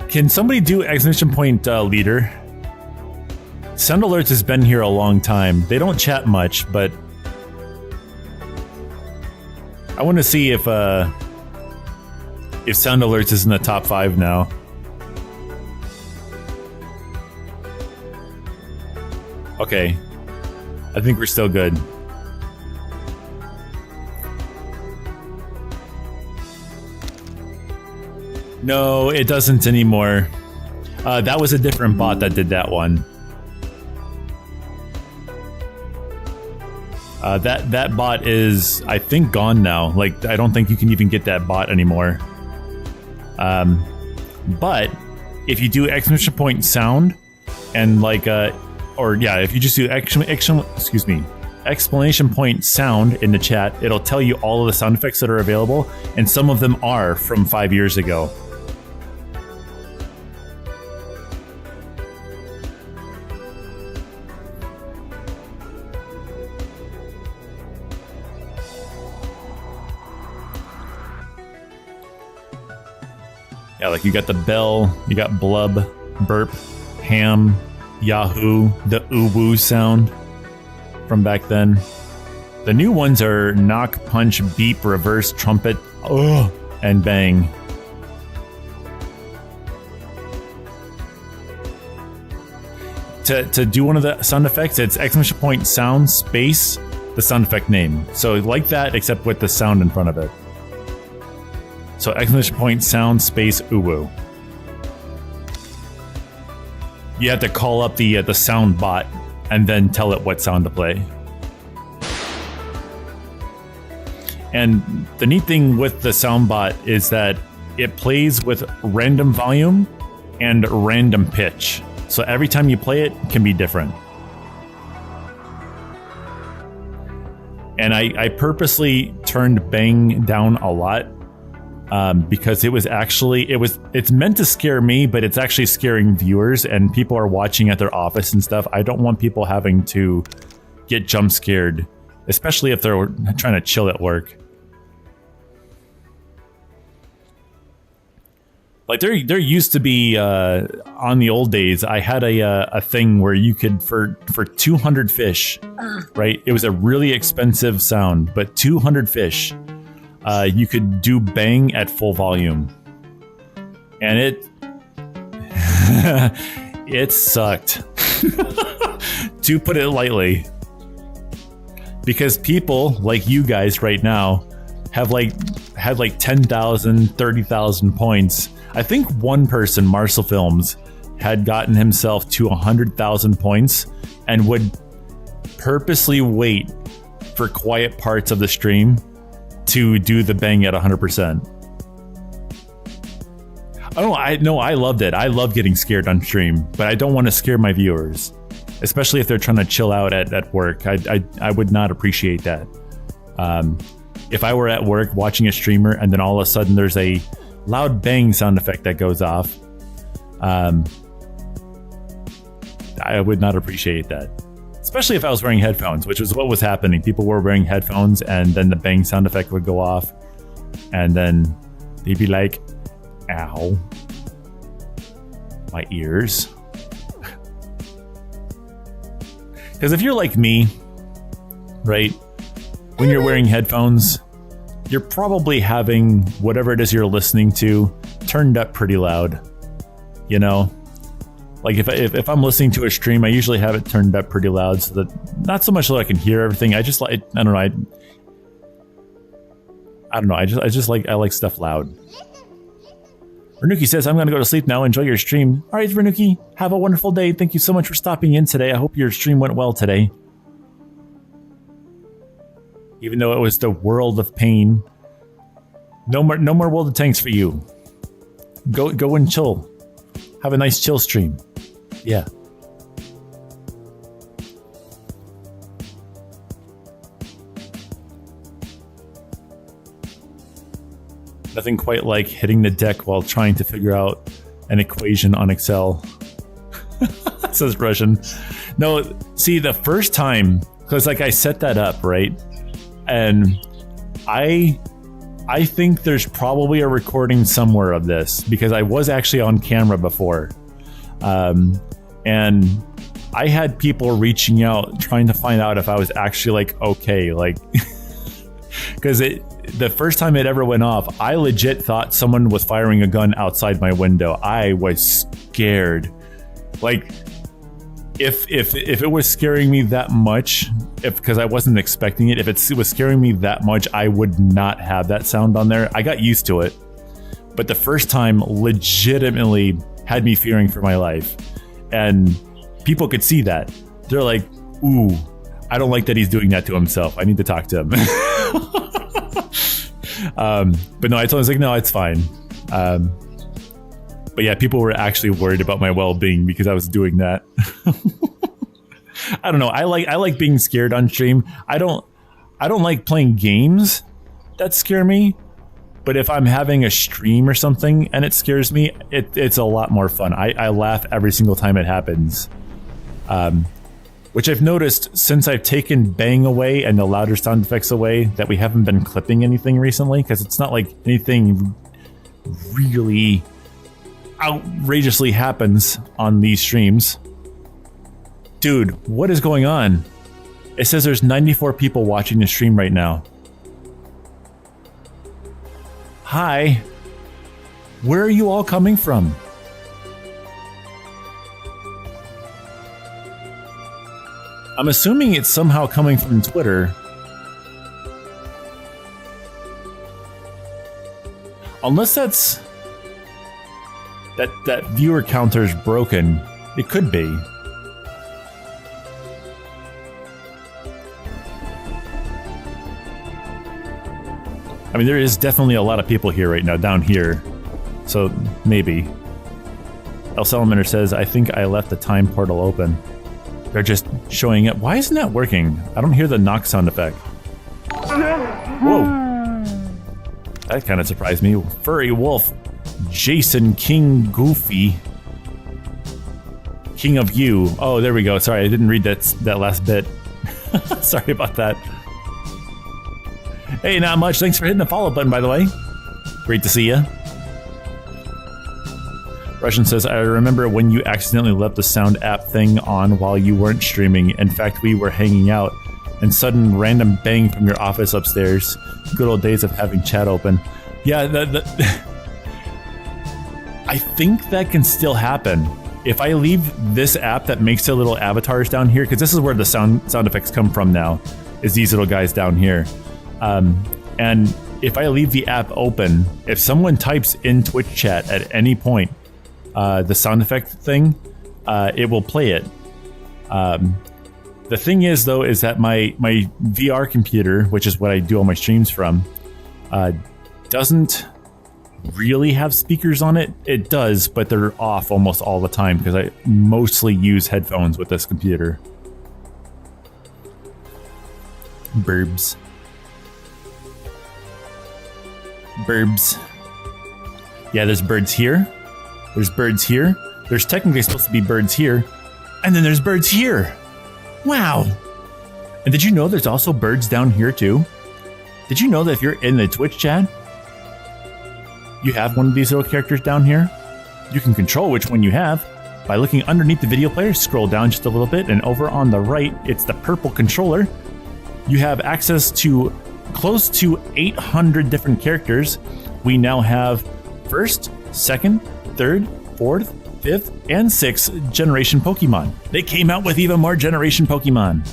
Can somebody do exclamation point leader? Sound alerts has been here a long time. They don't chat much, but I want to see if sound alerts is in the top 5 now. Okay. I think we're still good. No, it doesn't anymore. That was a different bot that did that one. That bot is, I think, gone now. Like, I don't think you can even get that bot anymore. But if you do exclamation point sound and like, if you just do exclamation point sound in the chat, it'll tell you all of the sound effects that are available, and some of them are from 5 years ago. Yeah, like you got the bell, you got blub, burp, ham, Yahoo, the uwu sound from back then. The new ones are knock, punch, beep, reverse, trumpet, and bang. To do one of the sound effects, it's exclamation point sound space the sound effect name. So like that, except with the sound in front of it. So exclamation point sound space uwu. You have to call up the sound bot and then tell it what sound to play. And the neat thing with the sound bot is that it plays with random volume and random pitch. So every time you play it can be different. And I purposely turned bang down a lot. Because it's meant to scare me, but it's actually scaring viewers, and people are watching at their office and stuff. I don't want people having to get jump scared, especially if they're trying to chill at work. Like there used to be on the old days, I had a thing where you could for 200 fish, right? It was a really expensive sound, but 200 fish. You could do bang at full volume, and it sucked, to put it lightly, because people like you guys right now had like 10,000, 30,000 points. I think one person, Marcel Films, had gotten himself to 100,000 points and would purposely wait for quiet parts of the stream to do the bang at 100%. Oh, I loved it. I love getting scared on stream, but I don't want to scare my viewers, especially if they're trying to chill out at work. I would not appreciate that. If I were at work watching a streamer and then all of a sudden there's a loud bang sound effect that goes off, I would not appreciate that. Especially if I was wearing headphones, which was what was happening. People were wearing headphones, and then the bang sound effect would go off, and then they'd be like, ow, my ears. Because if you're like me, right, when you're wearing headphones, you're probably having whatever it is you're listening to turned up pretty loud, you know? Like if I'm listening to a stream, I usually have it turned up pretty loud, so that not so much so I can hear everything. I just like, I don't know. I like stuff loud. Renuki says, I'm going to go to sleep now. Enjoy your stream. All right, Renuki, have a wonderful day. Thank you so much for stopping in today. I hope your stream went well today. Even though it was the world of pain. No more world of tanks for you. Go and chill. Have a nice chill stream. Yeah. Nothing quite like hitting the deck while trying to figure out an equation on Excel. Says Russian. No, see, the first time, because like I set that up, right? And I think there's probably a recording somewhere of this, because I was actually on camera before. And I had people reaching out trying to find out if I was actually like okay, like because the first time it ever went off, I legit thought someone was firing a gun outside my window. I was scared. Like if it was scaring me that much, because I wasn't expecting it. If it was scaring me that much, I would not have that sound on there. I got used to it. But the first time legitimately had me fearing for my life. And people could see that. They're like, ooh, I don't like that he's doing that to himself. I need to talk to him. But no, I told him, I was like, no, it's fine. But yeah, people were actually worried about my well-being because I was doing that. I don't know. I like being scared on stream. I don't like playing games that scare me. But if I'm having a stream or something and it scares me, it's a lot more fun. I laugh every single time it happens. Which I've noticed since I've taken bang away and the louder sound effects away, that we haven't been clipping anything recently, because it's not like anything really outrageously happens on these streams. Dude, what is going on? It says there's 94 people watching the stream right now. Hi. Where are you all coming from? I'm assuming it's somehow coming from Twitter. Unless that viewer counter's broken. It could be. I mean, there is definitely a lot of people here right now, down here. So, maybe. El Salamander says, I think I left the time portal open. They're just showing up. Why isn't that working? I don't hear the knock sound effect. Whoa. That kind of surprised me. Furry Wolf. Jason King Goofy. King of You. Oh, there we go. Sorry, I didn't read that last bit. Sorry about that. Hey, not much. Thanks for hitting the follow button, by the way. Great to see you. Russian says, I remember when you accidentally left the sound app thing on while you weren't streaming. In fact, we were hanging out, and sudden random bang from your office upstairs. Good old days of having chat open. Yeah, I think that can still happen. If I leave this app that makes the little avatars down here, because this is where the sound effects come from now, is these little guys down here. And if I leave the app open, if someone types in Twitch chat at any point, the sound effect thing, it will play it. The thing is, though, is that my VR computer, which is what I do all my streams from, doesn't really have speakers on it. It does, but they're off almost all the time because I mostly use headphones with this computer. Burbs. Burbs. Yeah, there's birds here. There's birds here. There's technically supposed to be birds here. And then there's birds here. Wow. And did you know there's also birds down here too? Did you know that if you're in the Twitch chat, you have one of these little characters down here? You can control which one you have by looking underneath the video player. Scroll down just a little bit, and over on the right, it's the purple controller. You have access to close to 800 different characters. We now have first, second, third, fourth, fifth, and sixth generation Pokemon. They came out with even more generation Pokemon.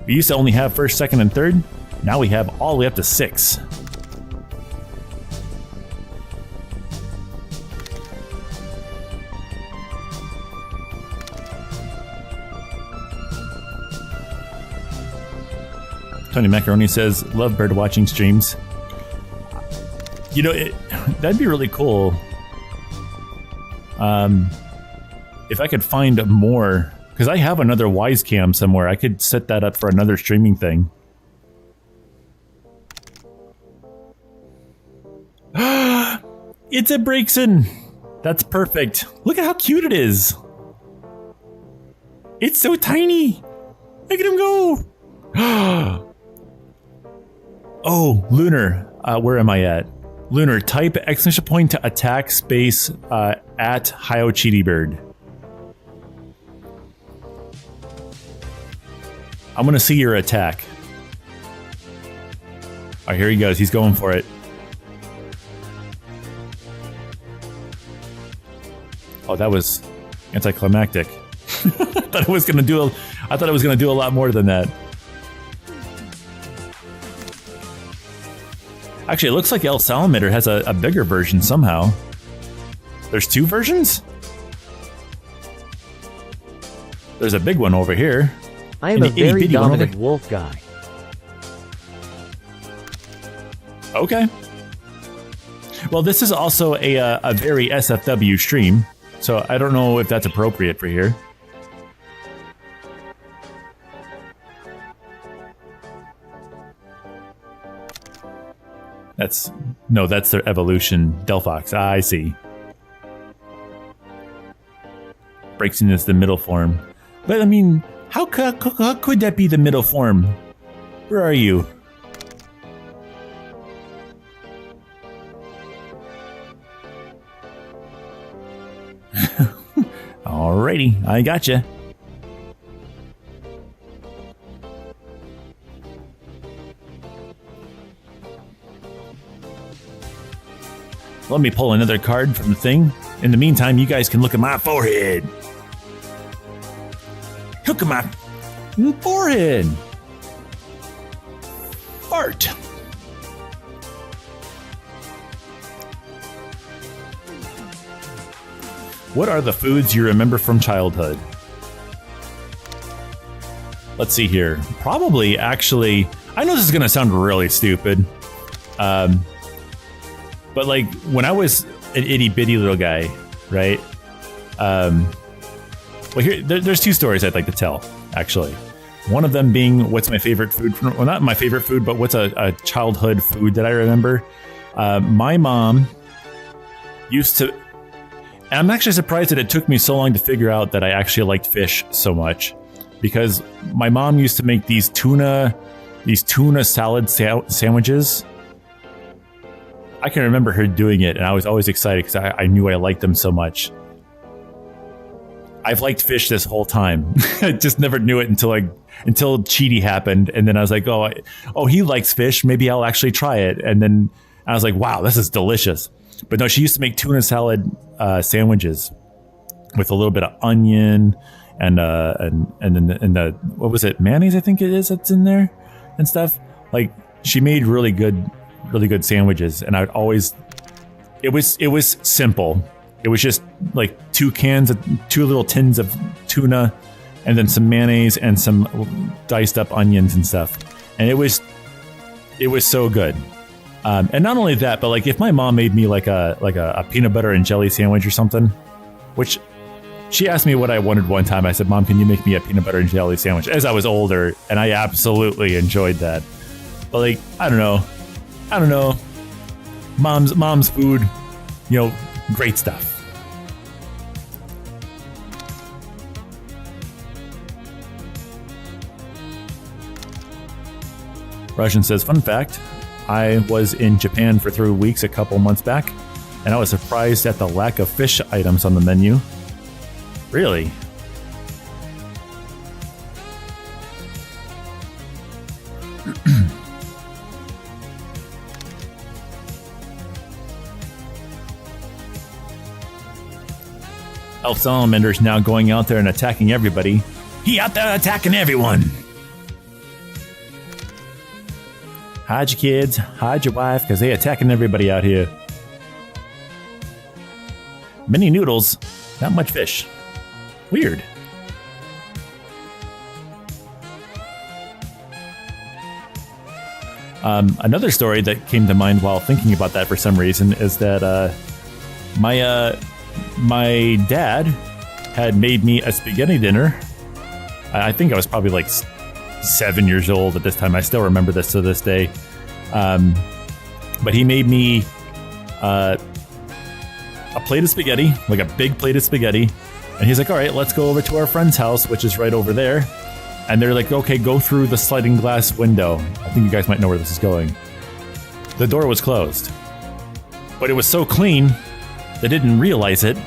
We used to only have first, second, and third. Now we have all the way up to 6. Tony Macaroni says, love bird watching streams. You know, that'd be really cool. If I could find more, because I have another Wise Cam somewhere. I could set that up for another streaming thing. It's a Braixen. That's perfect. Look at how cute it is. It's so tiny. Look at him go. Oh, Lunar. Where am I at? Lunar, type exclamation point to attack space at Hio CheetiBurd. I'm gonna see your attack. Oh, here he goes. He's going for it. Oh, that was anticlimactic. I thought it was gonna do a lot more than that. Actually, it looks like El Salamander has a bigger version somehow. There's 2 versions? There's a big one over here. I am a very dominant wolf guy. Okay. Well, this is also a very SFW stream, so I don't know if that's appropriate for here. That's their evolution, Delphox. Ah, I see. Breaks in as the middle form. But I mean, how could that be the middle form? Where are you? Alrighty, I gotcha. Let me pull another card from the thing. In the meantime, you guys can look at my forehead. Look at my forehead. Fart. What are the foods you remember from childhood? Let's see here. Probably, actually, I know this is going to sound really stupid. But like when I was an itty bitty little guy, right? Well, here there's 2 stories I'd like to tell, actually. One of them being what's my favorite food. Well, not my favorite food, but what's a childhood food that I remember. My mom used to. And I'm actually surprised that it took me so long to figure out that I actually liked fish so much, because my mom used to make these tuna salad sandwiches. I can remember her doing it, and I was always excited because I knew I liked them so much. I've liked fish this whole time. I just never knew it until Cheety happened, and then I was like, oh, he likes fish. Maybe I'll actually try it. And then I was like, wow, this is delicious. But no, she used to make tuna salad sandwiches with a little bit of onion and then the what was it, mayonnaise? I think it is that's in there and stuff. Like she made really good sandwiches, and I'd always it was simple. It was just like 2 little tins of tuna, and then some mayonnaise and some diced up onions and stuff, and it was so good. And not only that, but like if my mom made me like a peanut butter and jelly sandwich or something, which she asked me what I wanted one time. I said, "Mom, can you make me a peanut butter and jelly sandwich?" As I was older, and I absolutely enjoyed that. But like I don't know, mom's food, great stuff. Russian says, fun fact, I was in Japan for 3 weeks a couple months back, and I was surprised at the lack of fish items on the menu. Really? Elf Salamander's now going out there and attacking everybody. He out there attacking everyone! Hide your kids, hide your wife, because they attacking everybody out here. Many noodles, not much fish. Weird. Another story that came to mind while thinking about that for some reason is that my dad had made me a spaghetti dinner. I think I was probably like 7 years old at this time. I still remember this to this day. But he made me a plate of spaghetti, like a big plate of spaghetti. And he's like, all right, let's go over to our friend's house, which is right over there. And they're like, okay, go through the sliding glass window. I think you guys might know where this is going. The door was closed, but it was so clean, they didn't realize it.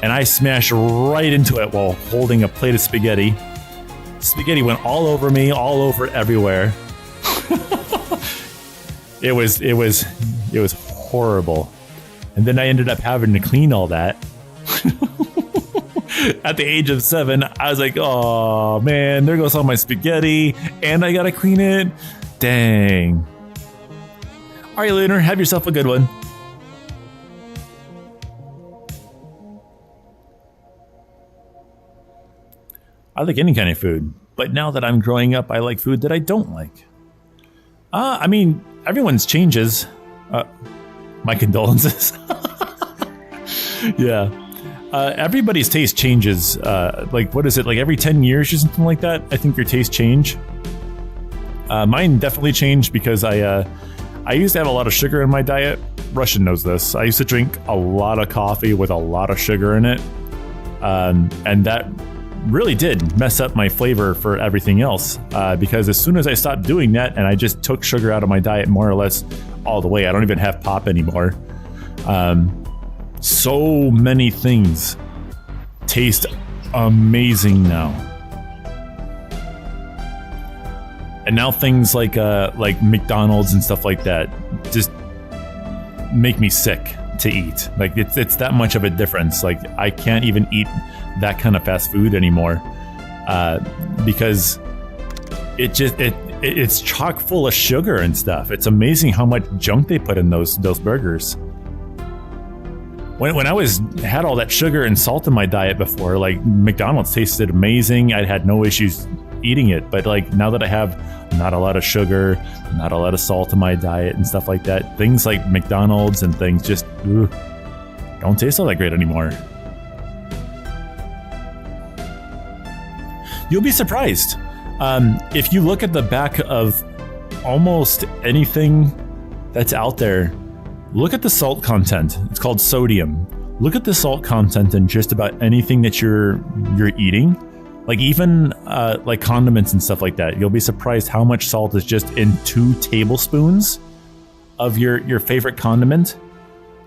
And I smashed right into it while holding a plate of spaghetti. Spaghetti went all over me, all over everywhere. It was horrible. And then I ended up having to clean all that. at the age of 7, I was like, oh man, there goes all my spaghetti, and I gotta clean it. Dang. All right, Lunar, have yourself a good one. I like any kind of food, but now that I'm growing up, I like food that I don't like. I mean, everyone's changes. My condolences. Yeah. Everybody's taste changes. Like, what is it? Like every 10 years or something like that? I think your taste change. Mine definitely changed because I used to have a lot of sugar in my diet. Russian knows this. I used to drink a lot of coffee with a lot of sugar in it. And that really did mess up my flavor for everything else. Because as soon as I stopped doing that and I just took sugar out of my diet more or less all the way, I don't even have pop anymore. So many things taste amazing now. And now things like McDonald's and stuff like that just make me sick to eat. Like it's that much of a difference. Like I can't even eat that kind of fast food anymore because it's chock full of sugar and stuff. It's amazing how much junk they put in those burgers. When I had all that sugar and salt in my diet before, like McDonald's tasted amazing. I had no issues eating it, but like now that I have not a lot of sugar, not a lot of salt in my diet and stuff like that, things like McDonald's and things just don't taste all that great anymore. You'll be surprised. If you look at the back of almost anything that's out there, look at the salt content. It's called sodium. Look at the salt content in just about anything that you're eating. Like even like condiments and stuff like that. You'll be surprised how much salt is just in 2 tablespoons of your favorite condiment.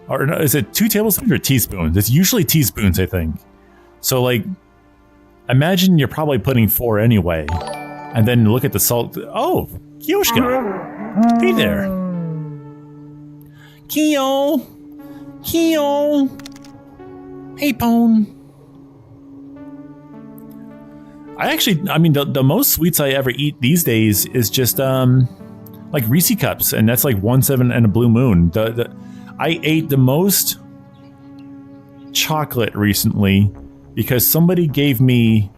Or no, is it 2 tablespoons or teaspoons? It's usually teaspoons, I think. So like, imagine you're probably putting 4 anyway. And then look at the salt. Oh, Kioshka. Hey there. Keo. Hey, Pone. I mean, the most sweets I ever eat these days is just like Reese Cups, and that's like 1-7 and a Blue Moon. I ate the most chocolate recently because somebody gave me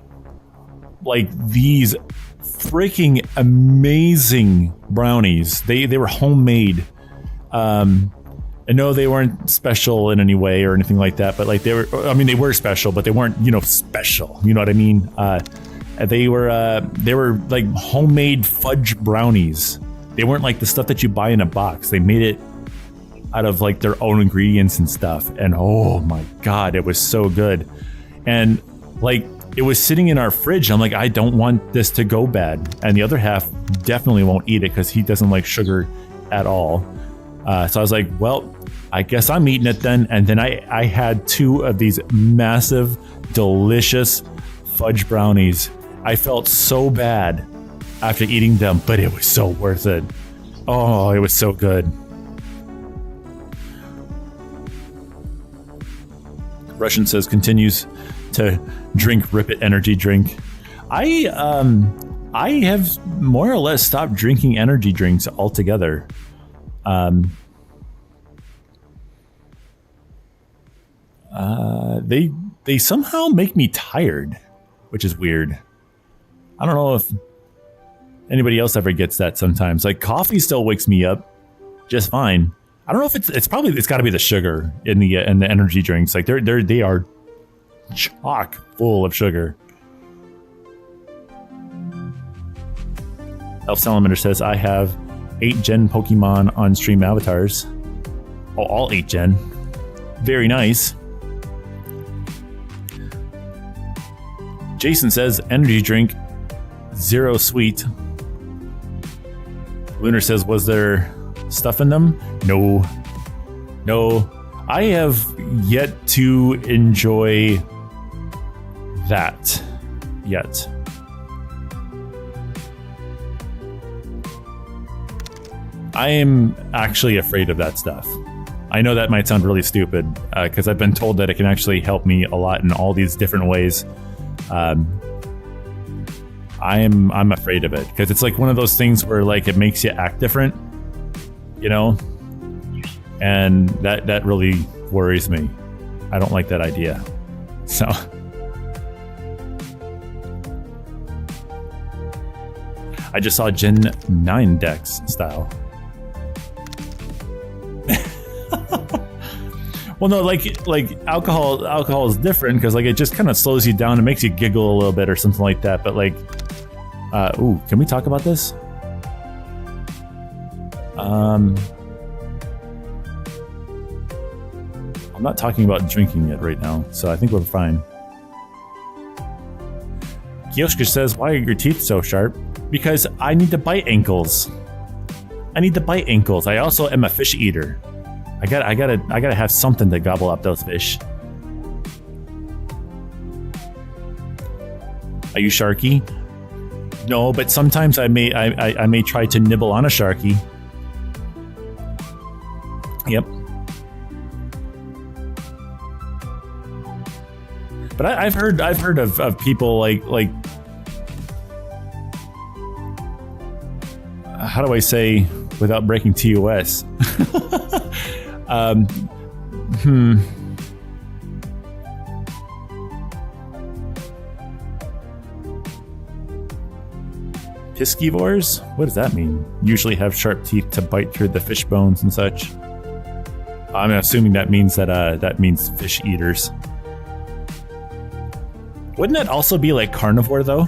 like these freaking amazing brownies. They were homemade. I know they weren't special in any way or anything like that, but like they were special, but they weren't, special. You know what I mean? They were like homemade fudge brownies. They weren't like the stuff that you buy in a box. They made it out of like their own ingredients and stuff. And oh my God, it was so good. And like it was sitting in our fridge. I'm like, I don't want this to go bad. And the other half definitely won't eat it because he doesn't like sugar at all. So I was like, well, I guess I'm eating it then. And then I had 2 of these massive, delicious fudge brownies. I felt so bad after eating them, but it was so worth it. Oh, it was so good. Russian says continues to drink Rip It energy drink. I have more or less stopped drinking energy drinks altogether. They somehow make me tired, which is weird. I don't know if anybody else ever gets that sometimes. Like coffee still wakes me up just fine. I don't know if it's got to be the sugar in the energy drinks. Like they are chock full of sugar. Elf Salamander says, I have 8 Gen Pokemon on stream avatars. Oh, all 8 Gen. Very nice. Jason says, energy drink, 0 sweet. Lunar says, was there stuff in them? No. I have yet to enjoy that yet. I am actually afraid of that stuff. I know that might sound really stupid because I've been told that it can actually help me a lot in all these different ways. I'm afraid of it because it's like one of those things where like it makes you act different, you know, and that really worries me. I don't like that idea. So I just saw Gen 9 decks style. Well, no, like alcohol is different because like it just kind of slows you down and makes you giggle a little bit or something like that. But like, ooh, can we talk about this? I'm not talking about drinking it right now, so I think we're fine. Kioshka says, "Why are your teeth so sharp?" Because I need to bite ankles. I need to bite ankles. I also am a fish eater. I gotta have something to gobble up those fish. Are you Sharky? No, but sometimes I may try to nibble on a Sharky. Yep. But I've heard of people like how do I say without breaking TOS? Piscivores? What does that mean? Usually have sharp teeth to bite through the fish bones and such. I'm assuming that means that means fish eaters. Wouldn't that also be like carnivore though?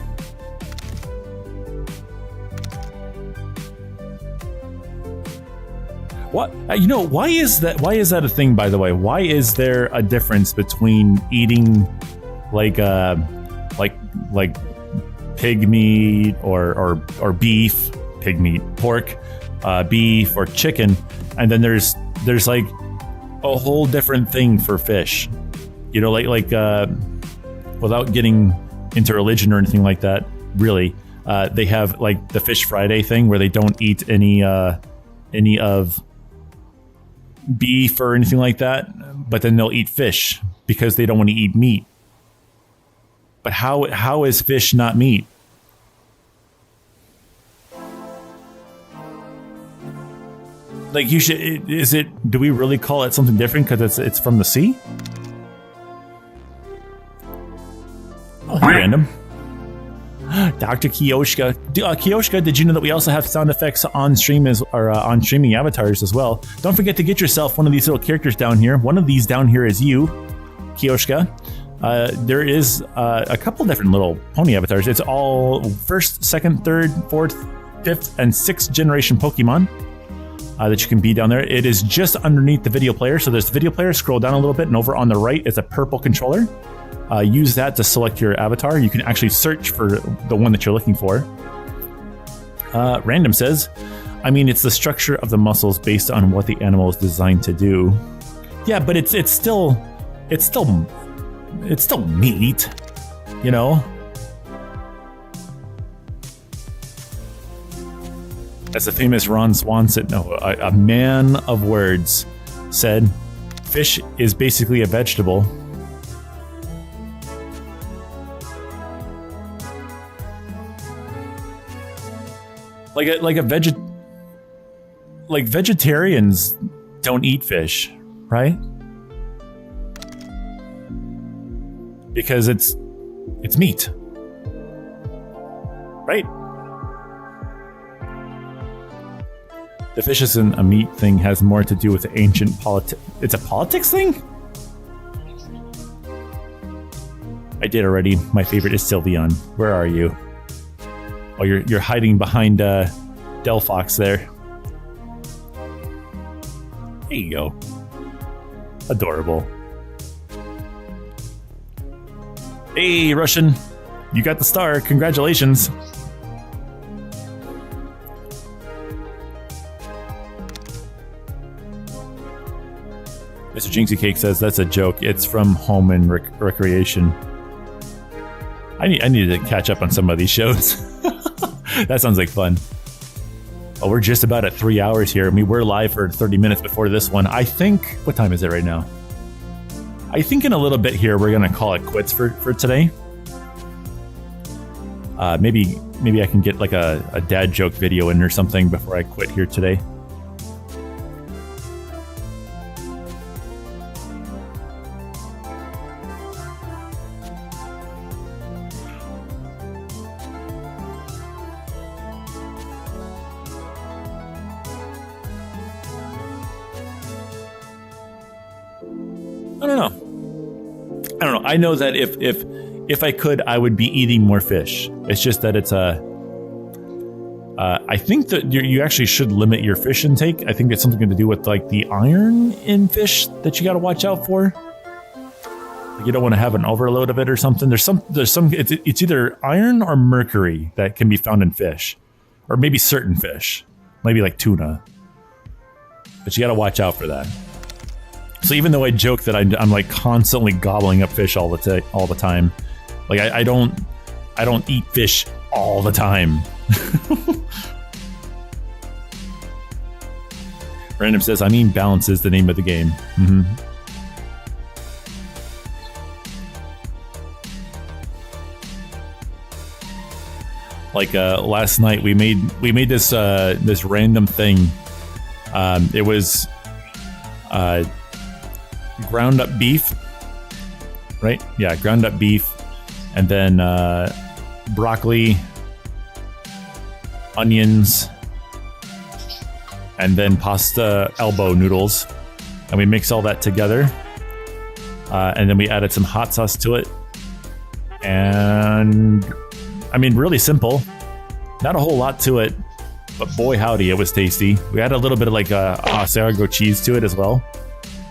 What you know? Why is that? Why is that a thing? By the way, why is there a difference between eating like pig meat or beef, pig meat, pork, beef or chicken, and then there's like a whole different thing for fish. You know, like without getting into religion or anything like that, really, they have like the Fish Friday thing where they don't eat any of beef or anything like that, but then they'll eat fish because they don't want to eat meat. But how is fish not meat? Like you should, is it? Do we really call it something different because it's from the sea? Oh, random. Dr. Kioshka. Kioshka, did you know that we also have sound effects on stream on streaming avatars as well? Don't forget to get yourself one of these little characters down here. One of these down here is you, Kioshka. There is a couple different little pony avatars. It's all first, second, third, fourth, fifth, and sixth generation Pokemon that you can be down there. It is just underneath the video player. So there's the video player. Scroll down a little bit, and over on the right is a purple controller. Use that to select your avatar. You can actually search for the one that you're looking for. Random says, I mean, it's the structure of the muscles based on what the animal is designed to do. Yeah, but it's still meat, you know? As the famous Ron Swanson, a man of words, said, fish is basically a vegetable. Like vegetarians don't eat fish, right? Because it's meat, right? The fish isn't a meat thing, has more to do with the ancient It's a politics thing? I did already. My favorite is Sylveon. Where are you? Oh, you're hiding behind Delphox there. There you go. Adorable. Hey, Russian. You got the star. Congratulations. Mr. Jinxie Cake says that's a joke. It's from Home and Recreation. I need to catch up on some of these shows. That sounds like fun. Oh, we're just about at 3 hours here. I mean, we're live for 30 minutes before this one. I think, what time is it right now? I think in a little bit here, we're going to call it quits for today. Maybe I can get like a dad joke video in or something before I quit here today. I don't know. I know that if I could, I would be eating more fish. It's just that it's I think that you actually should limit your fish intake. I think it's something to do with like the iron in fish that you got to watch out for. Like you don't want to have an overload of it or something. There's some. It's either iron or mercury that can be found in fish, or maybe certain fish, maybe like tuna. But you got to watch out for that. So even though I joke that I'm like constantly gobbling up fish all the time, like I don't eat fish all the time. Random says, I mean, balance is the name of the game. Mm-hmm. Like last night, we made this random thing. It was ground up beef, right? Yeah, ground up beef, and then broccoli, onions, and then pasta elbow noodles, and we mix all that together, and then we added some hot sauce to it, and I mean, really simple, not a whole lot to it, but boy howdy, it was tasty. We had a little bit of like Asiago cheese to it as well.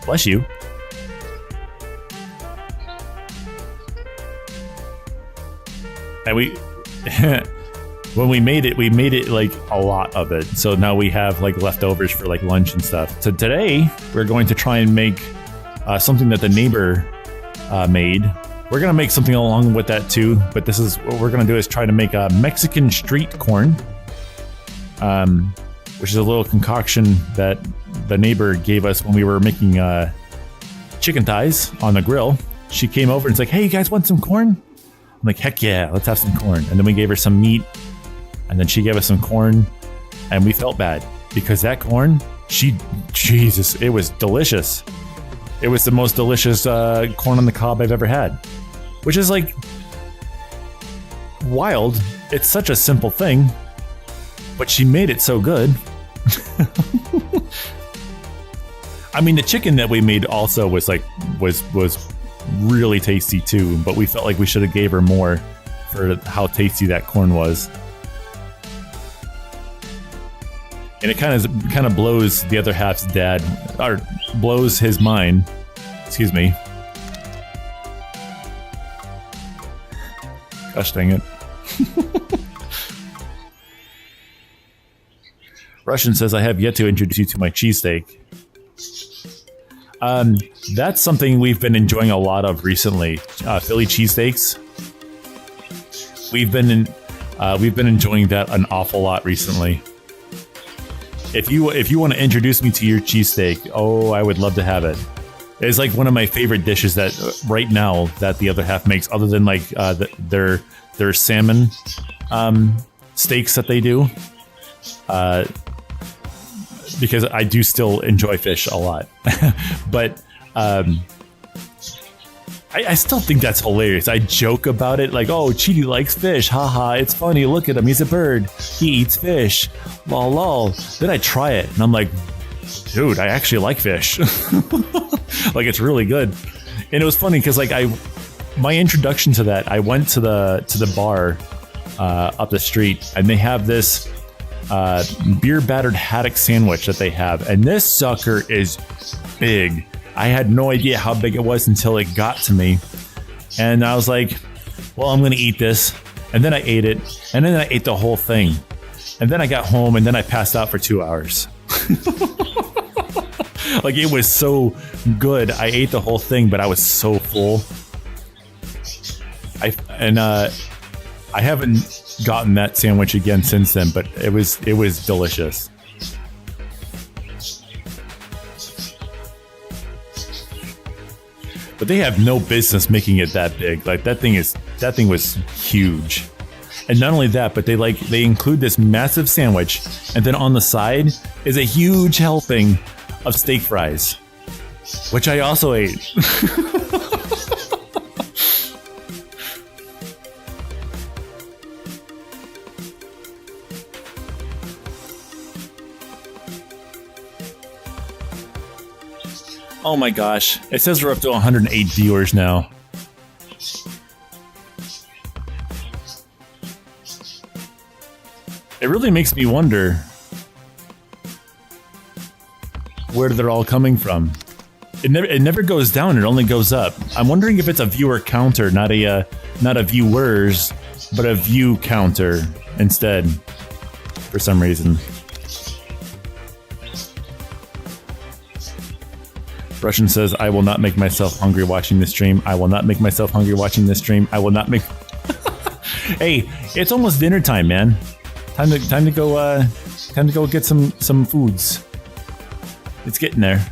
Bless you. And when we made it like a lot of it. So now we have like leftovers for like lunch and stuff. So today we're going to try and make something that the neighbor made. We're going to make something along with that too. But this is what we're going to do is try to make a Mexican street corn, which is a little concoction that the neighbor gave us when we were making chicken thighs on the grill. She came over and was like, hey, you guys want some corn? I'm like, heck yeah, let's have some corn. And then we gave her some meat, and then she gave us some corn, and we felt bad because that corn, Jesus, it was delicious. It was the most delicious corn on the cob I've ever had, which is like wild. It's such a simple thing, but she made it so good. I mean, the chicken that we made also was really tasty too, but we felt like we should have gave her more for how tasty that corn was. And it kind of blows the other half's dad, or blows his mind. Excuse me. Gosh dang it. Russian says, I have yet to introduce you to my cheesesteak. That's something we've been enjoying a lot of recently. Philly cheesesteaks. We've been enjoying that an awful lot recently. If you want to introduce me to your cheesesteak, oh, I would love to have it. It's like one of my favorite dishes that right now that the other half makes, other than like their salmon steaks that they do. Because I do still enjoy fish a lot. But I still think that's hilarious. I joke about it like, oh, Cheetie likes fish. Haha, it's funny. Look at him. He's a bird. He eats fish. Lol, lol. Then I try it and I'm like, dude, I actually like fish. Like, it's really good. And it was funny because like my introduction to that, I went to the bar up the street, and they have this beer battered haddock sandwich that they have, and this sucker is big. I had no idea how big it was until it got to me, and I was like, well, I'm gonna eat this. And then I ate it, and then I ate the whole thing, and then I got home, and then I passed out for 2 hours. Like, it was so good. I ate the whole thing, but I was so full. I haven't gotten that sandwich again since then, but it was delicious. But they have no business making it that big. Like that thing was huge. And not only that, but they include this massive sandwich, and then on the side is a huge helping of steak fries, which I also ate. Oh my gosh. It says we're up to 108 viewers now. It really makes me wonder where they're all coming from. It never goes down, it only goes up. I'm wondering if it's a viewer counter, not a viewers, but a view counter instead, for some reason. Russian says, I will not make myself hungry watching this stream. I will not make myself hungry watching this stream. I will not make... Hey, it's almost dinner time, man. Time to go get some foods. It's getting there.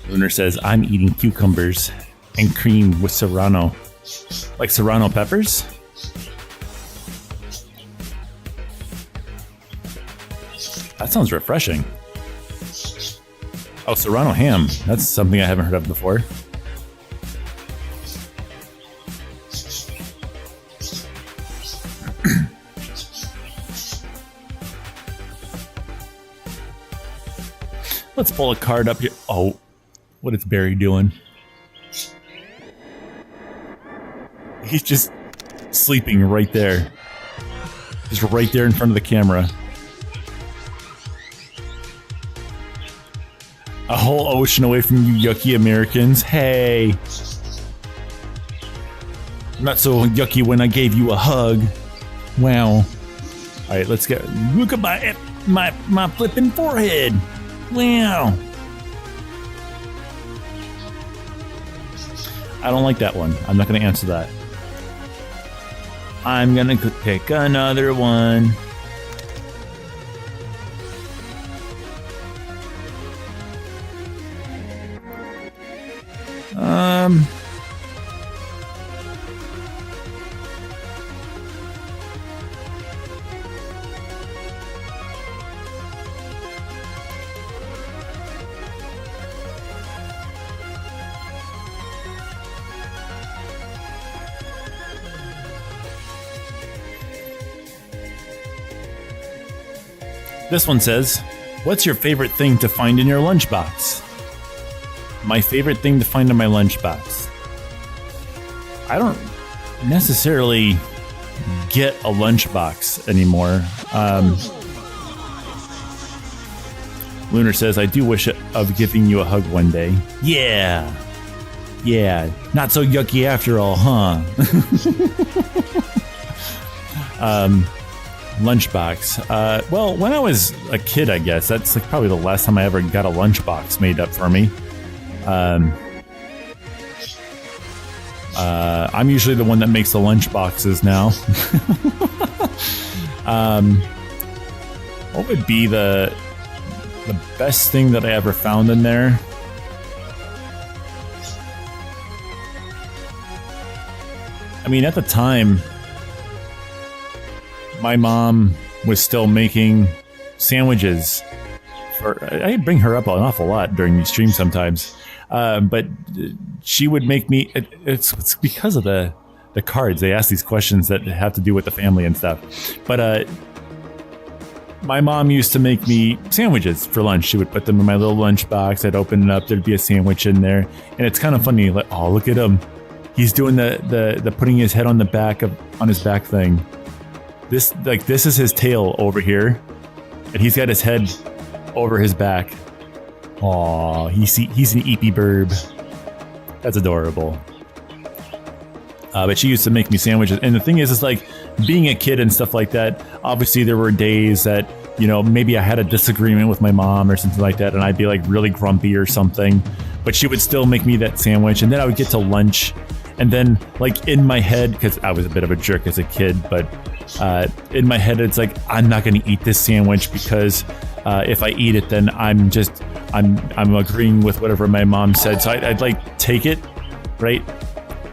Lunar says, I'm eating cucumbers and cream with serrano. Like serrano peppers? That sounds refreshing. Oh, serrano ham. That's something I haven't heard of before. Let's pull a card up here. Oh. What is Barry doing? He's just sleeping right there. Just right there in front of the camera. A whole ocean away from you yucky Americans. Hey! Not so yucky when I gave you a hug. Wow. Alright, let's get... Look at my flipping forehead. Wow. I don't like that one. I'm not going to answer that. I'm going to pick another one. This one says, what's your favorite thing to find in your lunchbox? My favorite thing to find in my lunchbox. I don't necessarily get a lunchbox anymore. Lunar says, I do wish of giving you a hug one day. Yeah. Yeah. Not so yucky after all, huh? Lunchbox. Well, when I was a kid, I guess that's like probably the last time I ever got a lunchbox made up for me. I'm usually the one that makes the lunchboxes now. What would be the best thing that I ever found in there? I mean, at the time, my mom was still making sandwiches. I bring her up an awful lot during these streams sometimes, but she would make me. It's because of the cards. They ask these questions that have to do with the family and stuff. But my mom used to make me sandwiches for lunch. She would put them in my little lunch box. I'd open it up. There'd be a sandwich in there, and it's kind of funny. Like, oh, look at him. He's doing the putting his head on the back on his back thing. This is his tail over here, and he's got his head over his back. Aw, he's an CheetiBurd. That's adorable. But she used to make me sandwiches. And the thing is like being a kid and stuff like that, obviously there were days that, you know, maybe I had a disagreement with my mom or something like that, and I'd be like really grumpy or something. But she would still make me that sandwich, and then I would get to lunch. And then like in my head, because I was a bit of a jerk as a kid, but in my head, it's like, I'm not going to eat this sandwich because if I eat it, then I'm agreeing with whatever my mom said. So I'd like take it, right?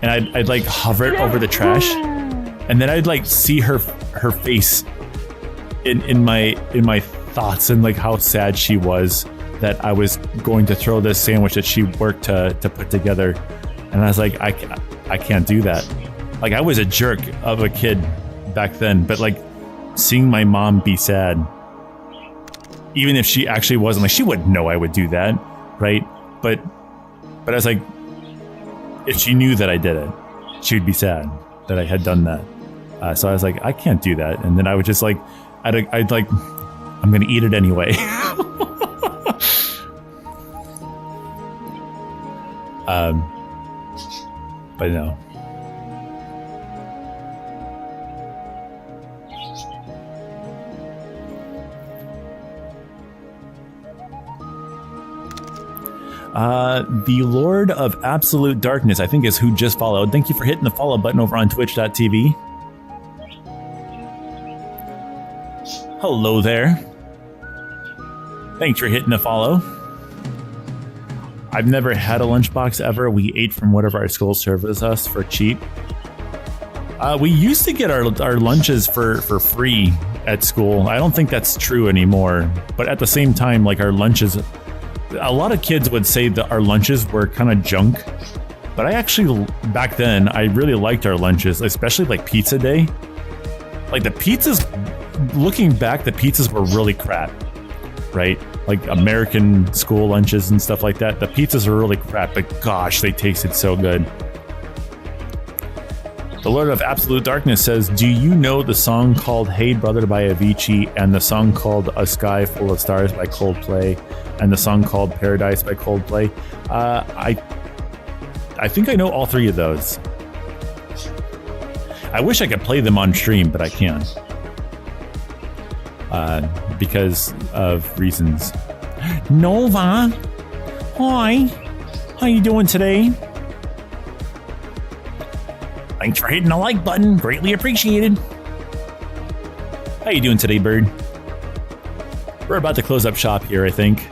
And I'd like hover it over the trash, and then I'd like see her face in my thoughts, and like how sad she was that I was going to throw this sandwich that she worked to put together. And I was like, I can't do that. Like, I was a jerk of a kid back then, but like seeing my mom be sad, even if she actually wasn't, like, she wouldn't know I would do that, right? But I was like, if she knew that I did it, she would be sad that I had done that. So I was like, I can't do that. And then I would just like, I'd like, I'm gonna eat it anyway. But no. The Lord of Absolute Darkness, I think, is who just followed. Thank you for hitting the follow button over on twitch.tv. Hello there. Thanks for hitting the follow. I've never had a lunchbox ever. We ate from whatever our school serves us for cheap. We used to get our lunches for free at school. I don't think that's true anymore. But at the same time, like, our lunches, a lot of kids would say that our lunches were kind of junk. But I actually, back then, I really liked our lunches, especially like pizza day. Like the pizzas, looking back, the pizzas were really crap, right? Like American school lunches and stuff like that. The pizzas were really crap, but gosh, they tasted so good. The Lord of Absolute Darkness says, do you know the song called Hey Brother by Avicii, and the song called A Sky Full of Stars by Coldplay, and the song called Paradise by Coldplay? I think I know all three of those. I wish I could play them on stream, but I can't. Because of reasons. Nova! Hi! How you doing today? Thanks for hitting the like button. Greatly appreciated. How you doing today, Bird? We're about to close up shop here, I think.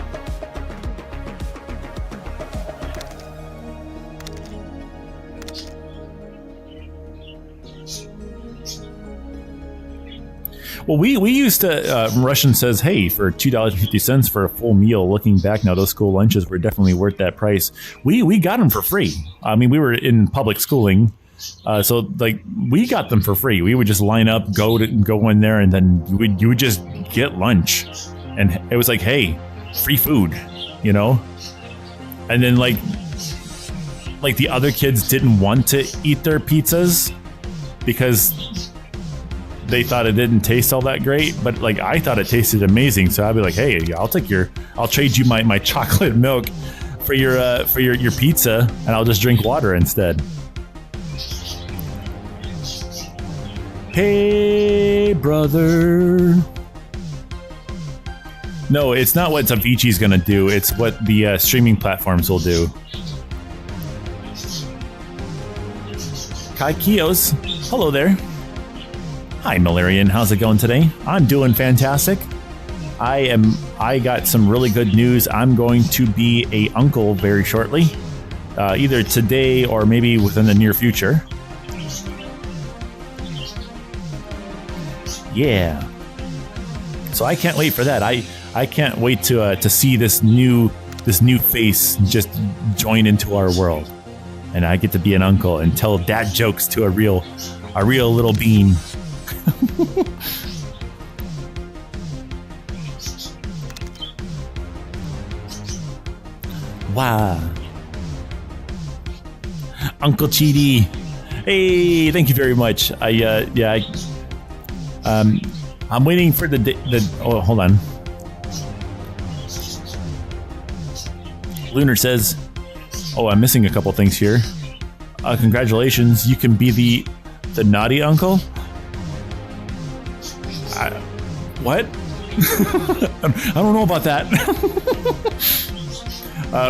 Well, we used to, Russian says, hey, for $2.50 for a full meal, looking back now, those school lunches were definitely worth that price. We got them for free. I mean, we were in public schooling, so like we got them for free. We would just line up, go in there, and then you would just get lunch. And it was like, hey, free food, you know? And then like the other kids didn't want to eat their pizzas because they thought it didn't taste all that great, but like I thought it tasted amazing. So I'd be like, hey, I'll trade you my chocolate milk for your pizza, and I'll just drink water instead. Hey, brother. No, it's not what Avicii's gonna do. It's what the streaming platforms will do. Kai Kios, hello there. Hi, Malarian. How's it going today? I'm doing fantastic. I got some really good news. I'm going to be a uncle very shortly, either today or maybe within the near future. Yeah. So I can't wait for that. I can't wait to see this new face just join into our world, and I get to be an uncle and tell dad jokes to a real little bean. Wow. Uncle Cheety. Hey, thank you very much. I'm waiting for oh, hold on. Lunar says, oh, I'm missing a couple things here. Congratulations, you can be the naughty uncle. What? I don't know about that.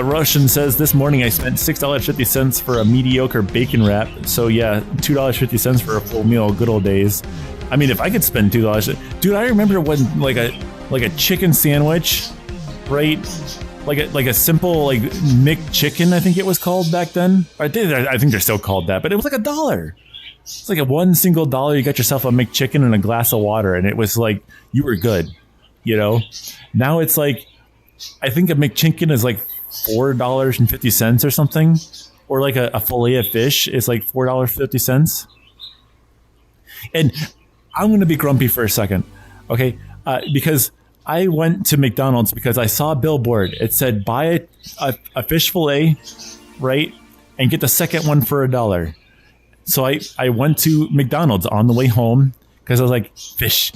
Russian says, this morning I spent $6.50 for a mediocre bacon wrap. So yeah, $2.50 for a full meal. Good old days. I mean, if I could spend $2, dude, I remember when like a chicken sandwich, right? Like a simple like McChicken, I think it was called back then. I think they're still called that, but it was like $1. It's like one single dollar. You got yourself a McChicken and a glass of water, and it was like you were good. You know, now it's like I think a McChicken is like $4.50 or something, or like a fillet of fish is like $4.50. And I'm going to be grumpy for a second, okay? Because I went to McDonald's because I saw a billboard. It said buy a fish fillet, right, and get the second one for $1. So I went to McDonald's on the way home because I was like fish.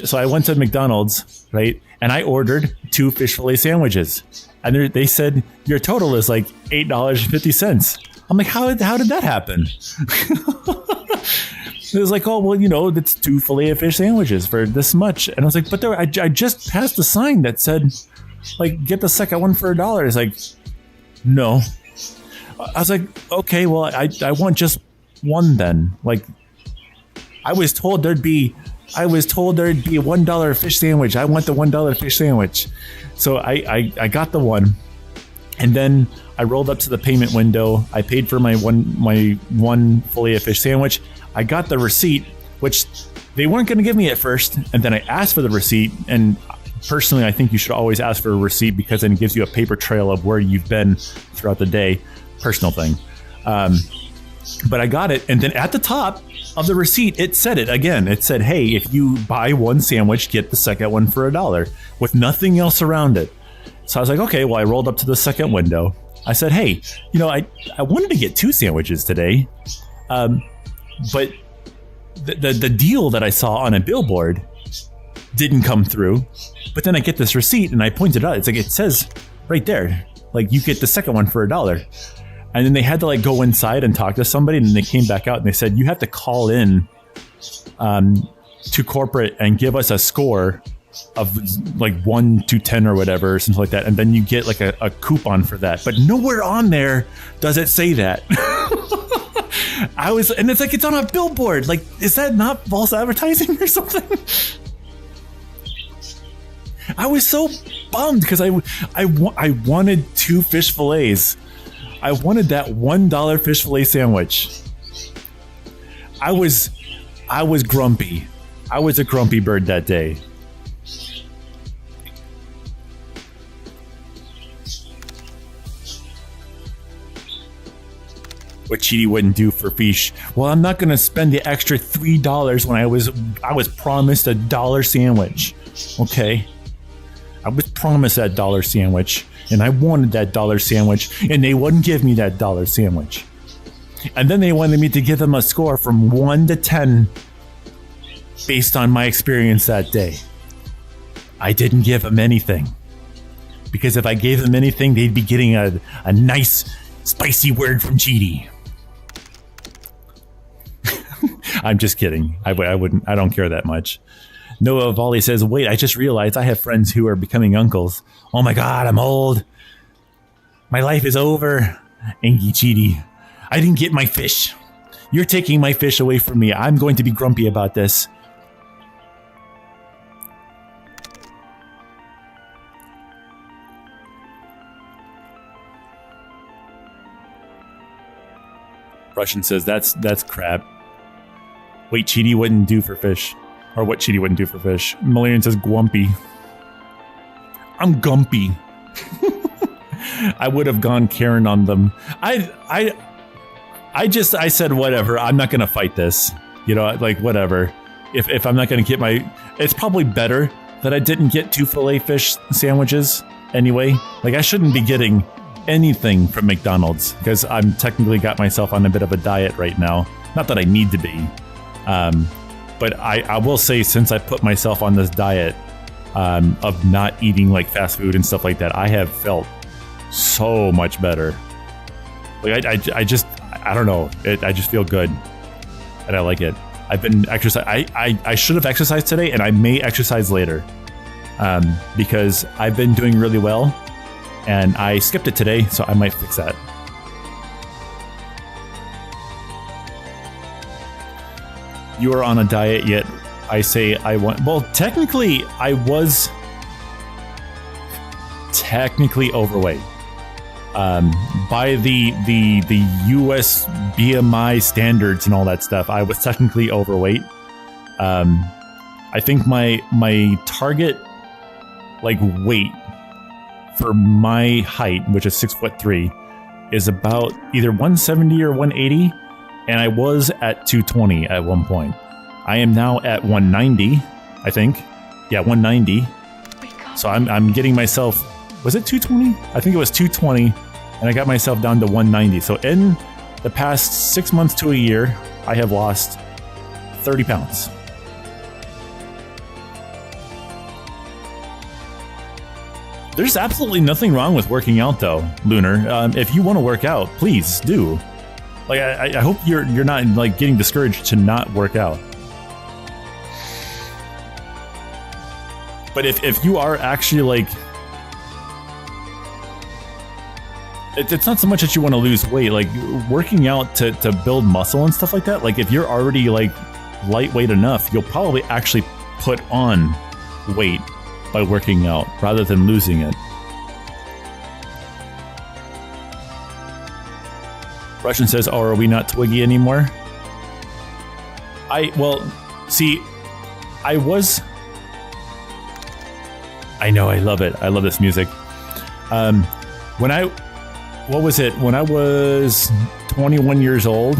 So I went to McDonald's, right, and I ordered 2 fish fillet sandwiches, and they said your total is like $8.50. I'm like, how did that happen? It was like, oh, well, you know, it's 2 fillet of fish sandwiches for this much. And I was like, but I just passed a sign that said, like, get the second one for $1. It's like, no. I was like, okay, well, I want just one then. Like, I was told there'd be a $1 fish sandwich. I want the $1 fish sandwich. So I got the one. And then I rolled up to the payment window. I paid for my one fillet of fish sandwich. I got the receipt, which they weren't going to give me at first. And then I asked for the receipt. And personally, I think you should always ask for a receipt because then it gives you a paper trail of where you've been throughout the day. Personal thing. But I got it. And then at the top of the receipt, it said it again. It said, hey, if you buy one sandwich, get the second one for $1 with nothing else around it. So I was like, okay, well, I rolled up to the second window. I said, hey, you know, I wanted to get 2 sandwiches today. But the deal that I saw on a billboard didn't come through. But then I get this receipt and I pointed it out. It's like, it says right there, like you get the second one for $1. And then they had to like go inside and talk to somebody. And then they came back out and they said, you have to call in to corporate and give us a score of like 1 to 10 or whatever, or something like that. And then you get like a coupon for that. But nowhere on there does it say that. And it's like, it's on a billboard. Like, is that not false advertising or something? I was so bummed because I wanted 2 fish fillets. I wanted that $1 fish fillet sandwich. I was grumpy. I was a grumpy bird that day. What Cheaty wouldn't do for fish. Well, I'm not going to spend the extra $3 when I was promised a $1 sandwich. Okay, I was promised that $1 sandwich, and I wanted that $1 sandwich, and they wouldn't give me that $1 sandwich. And then they wanted me to give them a score from 1 to 10 based on my experience that day. I didn't give them anything. Because if I gave them anything, they'd be getting a nice, spicy word from Cheaty. I'm just kidding. I don't care that much. Noah Volley says, wait, I just realized I have friends who are becoming uncles. Oh my God, I'm old. My life is over. Angie Cheaty. I didn't get my fish. You're taking my fish away from me. I'm going to be grumpy about this. Russian says, that's crap. Wait, Cheaty wouldn't do for fish. Or what Cheaty wouldn't do for fish. Malarian says, Gwumpy. I'm gumpy. I would have gone Karen on them. I said, whatever. I'm not going to fight this. You know, like, whatever. If I'm not going to get my... It's probably better that I didn't get 2 filet fish sandwiches anyway. Like, I shouldn't be getting anything from McDonald's because I'm technically got myself on a bit of a diet right now. Not that I need to be. But I will say, since I put myself on this diet of not eating like fast food and stuff like that, I have felt so much better. Like I don't know. I just feel good, and I like it. I've been exercise. I should have exercised today, and I may exercise later, because I've been doing really well, and I skipped it today, so I might fix that. You are on a diet, yet I say I want. Well, technically, I was technically overweight. By the US BMI standards and all that stuff, I was technically overweight. I think my target like weight for my height, which is 6'3", is about either 170 or 180, and I was at 220 at one point. I am now at 190, I think. Yeah, 190. So I'm getting myself. Was it 220? I think it was 220. And I got myself down to 190. So in the past 6 months to a year, I have lost 30 pounds. There's absolutely nothing wrong with working out, though, Lunar. If you want to work out, please do. Like, I hope you're not like getting discouraged to not work out. But if you are actually like, it's not so much that you want to lose weight, like working out to build muscle and stuff like that. Like if you're already like lightweight enough, you'll probably actually put on weight by working out rather than losing it. Russian says, "Oh, are we not Twiggy anymore?" See, I was. I know, I love it. I love this music. What was it? When I was 21 years old,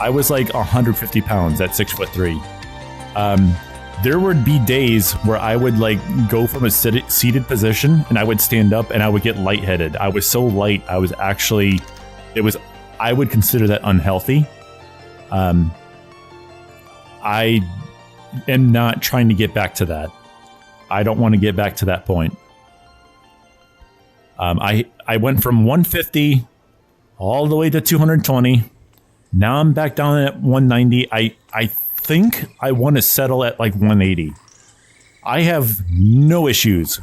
I was like 150 pounds at 6'3". There would be days where I would like go from a seated position and I would stand up and I would get lightheaded. I was so light. I would consider that unhealthy. I am not trying to get back to that. I don't want to get back to that point. I went from 150 all the way to 220. Now I'm back down at 190. I think I want to settle at like 180. I have no issues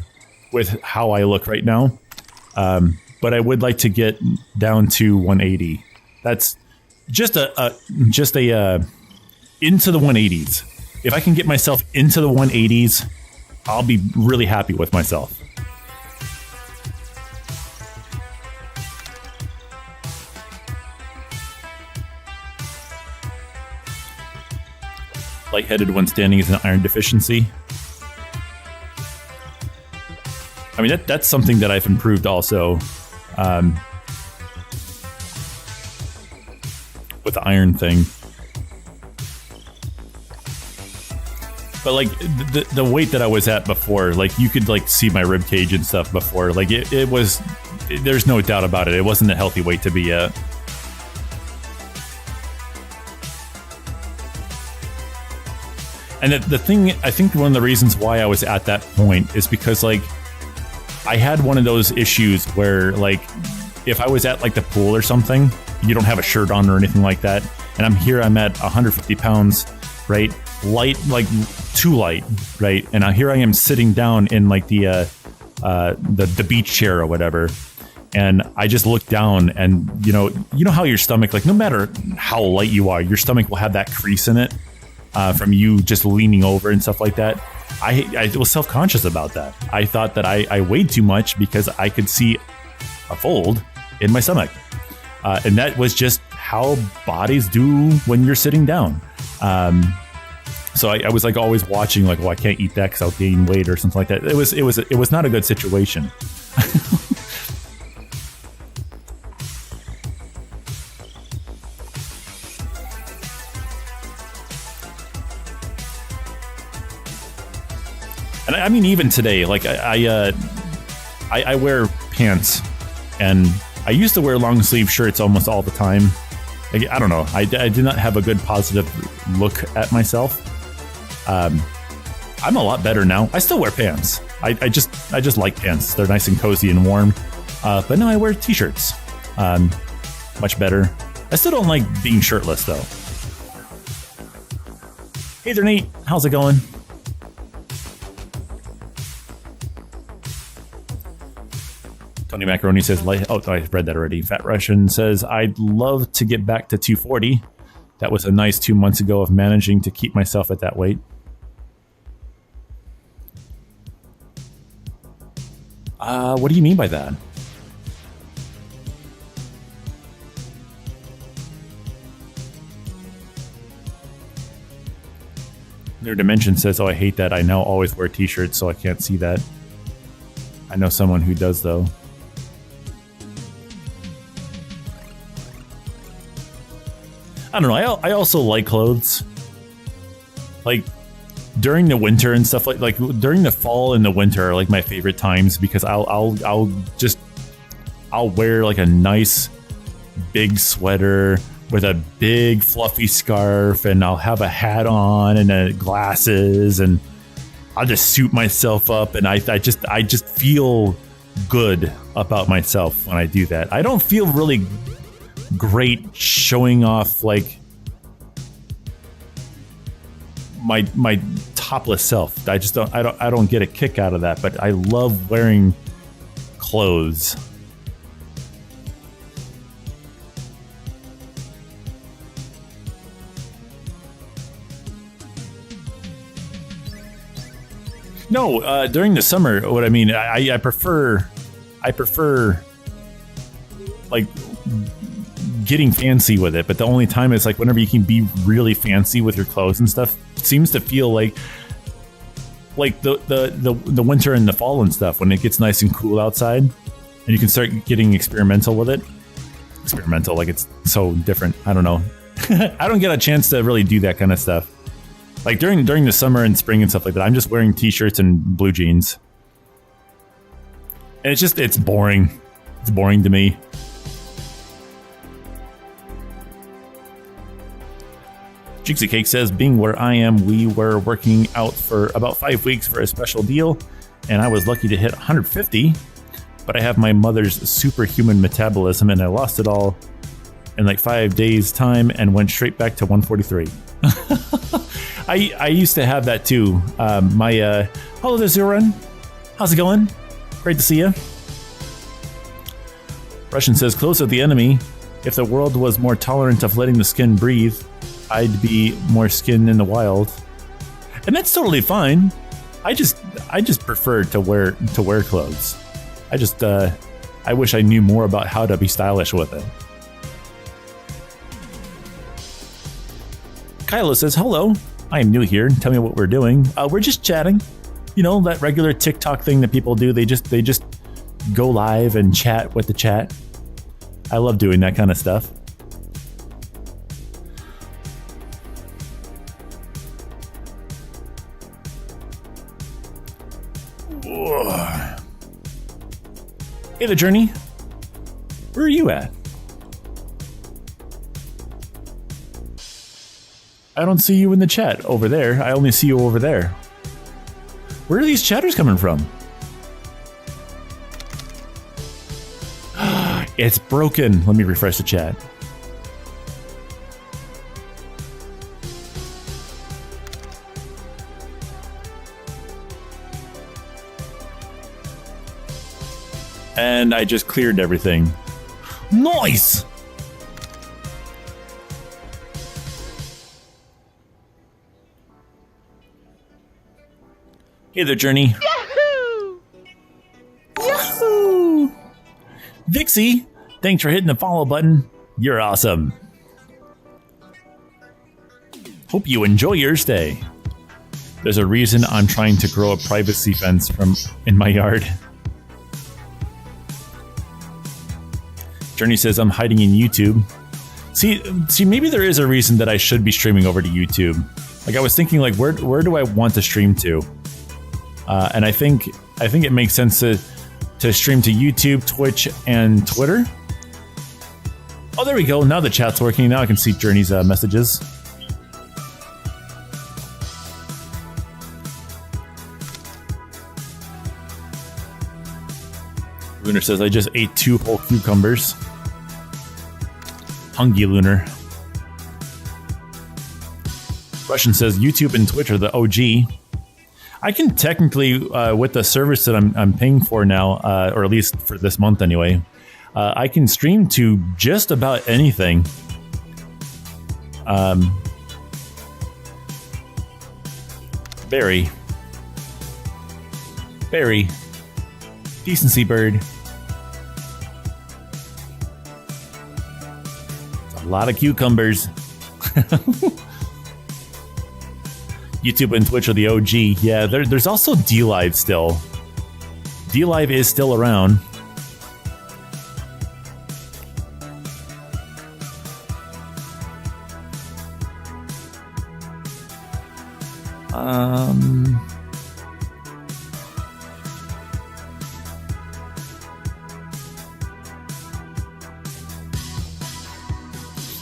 with how I look right now, but I would like to get down to 180. That's just a into the 180s. If I can get myself into the 180s, I'll be really happy with myself. Lightheaded when standing is an iron deficiency. I mean, that's something that I've improved also. With the iron thing. But like the weight that I was at before, like you could like see my rib cage and stuff before. Like it was, there's no doubt about it. It wasn't a healthy weight to be at. And the thing, I think one of the reasons why I was at that point is because like I had one of those issues where like if I was at like the pool or something, you don't have a shirt on or anything like that, and I'm at 150 pounds, right? Light, like too light, right? And here I am sitting down in like the beach chair or whatever, and I just look down, and you know how your stomach, like no matter how light you are, your stomach will have that crease in it from you just leaning over and stuff like that. I was self-conscious about that. I thought that I weighed too much because I could see a fold in my stomach, and that was just how bodies do when you're sitting down. So I was like always watching, like, well, I can't eat that because I'll gain weight or something like that. It was not a good situation. And I mean, even today, like I wear pants, and I used to wear long sleeve shirts almost all the time. I don't know. I did not have a good positive look at myself. I'm a lot better now. I still wear pants. I just like pants. They're nice and cozy and warm. But now I wear t-shirts. much better. I still don't like being shirtless, though. Hey there, Nate. How's it going? Tony Macaroni says, oh, I read that already. Fat Russian says, I'd love to get back to 240. That was a nice 2 months ago of managing to keep myself at that weight. What do you mean by that? Their Dimension says, oh, I hate that. I now always wear t-shirts, so I can't see that. I know someone who does, though. I don't know. I also like clothes. Like during the winter and stuff, like during the fall and the winter are like my favorite times because I'll wear like a nice big sweater with a big fluffy scarf, and I'll have a hat on and glasses, and I'll just suit myself up, and I just feel good about myself when I do that. I don't feel really great showing off like my topless self. I don't get a kick out of that, but I love wearing clothes. No, during the summer, what I mean, I prefer like getting fancy with it, but the only time is like whenever you can be really fancy with your clothes and stuff. It seems to feel like the winter and the fall and stuff, when it gets nice and cool outside and you can start getting experimental with it. Experimental, like it's so different. I don't know. I don't get a chance to really do that kind of stuff. Like during the summer and spring and stuff like that, I'm just wearing t-shirts and blue jeans. And it's boring. It's boring to me. Jinxie Cake says, being where I am, we were working out for about 5 weeks for a special deal, and I was lucky to hit 150, but I have my mother's superhuman metabolism, and I lost it all in like 5 days' time and went straight back to 143. I used to have that too. Hello there, Zerun. How's it going? Great to see you. Russian says, close of the enemy. If the world was more tolerant of letting the skin breathe, I'd be more skin in the wild. And that's totally fine. I just prefer to wear clothes. I wish I knew more about how to be stylish with it. Kylo says, hello. I am new here. Tell me what we're doing. We're just chatting. You know, that regular TikTok thing that people do. They just go live and chat with the chat. I love doing that kind of stuff. Hey there, Journey. Where are you at? I don't see you in the chat over there. I only see you over there. Where are these chatters coming from? It's broken. Let me refresh the chat. And I just cleared everything. Nice! Hey there, Journey. Yahoo! Yahoo! Vixie, thanks for hitting the follow button. You're awesome. Hope you enjoy your stay. There's a reason I'm trying to grow a privacy fence in my yard. Journey says I'm hiding in YouTube. See, maybe there is a reason that I should be streaming over to YouTube. Like I was thinking, like where do I want to stream to? And I think it makes sense to stream to YouTube, Twitch, and Twitter. Oh, there we go. Now the chat's working. Now I can see Journey's messages. Lunar says, I just ate 2 whole cucumbers. Pungy Lunar. Russian says YouTube and Twitch are the OG. I can technically, with the service that I'm paying for now, or at least for this month anyway, I can stream to just about anything. Barry. Decency Bird. A lot of cucumbers. YouTube and Twitch are the OG. Yeah, there's also DLive still. DLive is still around.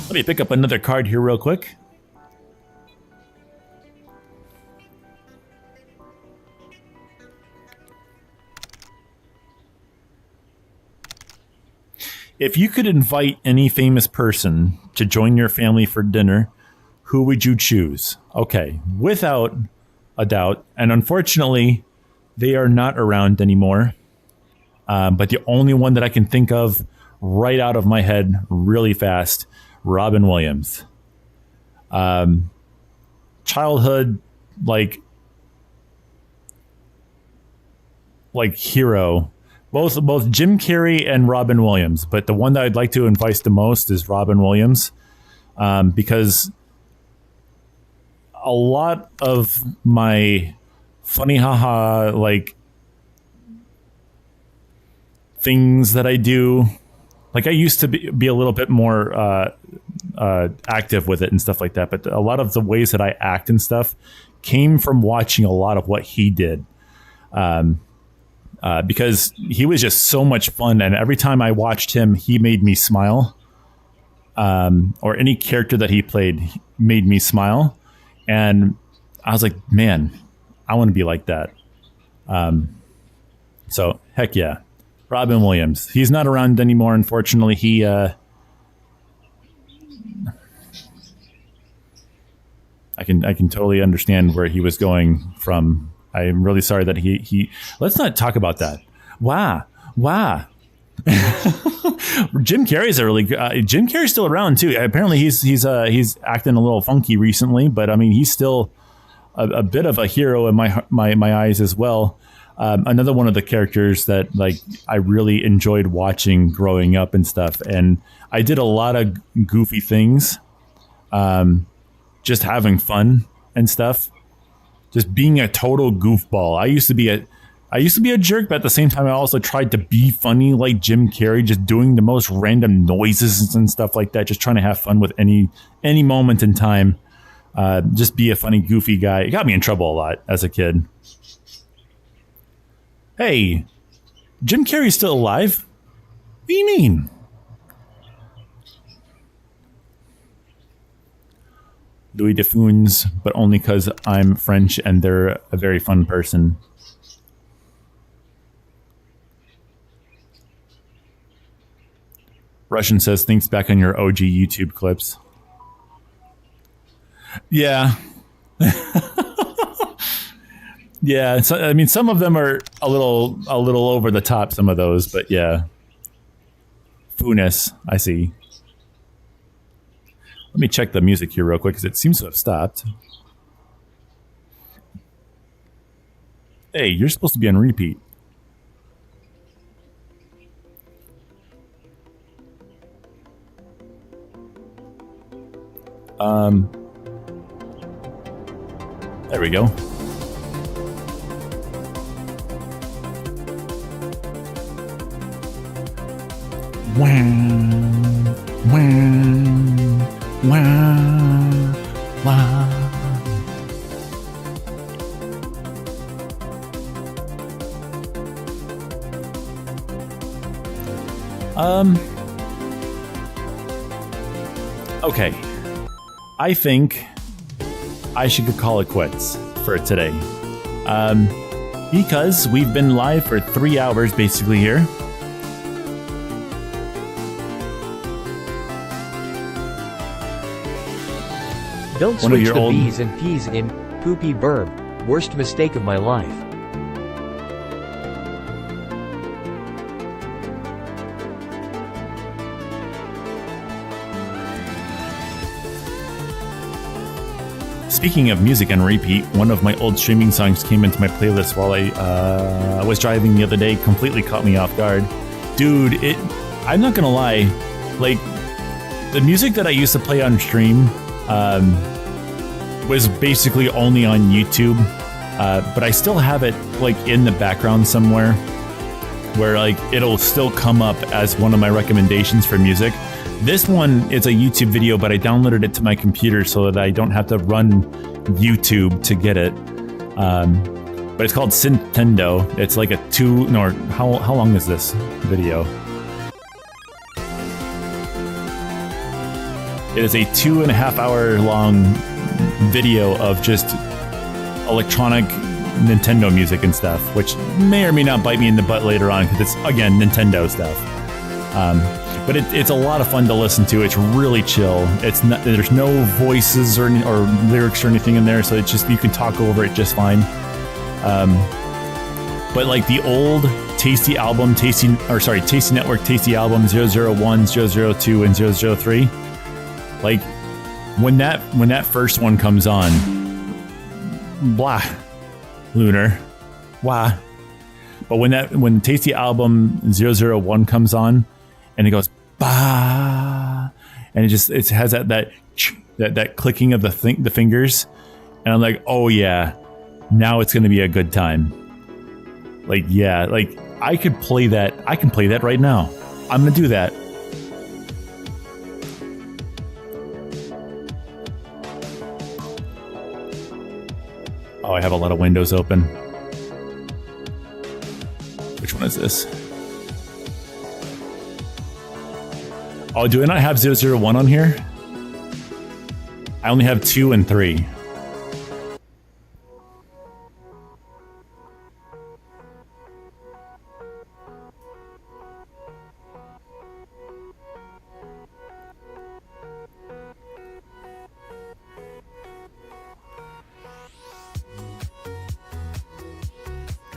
Let me pick up another card here real quick. If you could invite any famous person to join your family for dinner, who would you choose? Okay, without a doubt, and unfortunately, they are not around anymore. But the only one that I can think of right out of my head really fast, Robin Williams. Childhood, like hero. Both Jim Carrey and Robin Williams, but the one that I'd like to invite the most is Robin Williams, because a lot of my funny haha like things that I do, like I used to be a little bit more active with it and stuff like that, but a lot of the ways that I act and stuff came from watching a lot of what he did. Because he was just so much fun, and every time I watched him, he made me smile. Or any character that he played made me smile, and I was like, man, I want to be like that. So heck yeah, Robin Williams. He's not around anymore, unfortunately. He I can totally understand where he was going from. I'm really sorry that he. Let's not talk about that. Wow. Jim Carrey's Jim Carrey's still around too. Apparently he's acting a little funky recently, but I mean he's still a bit of a hero in my eyes as well. Another one of the characters that like I really enjoyed watching growing up and stuff, and I did a lot of goofy things, just having fun and stuff. Just being a total goofball. I used to be a jerk, but at the same time, I also tried to be funny like Jim Carrey, just doing the most random noises and stuff like that, just trying to have fun with any moment in time. Just be a funny, goofy guy. It got me in trouble a lot as a kid. Hey, Jim Carrey's still alive? What do you mean? Louis de Funes, but only because I'm French and they're a very fun person. Russian says, thinks back on your OG YouTube clips. Yeah. Yeah, so, I mean, some of them are a little over the top, some of those, but yeah. Funes, I see. Let me check the music here real quick because it seems to have stopped. Hey, you're supposed to be on repeat. There we go. Okay. I think I should call it quits for today. Because we've been live for 3 hours basically here. Don't one of switch your the old... B's and P's in poopy burb. Worst mistake of my life. Speaking of music on repeat, one of my old streaming songs came into my playlist while I was driving the other day. Completely caught me off guard. Dude, I'm not gonna lie, like, the music that I used to play on stream was basically only on YouTube, but I still have it like in the background somewhere where like it'll still come up as one of my recommendations for music. This one is a YouTube video, but I downloaded it to my computer so that I don't have to run YouTube to get it. But it's called Nintendo. It's like a how long is this video? It is a 2.5 hour long video of just electronic Nintendo music and stuff, which may or may not bite me in the butt later on because it's, again, Nintendo stuff. But it's a lot of fun to listen to. It's really chill. There's no voices or lyrics or anything in there, so it's just, you can talk over it just fine. But like the old Tasty album, Tasty Network Tasty album 001, 002, and 003, like when that first one comes on, blah, Lunar, wah. But when Tasty album 001 comes on, and it goes bah, and it has that clicking of the fingers, and I'm like, oh yeah, now it's gonna be a good time. Like, yeah, like I could play that. I can play that right now. I'm gonna do that. Oh, I have a lot of windows open. Which one is this? Oh, do I not have 001 on here? I only have 2 and 3.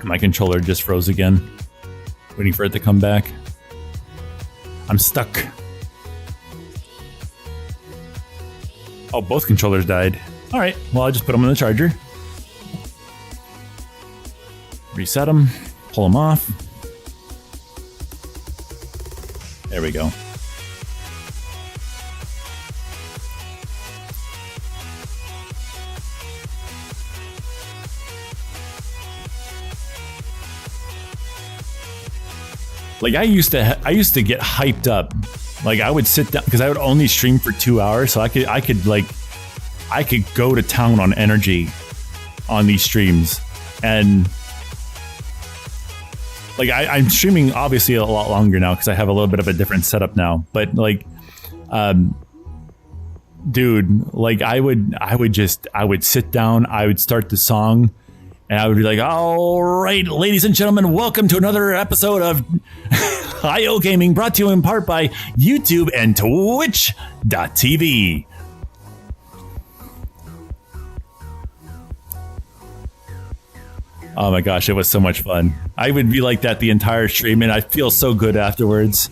My controller just froze again. Waiting for it to come back. I'm stuck. Oh, both controllers died. All right, well, I'll just put them in the charger. Reset them, pull them off. There we go. Like I used to get hyped up. Like I would sit down because I would only stream for 2 hours, so I could go to town on energy on these streams, and like I'm streaming obviously a lot longer now because I have a little bit of a different setup now. But like, dude, like I would sit down, I would start the song. And I would be like, all right, ladies and gentlemen, welcome to another episode of IO Gaming, brought to you in part by YouTube and Twitch.tv. Oh my gosh, it was so much fun. I would be like that the entire stream, and I feel so good afterwards.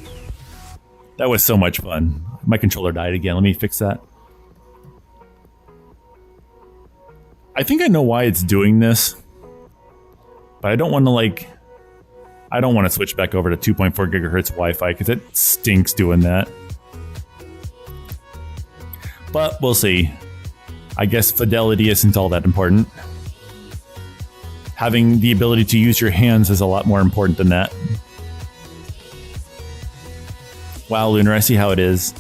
That was so much fun. My controller died again. Let me fix that. I think I know why it's doing this. But I don't want to switch back over to 2.4 gigahertz Wi-Fi because it stinks doing that. But we'll see. I guess fidelity isn't all that important. Having the ability to use your hands is a lot more important than that. Wow, Lunar, I see how it is.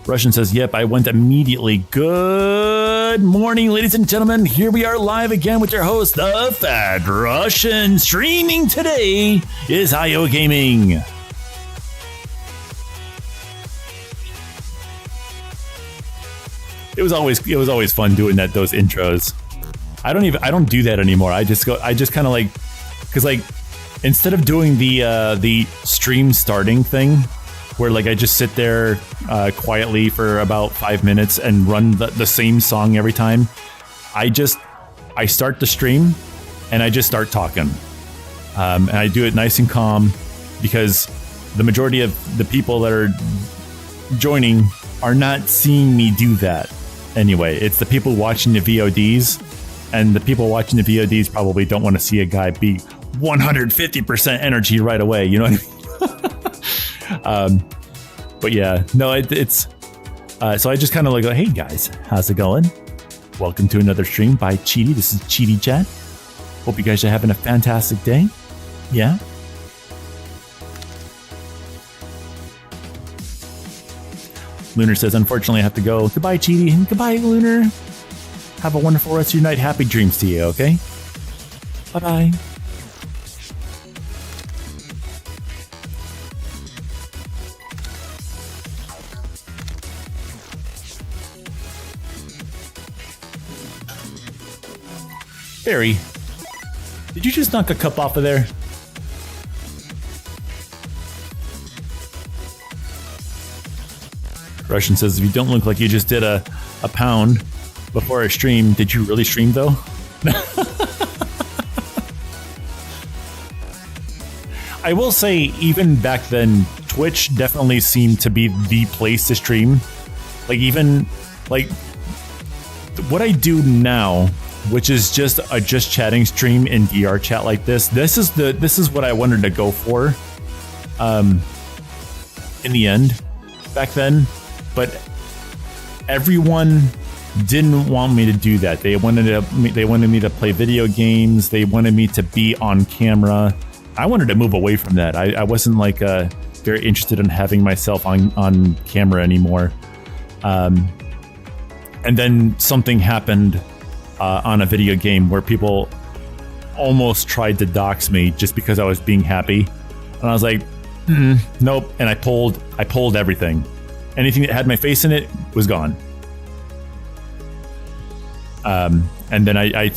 Russian says, yep, I went immediately. Good morning, ladies and gentlemen. Here we are live again with your host, the Fat Russian. Streaming today is IO Gaming. It was always fun doing those intros. I don't do that anymore. I just kind of like, because like instead of doing the stream starting thing, where like I just sit there quietly for about 5 minutes and run the same song every time. I start the stream and I just start talking. And I do it nice and calm because the majority of the people that are joining are not seeing me do that anyway. It's the people watching the VODs, and the people watching the VODs probably don't want to see a guy be 150% energy right away. You know what I mean? But yeah, no, it's so I just kind of like, hey guys, how's it going? Welcome to another stream by Cheety. This is CheetiChat. Hope you guys are having a fantastic day. Yeah. Lunar says, unfortunately, I have to go. Goodbye, Cheety. Goodbye, Lunar. Have a wonderful rest of your night. Happy dreams to you, okay? Bye-bye. Barry, did you just knock a cup off of there? Russian says, if you don't look like you just did a pound before a stream, did you really stream though? I will say, even back then, Twitch definitely seemed to be the place to stream. Like even like what I do now, which is just a just chatting stream in VR chat like this. This is what I wanted to go for. In the end, back then. But everyone didn't want me to do that. They wanted me to play video games. They wanted me to be on camera. I wanted to move away from that. I wasn't like very interested in having myself on camera anymore. And then something happened on a video game where people almost tried to dox me just because I was being happy. And I was like, nope. And I pulled everything. Anything that had my face in it was gone. And then I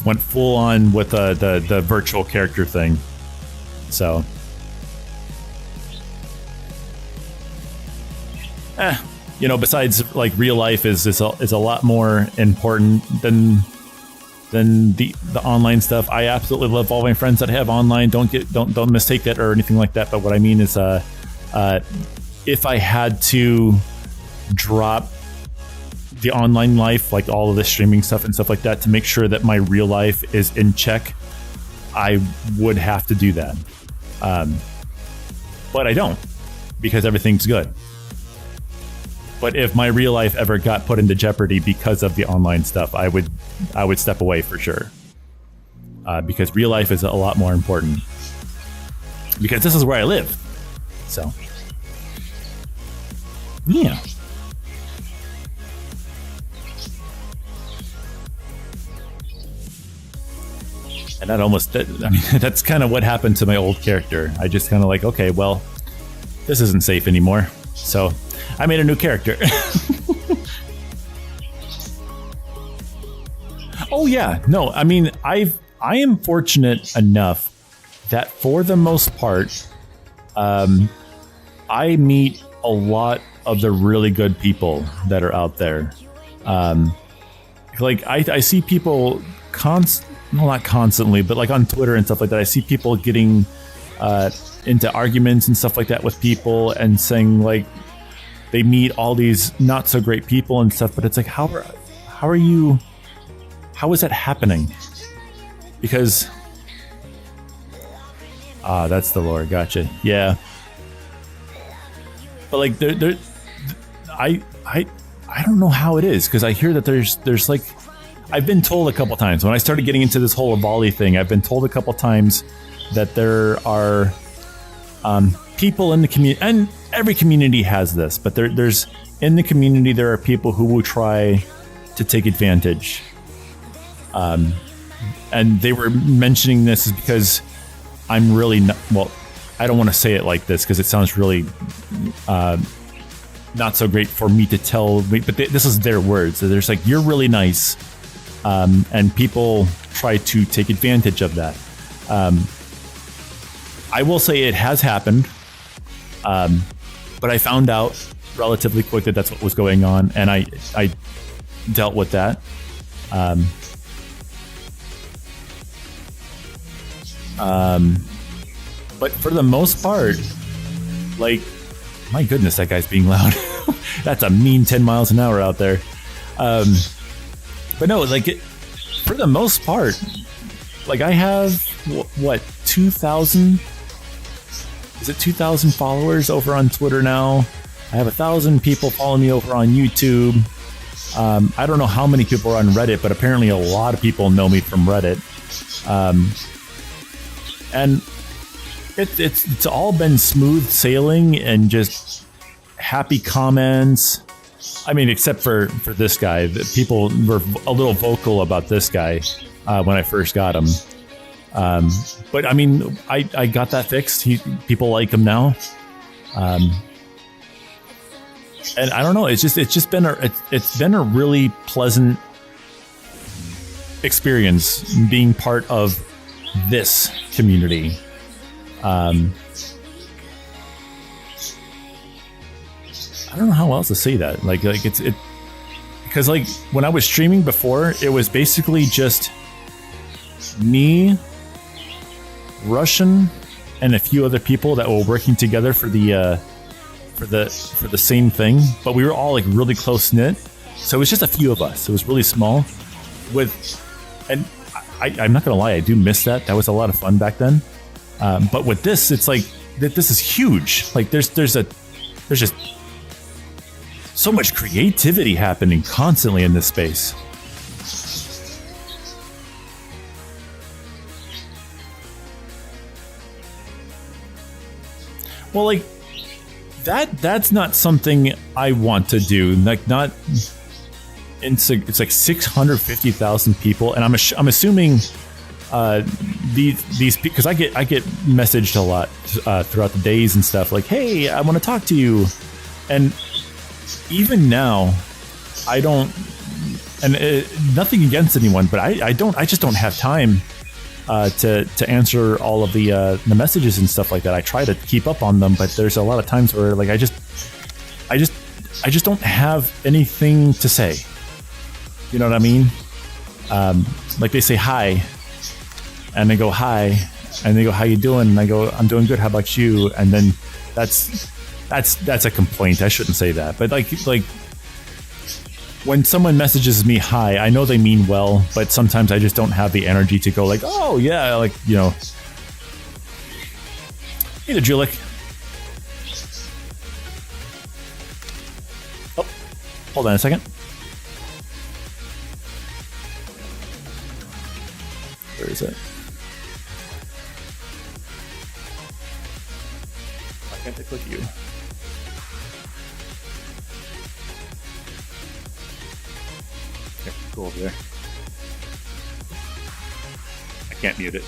went full on with the virtual character thing. So, you know, besides like real life is a lot more important than the online stuff. I absolutely love all my friends that have online. Don't mistake that or anything like that. But what I mean is, if I had to drop the online life, like all of the streaming stuff and stuff like that, to make sure that my real life is in check, I would have to do that. But I don't, because everything's good. But if my real life ever got put into jeopardy because of the online stuff, I would step away for sure. Because real life is a lot more important. Because this is where I live. So, yeah. And that's kind of what happened to my old character. I just kind of like, okay, well, this isn't safe anymore. So I made a new character. Oh yeah, no, I mean, I am fortunate enough that for the most part, I meet a lot of the really good people that are out there. Like I see people not constantly, but like on Twitter and stuff like that, I see people getting into arguments and stuff like that with people and saying like they meet all these not so great people and stuff, but it's like how is that happening? Because that's the lore, gotcha. Yeah. But like I don't know how it is, because I hear that there's like, I've been told a couple times when I started getting into this whole volley thing, I've been told a couple times that there are people in the community, and every community has this, but there's in the community there are people who will try to take advantage. And they were mentioning this is because I'm really well, I don't want to say it like this because it sounds really not so great for me to tell, but this is their words. So there's like, you're really nice. And people try to take advantage of that. I will say it has happened. But I found out relatively quick that that's what was going on, and I dealt with that. But for the most part, like, my goodness, that guy's being loud. That's a mean 10 miles an hour out there. But no, like, for the most part, like, I have, what, 2,000? Is it 2,000 followers over on Twitter now? I have 1,000 people following me over on YouTube. I don't know how many people are on Reddit, but apparently a lot of people know me from Reddit. And it's all been smooth sailing and just happy comments. I mean, except for this guy. People were a little vocal about this guy when I first got him. But I mean, I got that fixed. People like him now. And I don't know. It's just been a really pleasant experience being part of this community. I don't know how else to say that. Like it's because, like, when I was streaming before, it was basically just me, Russian, and a few other people that were working together for the same thing. But we were all, like, really close knit, so it was just a few of us. It was really small. And I'm not gonna lie, I do miss that. That was a lot of fun back then. But with this, it's like this is huge. Like there's just so much creativity happening constantly in this space. Well, like that's not something I want to do. Like, not. It's like 650,000 people, and I'm assuming these because I get messaged a lot throughout the days and stuff, like, hey, I want to talk to you. And even now, I don't, and nothing against anyone, but I just don't have time to answer all of the messages and stuff like that. I try to keep up on them, but there's a lot of times where, like, I just don't have anything to say. You know what I mean? Like, they say hi, and they go hi, and they go, how you doing? And I go, I'm doing good. How about you? And then that's a complaint. I shouldn't say that. But like when someone messages me hi, I know they mean well, but sometimes I just don't have the energy to go like, oh yeah, like, you know. Hey there, Julik. Oh, hold on a second. Where is it? Why can't I click you? Here, go over there. I can't mute it.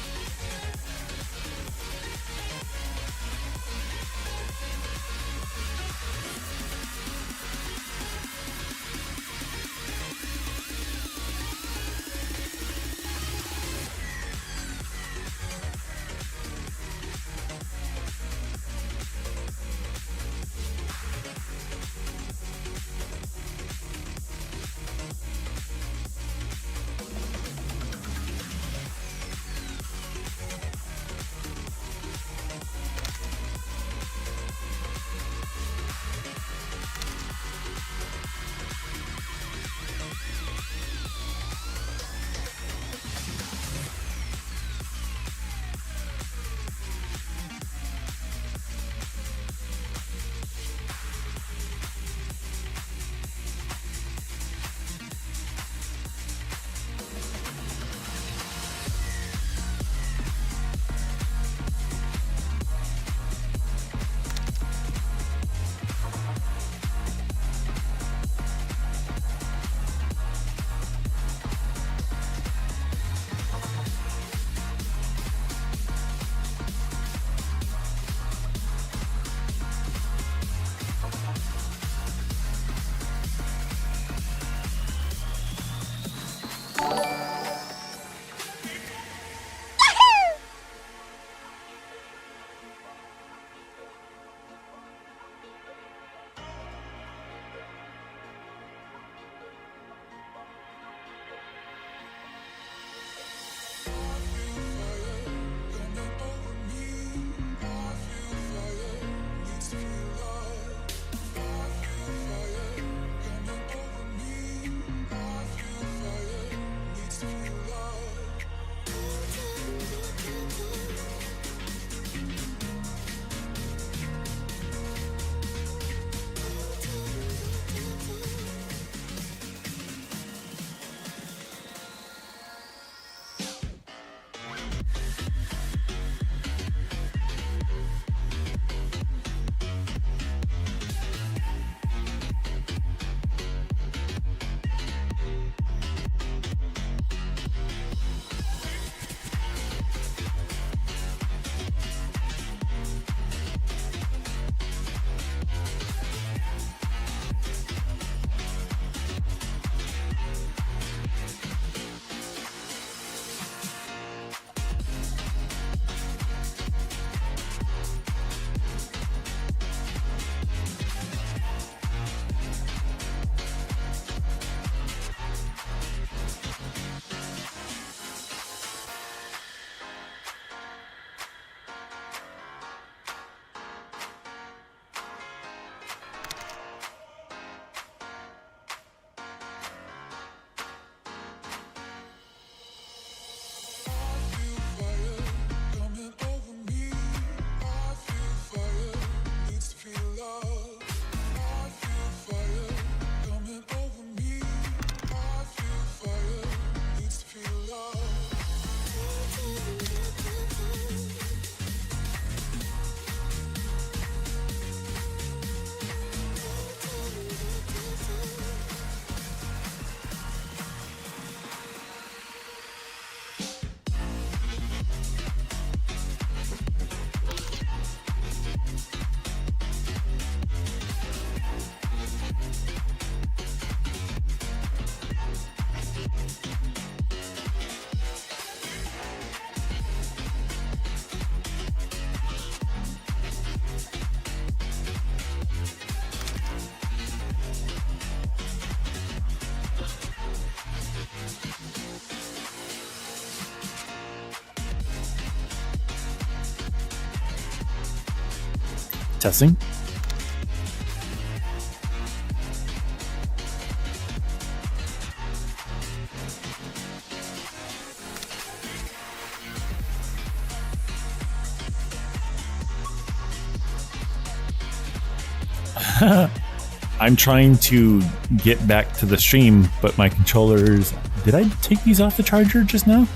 Testing. I'm trying to get back to the stream, but my controllers... Did I take these off the charger just now?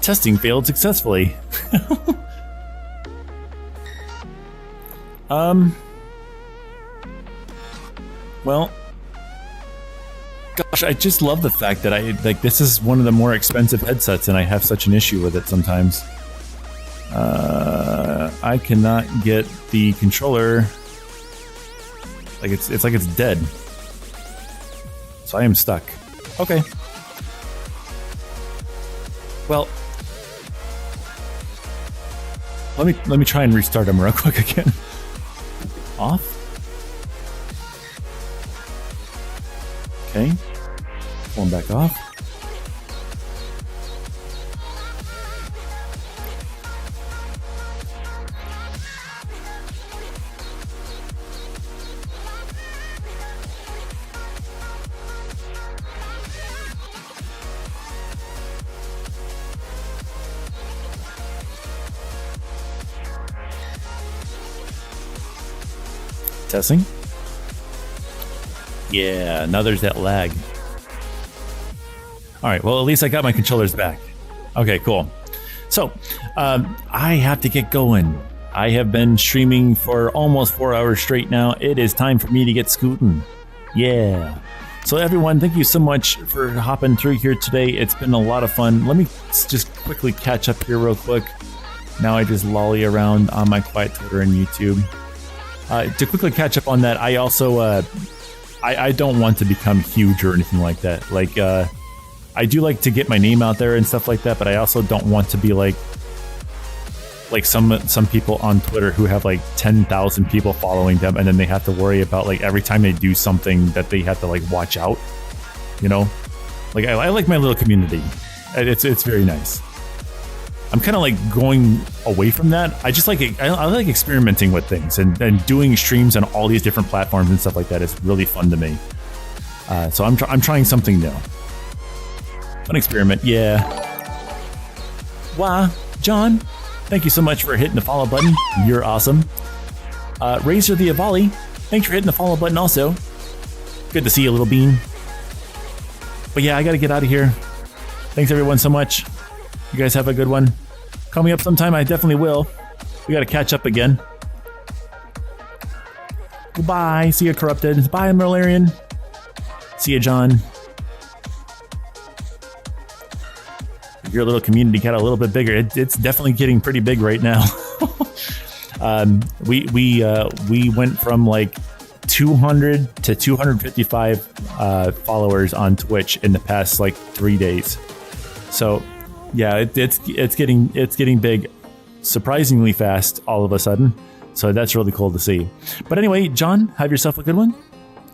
Testing failed successfully. Well, gosh, I just love the fact that this is one of the more expensive headsets and I have such an issue with it sometimes. I cannot get the controller. Like it's like it's dead. So I am stuck. Okay. Well, let me try and restart them real quick again. Off. Okay. Pull them back off. Testing. Yeah, now there's that lag. All right, well, at least I got my controllers back. Okay, cool. So, I have to get going. I have been streaming for almost 4 hours straight now. It is time for me to get scooting. Yeah. So everyone, thank you so much for hopping through here today. It's been a lot of fun. Let me just quickly catch up here real quick. Now I just lolly around on my quiet Twitter and YouTube. To quickly catch up on that, I also I don't want to become huge or anything like that. Like I do like to get my name out there and stuff like that, but I also don't want to be like some people on Twitter who have like 10,000 people following them, and then they have to worry about like every time they do something that they have to like watch out. You know, like I like my little community. It's very nice. I'm kind of like going away from that. I just like I like experimenting with things and doing streams on all these different platforms and stuff like that. It's really fun to me. So I'm trying something new. Fun experiment, yeah. Wow, John, thank you so much for hitting the follow button. You're awesome. Razor the Avali, thanks for hitting the follow button also. Good to see you, little bean. But yeah, I gotta get out of here. Thanks everyone so much. You guys have a good one. Call me up sometime, I definitely will. We gotta catch up again. Goodbye, see you, Corrupted. Bye, Merlarian. See you, John. Your little community got a little bit bigger. It's definitely getting pretty big right now. We went from like 200 to 255 followers on Twitch in the past like 3 days. So yeah, it's getting big surprisingly fast all of a sudden. So that's really cool to see. But anyway, John, have yourself a good one.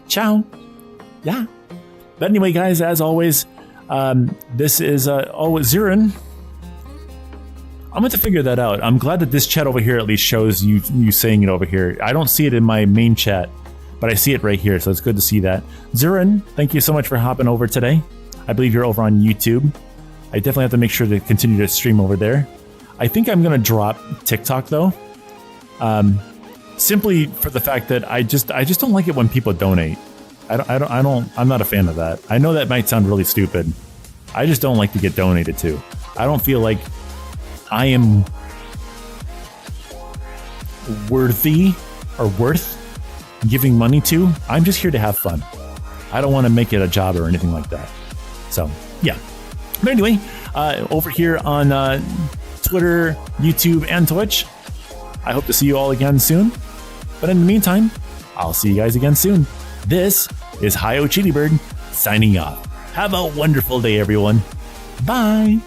Ciao. Yeah. But anyway, guys, as always, this is Zirin. I'm going to figure that out. I'm glad that this chat over here at least shows you saying it over here. I don't see it in my main chat, but I see it right here, so it's good to see that. Zirin, thank you so much for hopping over today. I believe you're over on YouTube. I definitely have to make sure to continue to stream over there. I think I'm going to drop TikTok though. Simply for the fact that I just don't like it when people donate. I'm not a fan of that. I know that might sound really stupid. I just don't like to get donated to. I don't feel like I am worthy or worth giving money to. I'm just here to have fun. I don't want to make it a job or anything like that. So, yeah. But anyway, over here on Twitter, YouTube, and Twitch, I hope to see you all again soon. But in the meantime, I'll see you guys again soon. This is Hi-Yo CheetiBurd signing off. Have a wonderful day, everyone. Bye.